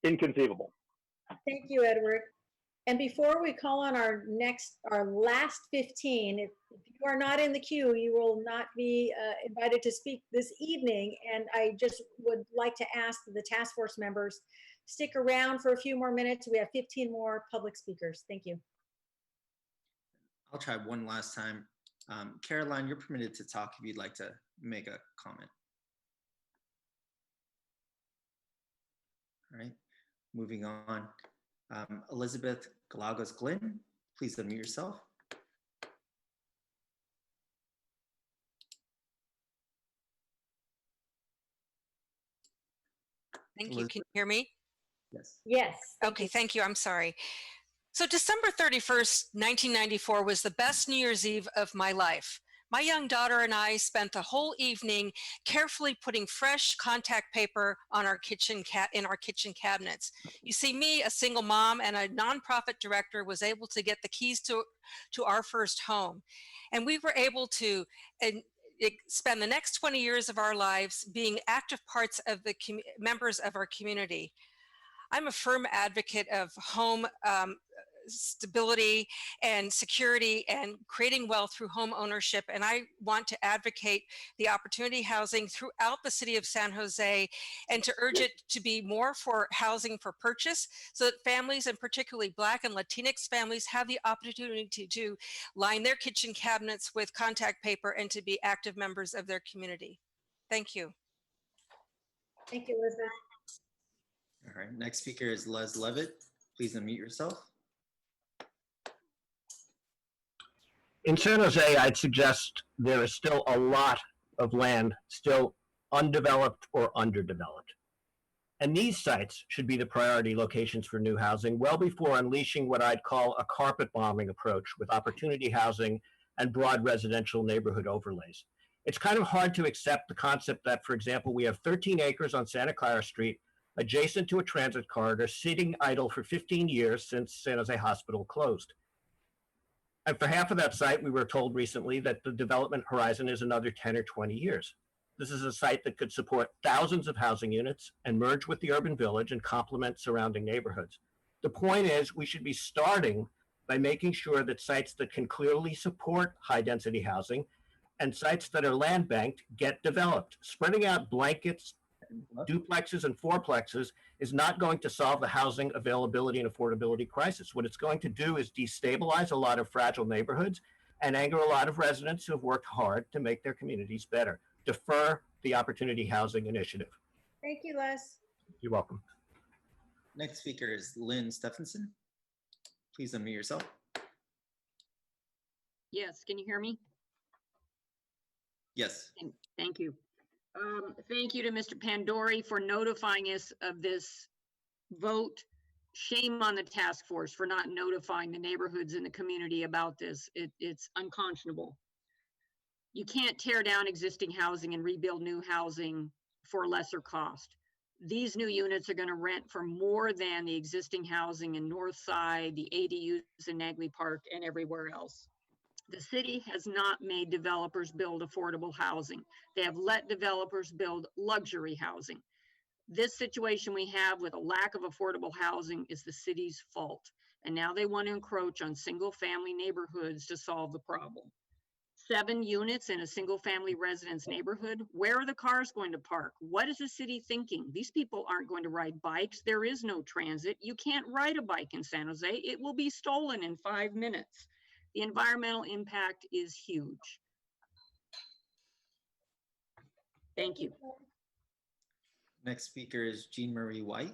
inconceivable. Thank you, Edward. And before we call on our last 15, if you are not in the queue, you will not be invited to speak this evening. And I just would like to ask the task force members stick around for a few more minutes. We have 15 more public speakers. Thank you. I'll try one last time. Caroline, you're permitted to talk if you'd like to make a comment. All right, moving on. Elizabeth Galagos-Glynn, please unmute yourself. Thank you. Can you hear me? Yes. Yes. Okay, thank you. I'm sorry. So December 31st, 1994 was the best New Year's Eve of my life. My young daughter and I spent the whole evening carefully putting fresh contact paper on our kitchen cabinets. You see, me, a single mom and a nonprofit director, was able to get the keys to our first home. And we were able to spend the next 20 years of our lives being active parts of the members of our community. I'm a firm advocate of home stability and security and creating wealth through home ownership. And I want to advocate the opportunity housing throughout the city of San Jose and to urge it to be more for housing for purchase so that families, and particularly Black and Latinx families, have the opportunity to line their kitchen cabinets with contact paper and to be active members of their community. Thank you. Thank you, Elizabeth. All right, next speaker is Les Levitt. Please unmute yourself. In San Jose, I'd suggest there is still a lot of land still undeveloped or underdeveloped. And these sites should be the priority locations for new housing well before unleashing what I'd call a carpet bombing approach with opportunity housing and broad residential neighborhood overlays. It's kind of hard to accept the concept that, for example, we have 13 acres on Santa Clara Street adjacent to a transit corridor sitting idle for 15 years since San Jose Hospital closed. And for half of that site, we were told recently that the development horizon is another 10 or 20 years. This is a site that could support thousands of housing units and merge with the urban village and complement surrounding neighborhoods. The point is, we should be starting by making sure that sites that can clearly support high density housing and sites that are land banked get developed. Spreading out blankets, duplexes and fourplexes is not going to solve the housing availability and affordability crisis. What it's going to do is destabilize a lot of fragile neighborhoods and anger a lot of residents who have worked hard to make their communities better. Defer the Opportunity Housing Initiative. Thank you, Les. You're welcome. Next speaker is Lynn Stephenson. Please unmute yourself. Yes, can you hear me? Yes. Thank you. Thank you to Mr. Pandori for notifying us of this vote. Shame on the task force for not notifying the neighborhoods in the community about this. It's unconscionable. You can't tear down existing housing and rebuild new housing for a lesser cost. These new units are going to rent for more than the existing housing in North Side, the ADUs in Nagley Park, and everywhere else. The city has not made developers build affordable housing. They have let developers build luxury housing. This situation we have with a lack of affordable housing is the city's fault. And now they want to encroach on single family neighborhoods to solve the problem. 7 units in a single family residence neighborhood. Where are the cars going to park? What is the city thinking? These people aren't going to ride bikes. There is no transit. You can't ride a bike in San Jose. It will be stolen in 5 minutes. The environmental impact is huge. Thank you. Next speaker is Jean Marie White.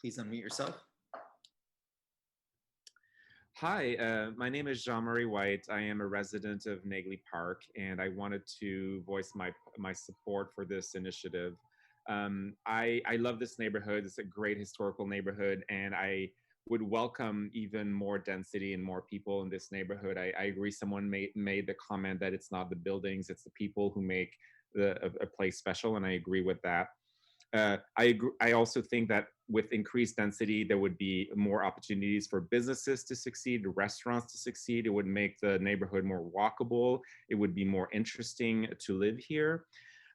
Please unmute yourself. Hi, my name is Jean-Marie White. I am a resident of Nagley Park, and I wanted to voice my support for this initiative. I love this neighborhood. It's a great historical neighborhood, and I would welcome even more density and more people in this neighborhood. I agree. Someone made the comment that it's not the buildings, it's the people who make a place special, and I agree with that. I also think that with increased density, there would be more opportunities for businesses to succeed, restaurants to succeed. It would make the neighborhood more walkable. It would be more interesting to live here.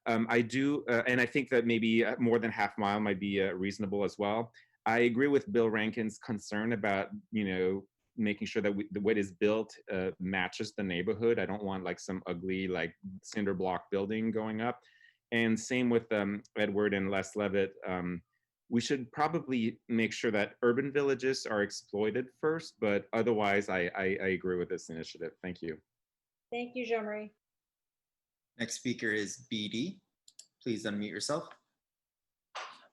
And I think that maybe more than half mile might be reasonable as well. I agree with Bill Rankin's concern about, making sure that what is built matches the neighborhood. I don't want like some ugly like cinder block building going up. And same with Edward and Les Levitt. we should probably make sure that urban villages are exploited first, but otherwise I agree with this initiative. Thank you. Thank you, Jean-Marie. Next speaker is BD. Please unmute yourself.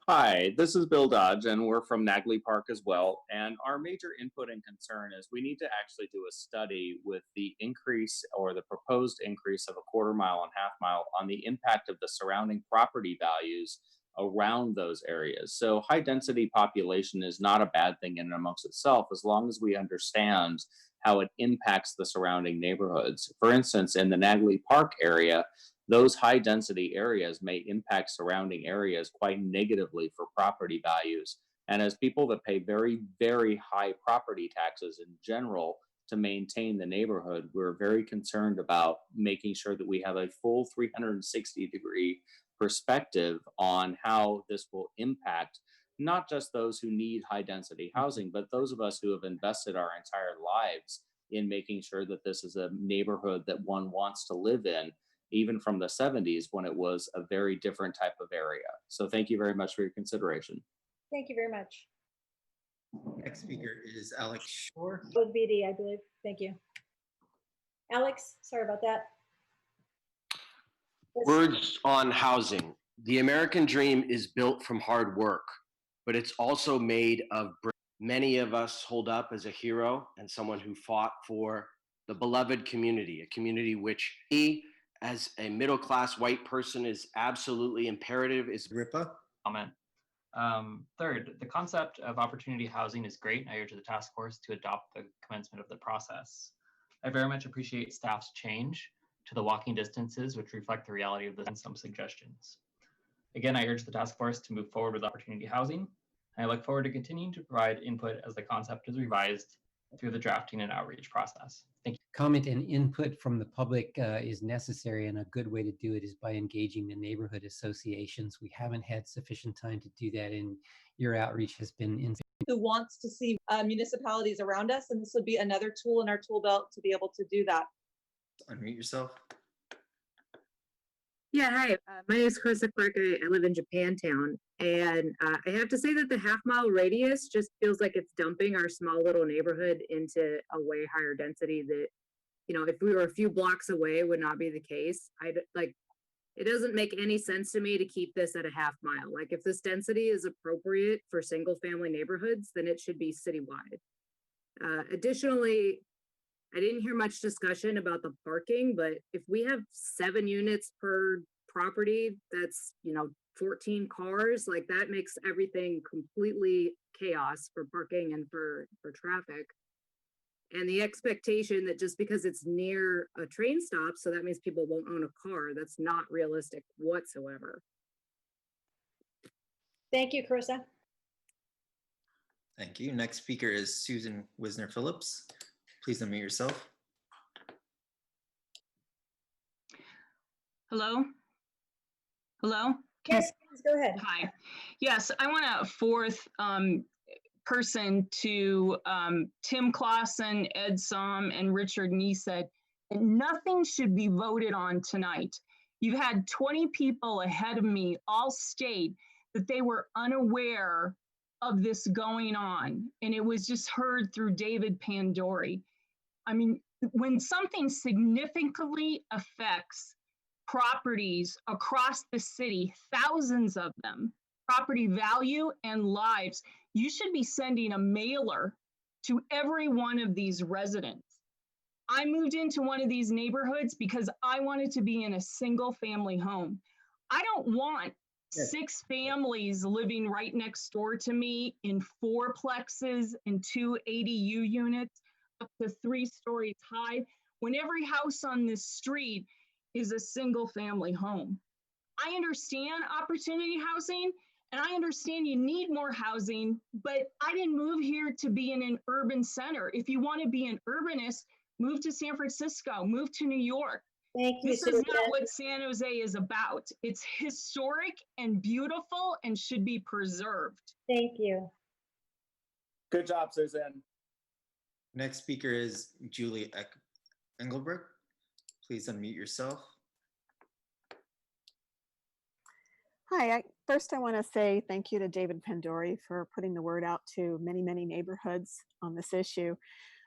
Hi, this is Bill Dodge, and we're from Nagley Park as well. And our major input and concern is we need to actually do a study with the increase or the proposed increase of a quarter mile and half mile on the impact of the surrounding property values around those areas. So high density population is not a bad thing in and amongst itself, as long as we understand how it impacts the surrounding neighborhoods. For instance, in the Nagley Park area, those high density areas may impact surrounding areas quite negatively for property values. And as people that pay very, very high property taxes in general to maintain the neighborhood, we're very concerned about making sure that we have a full 360-degree perspective on how this will impact not just those who need high density housing, but those of us who have invested our entire lives in making sure that this is a neighborhood that one wants to live in, even from the 70s when it was a very different type of area. So thank you very much for your consideration. Thank you very much. Next speaker is Alex Shore. With BD, I believe. Thank you. Alex, sorry about that. Words on housing. The American dream is built from hard work, but it's also made of many of us hold up as a hero and someone who fought for the beloved community, a community which he, as a middle-class white person, is absolutely imperative. Is Ripa? Comment. Third, the concept of opportunity housing is great. I urge the task force to adopt the commencement of the process. I very much appreciate staff's change to the walking distances, which reflect the reality of this and some suggestions. Again, I urge the task force to move forward with opportunity housing. I look forward to continuing to provide input as the concept is revised through the drafting and outreach process. Thank you. Comment and input from the public is necessary, and a good way to do it is by engaging the neighborhood associations. We haven't had sufficient time to do that, and your outreach has been insufficient. Who wants to see municipalities around us, and this would be another tool in our tool belt to be able to do that. Unmute yourself. Yeah, hi. My name is Carissa Clark. I live in Japantown, and I have to say that the half-mile radius just feels like it's dumping our small little neighborhood into a way higher density that, you know, if we were a few blocks away, would not be the case. It doesn't make any sense to me to keep this at a half mile. Like, if this density is appropriate for single-family neighborhoods, then it should be citywide. Additionally, I didn't hear much discussion about the parking, but if we have 7 units per property, that's, 14 cars, like that makes everything completely chaos for parking and for traffic. And the expectation that just because it's near a train stop, so that means people won't own a car, that's not realistic whatsoever. Thank you, Carissa. Thank you. Next speaker is Susan Wisner Phillips. Please unmute yourself. Hello? Hello? Yes, please go ahead. Hi. Yes, I want a fourth person to Tim Clausen, Ed Som, and Richard Neesett. Nothing should be voted on tonight. You've had 20 people ahead of me all state that they were unaware of this going on, and it was just heard through David Pandori. I mean, when something significantly affects properties across the city, thousands of them, property value and lives, you should be sending a mailer to every one of these residents. I moved into one of these neighborhoods because I wanted to be in a single family home. I don't want 6 families living right next door to me in 4 plexes and 2 ADU units up to 3 stories high, when every house on this street is a single family home. I understand opportunity housing, and I understand you need more housing, but I didn't move here to be in an urban center. If you want to be an urbanist, move to San Francisco, move to New York. Thank you, This is not what San Jose is about. It's historic and beautiful and should be preserved. Thank you. Good job, Suzanne. Next speaker is Julie Engelbrecht. Please unmute yourself. First I want to say thank you to David Pandori for putting the word out to many, many neighborhoods on this issue.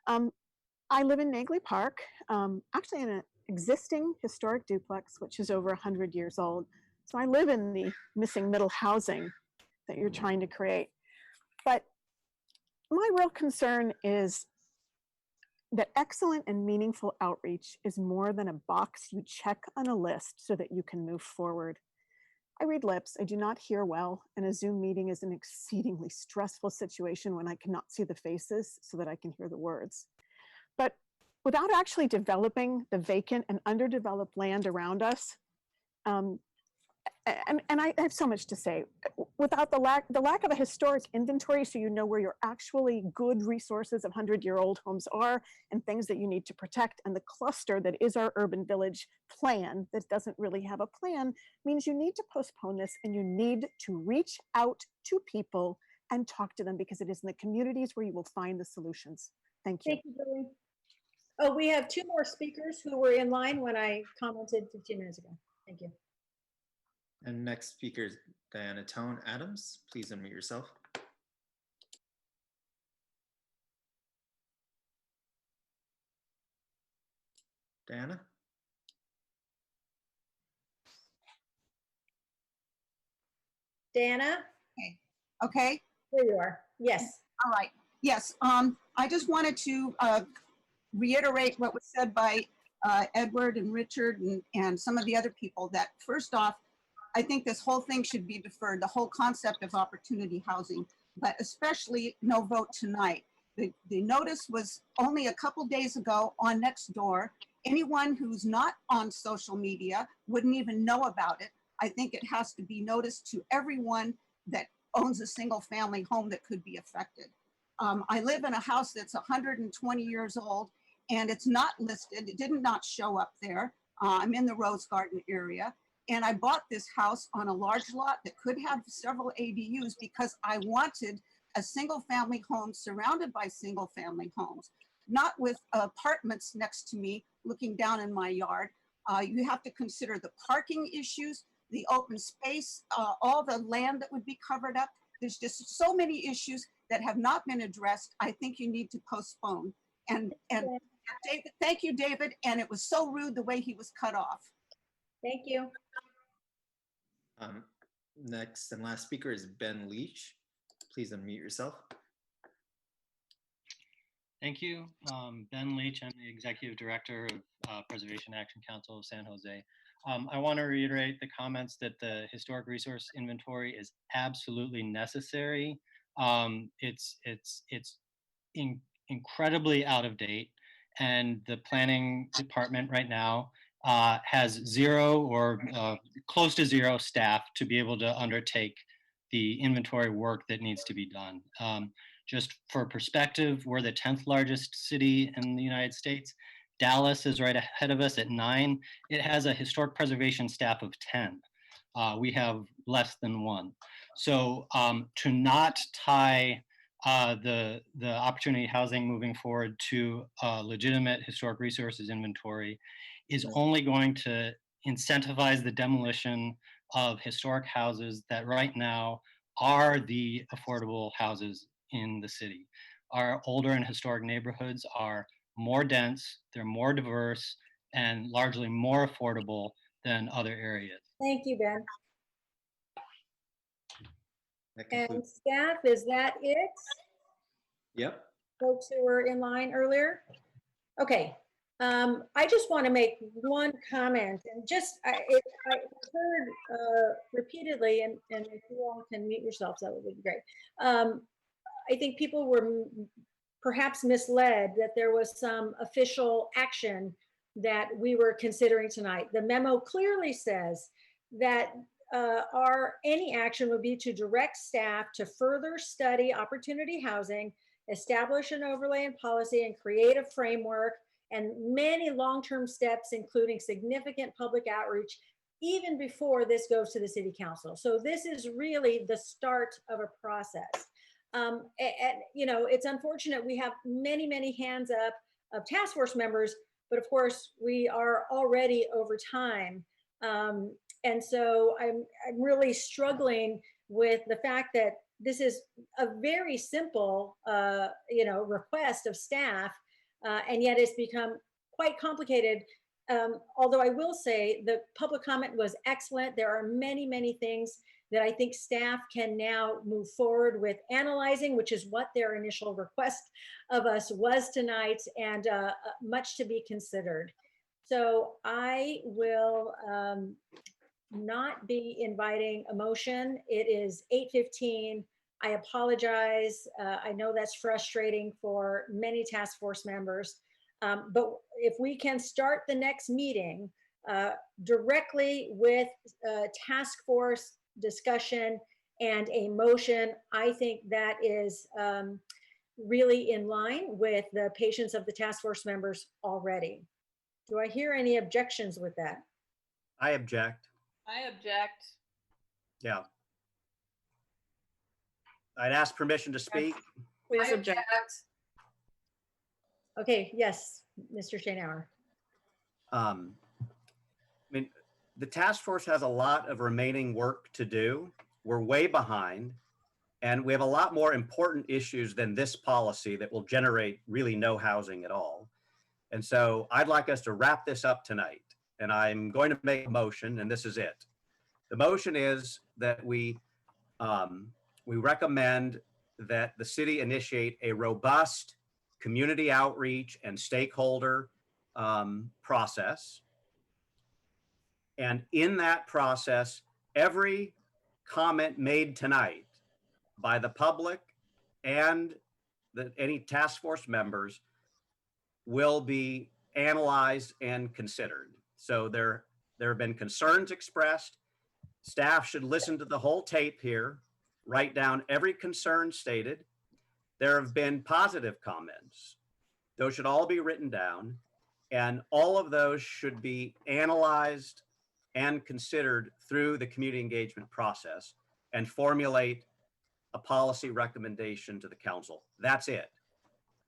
I live in Nagley Park, actually in an existing historic duplex, which is over 100 years old. So I live in the missing middle housing that you're trying to create. But my real concern is that excellent and meaningful outreach is more than a box you check on a list so that you can move forward. I read lips, I do not hear well, and a Zoom meeting is an exceedingly stressful situation when I cannot see the faces so that I can hear the words. But without actually developing the vacant and underdeveloped land around us, and I have so much to say, without the lack of a historic inventory so you know where your actually good resources of 100-year-old homes are and things that you need to protect, and the cluster that is our urban village plan that doesn't really have a plan, means you need to postpone this and you need to reach out to people and talk to them, because it is in the communities where you will find the solutions. Thank you. Thank you, Billy. Oh, we have 2 more speakers who were in line when I commented 15 minutes ago. Thank you. And next speaker is Diana Tone Adams. Please unmute yourself. Diana? Diana? Okay. There you are. Yes. All right. Yes. I just wanted to reiterate what was said by Edward and Richard and some of the other people, that first off, I think this whole thing should be deferred, the whole concept of opportunity housing, but especially no vote tonight. The notice was only a couple days ago on Nextdoor. Anyone who's not on social media wouldn't even know about it. I think it has to be noticed to everyone that owns a single family home that could be affected. I live in a house that's 120 years old and it's not listed. It did not show up there. I'm in the Rose Garden area. And I bought this house on a large lot that could have several ADUs because I wanted a single family home surrounded by single family homes, not with apartments next to me looking down in my yard. You have to consider the parking issues, the open space, all the land that would be covered up. There's just so many issues that have not been addressed. I think you need to postpone. And David, thank you, David. And it was so rude the way he was cut off. Thank you. Next and last speaker is Ben Leach. Please unmute yourself. Thank you. Ben Leach, I'm the Executive Director of Preservation Action Council of San Jose. I want to reiterate the comments that the historic resource inventory is absolutely necessary. It's incredibly out of date, and the planning department right now has 0 or close to 0 staff to be able to undertake the inventory work that needs to be done. Just for perspective, we're the 10th largest city in the United States. Dallas is right ahead of us at 9. It has a historic preservation staff of 10. We have less than 1. So to not tie the opportunity housing moving forward to legitimate historic resources inventory is only going to incentivize the demolition of historic houses that right now are the affordable houses in the city. Our older and historic neighborhoods are more dense, they're more diverse, and largely more affordable than other areas. Thank you, Ben. And staff, is that it? Yep. Folks who were in line earlier? Okay. I just want to make one comment, and just I heard repeatedly, and if you all can mute yourselves, that would be great. I think people were perhaps misled that there was some official action that we were considering tonight. The memo clearly says that any action would be to direct staff to further study opportunity housing, establish an overlay and policy, and create a framework, and many long-term steps, including significant public outreach, even before this goes to the city council. So this is really the start of a process. And you know, it's unfortunate we have many, many hands up of task force members, but of course we are already over time. And so I'm really struggling with the fact that this is a very simple, request of staff, and yet it's become quite complicated. Although I will say the public comment was excellent. There are many, many things that I think staff can now move forward with analyzing, which is what their initial request of us was tonight, and much to be considered. So I will not be inviting a motion. It is 8:15. I apologize. I know that's frustrating for many task force members. But if we can start the next meeting directly with task force discussion and a motion, I think that is really in line with the patience of the task force members already. Do I hear any objections with that? I object. I object. Yeah. I'd ask permission to speak. Please object. Okay, yes, Mr. Schoenauer. I mean, the task force has a lot of remaining work to do. We're way behind, and we have a lot more important issues than this policy that will generate really no housing at all. And so I'd like us to wrap this up tonight, and I'm going to make a motion, and this is it. The motion is that we recommend that the city initiate a robust community outreach and stakeholder process. And in that process, every comment made tonight by the public and any task force members will be analyzed and considered. So there have been concerns expressed. Staff should listen to the whole tape here, write down every concern stated. There have been positive comments. Those should all be written down, and all of those should be analyzed and considered through the community engagement process and formulate a policy recommendation to the council. That's it.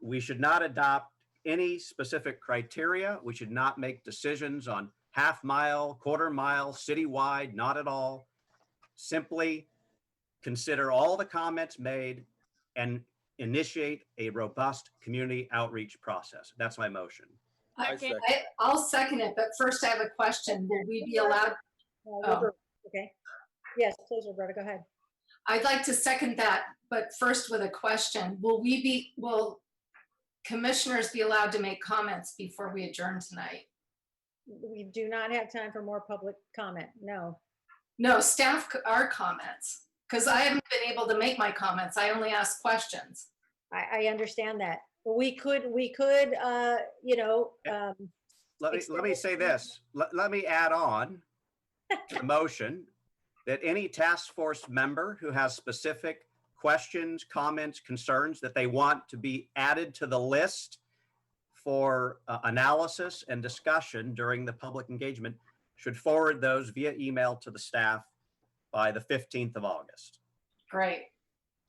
We should not adopt any specific criteria. We should not make decisions on half mile, quarter mile, citywide, not at all. Simply consider all the comments made and initiate a robust community outreach process. That's my motion. I'll second it, but first I have a question. Will we be allowed? Okay. Yes, please, Roberta, go ahead. I'd like to second that, but first with a question. Will commissioners be allowed to make comments before we adjourn tonight? We do not have time for more public comment, no. No, staff are comments, because I haven't been able to make my comments. I only ask questions. I understand that. We could, Let me say this. Let me add on to the motion that any task force member who has specific questions, comments, concerns that they want to be added to the list for analysis and discussion during the public engagement should forward those via email to the staff by the 15th of August. Great.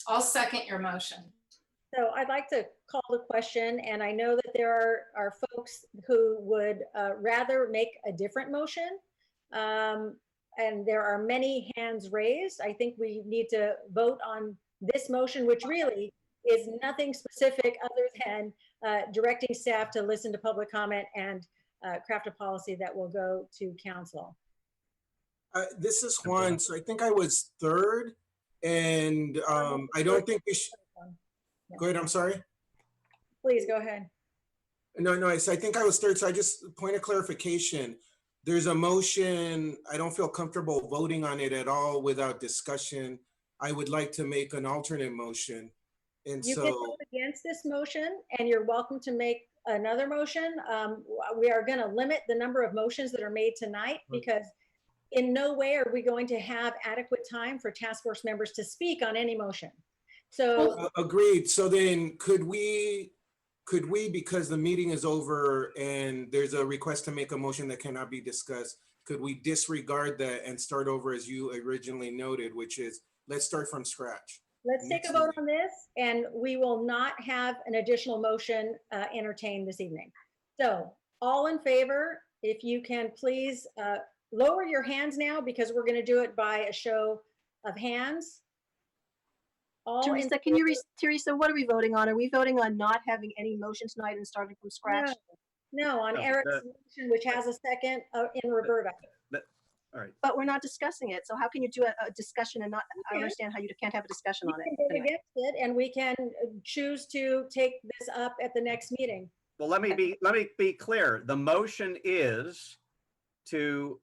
I'll second your motion. So I'd like to call the question, and I know that there are folks who would rather make a different motion. And there are many hands raised. I think we need to vote on this motion, which really is nothing specific other than directing staff to listen to public comment and craft a policy that will go to council. This is Juan. So I think I was third, and I don't think we should. Go ahead, I'm sorry. Please go ahead. No, I think I was third. So I just, point of clarification. There's a motion. I don't feel comfortable voting on it at all without discussion. I would like to make an alternate motion. And you can vote against this motion, and you're welcome to make another motion. We are going to limit the number of motions that are made tonight because in no way are we going to have adequate time for task force members to speak on any motion. So agreed. So then could we, because the meeting is over and there's a request to make a motion that cannot be discussed, could we disregard that and start over as you originally noted, which is let's start from scratch? Let's take a vote on this, and we will not have an additional motion entertained this evening. So all in favor, if you can please lower your hands now because we're going to do it by a show of hands. Teresa, Teresa, what are we voting on? Are we voting on not having any motion tonight and starting from scratch? No, on No, Eric's motion, which has a second in Roberta. All right. But we're not discussing it. So how can you do a discussion and not, I understand how you can't have a discussion on it. We can vote Anyway. against it, and we can choose to take this up at the next meeting. Well, let me be clear. The motion is to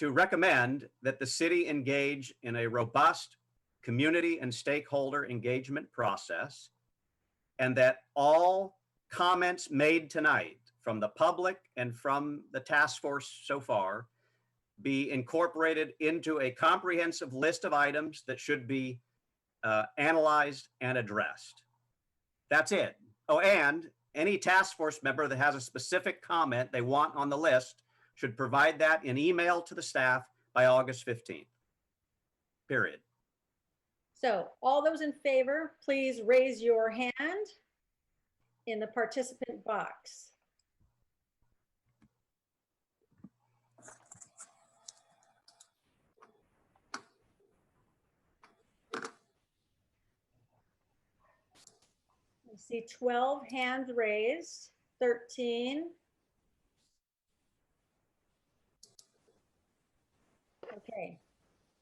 recommend that the city engage in a robust community and stakeholder engagement process, and that all comments made tonight from the public and from the task force so far be incorporated into a comprehensive list of items that should be analyzed and addressed. That's it. Oh, and any task force member that has a specific comment they want on the list should provide that in email to the staff by August 15th. Period. So all those in favor, please raise your hand in the participant box. I see 12 hands raised, 13. Okay,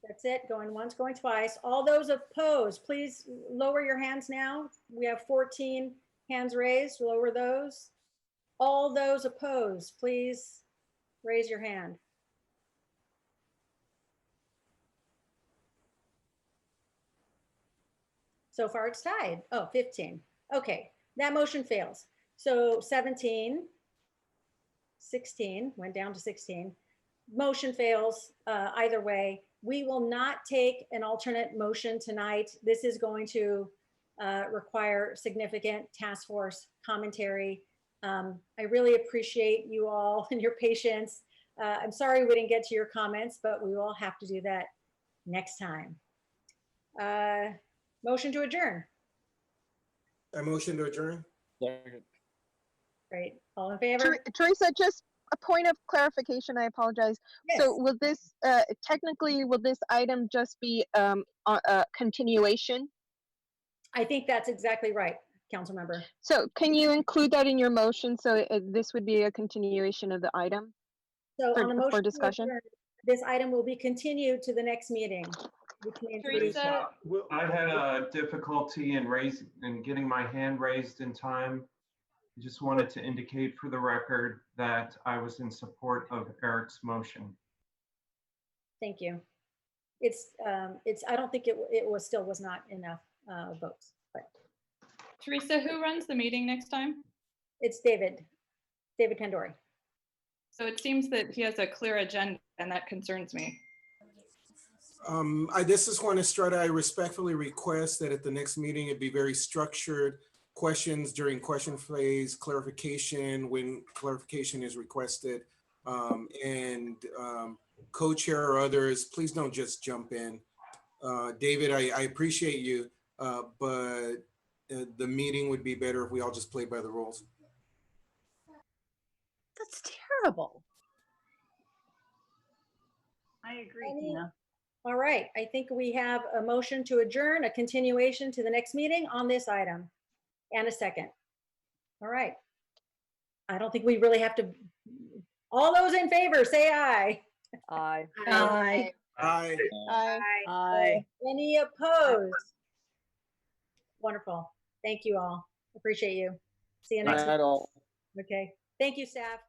that's it. Going once, going twice. All those opposed, please lower your hands now. We have 14 hands raised. Lower those. All those opposed, please raise your hand. So far it's tied. Oh, 15. Okay, that motion fails. So 17, 16, went down to 16. Motion fails either way. We will not take an alternate motion tonight. This is going to require significant task force commentary. I really appreciate you all and your patience. I'm sorry we didn't get to your comments, but we will have to do that next time. Motion to adjourn. I motion to adjourn. Great. All in favor? Teresa, just a point of clarification. I apologize. Yes. So will this, technically, will this item just be a continuation? I think that's exactly right, council member. So can you include that in your motion? So this would be a continuation of the item? So on the motion for discussion? to adjourn, this item will be continued to the next meeting. Which means Teresa, I had a difficulty in getting my hand raised in time. I just wanted to indicate for the record that I was in support of Eric's motion. Thank you. I don't think it was not enough votes, but. Teresa, who runs the meeting next time? It's David Pandori. So it seems that he has a clear agenda, and that concerns me. I just want to start. I respectfully request that at the next meeting, it be very structured. Questions during question phase, clarification when clarification is requested, and co-chair or others, please don't just jump in. David, I appreciate you, but the meeting would be better if we all just play by the rules. That's terrible. I agree, Tina. All right, I think we have a motion to adjourn, a continuation to the next meeting on this item, and a second. All right. I don't think we really have to, all those in favor, say aye. Aye. Aye. Aye. Aye. Aye. Any opposed? Wonderful. Thank you all. Appreciate you. See you next week. Okay. Thank you, staff.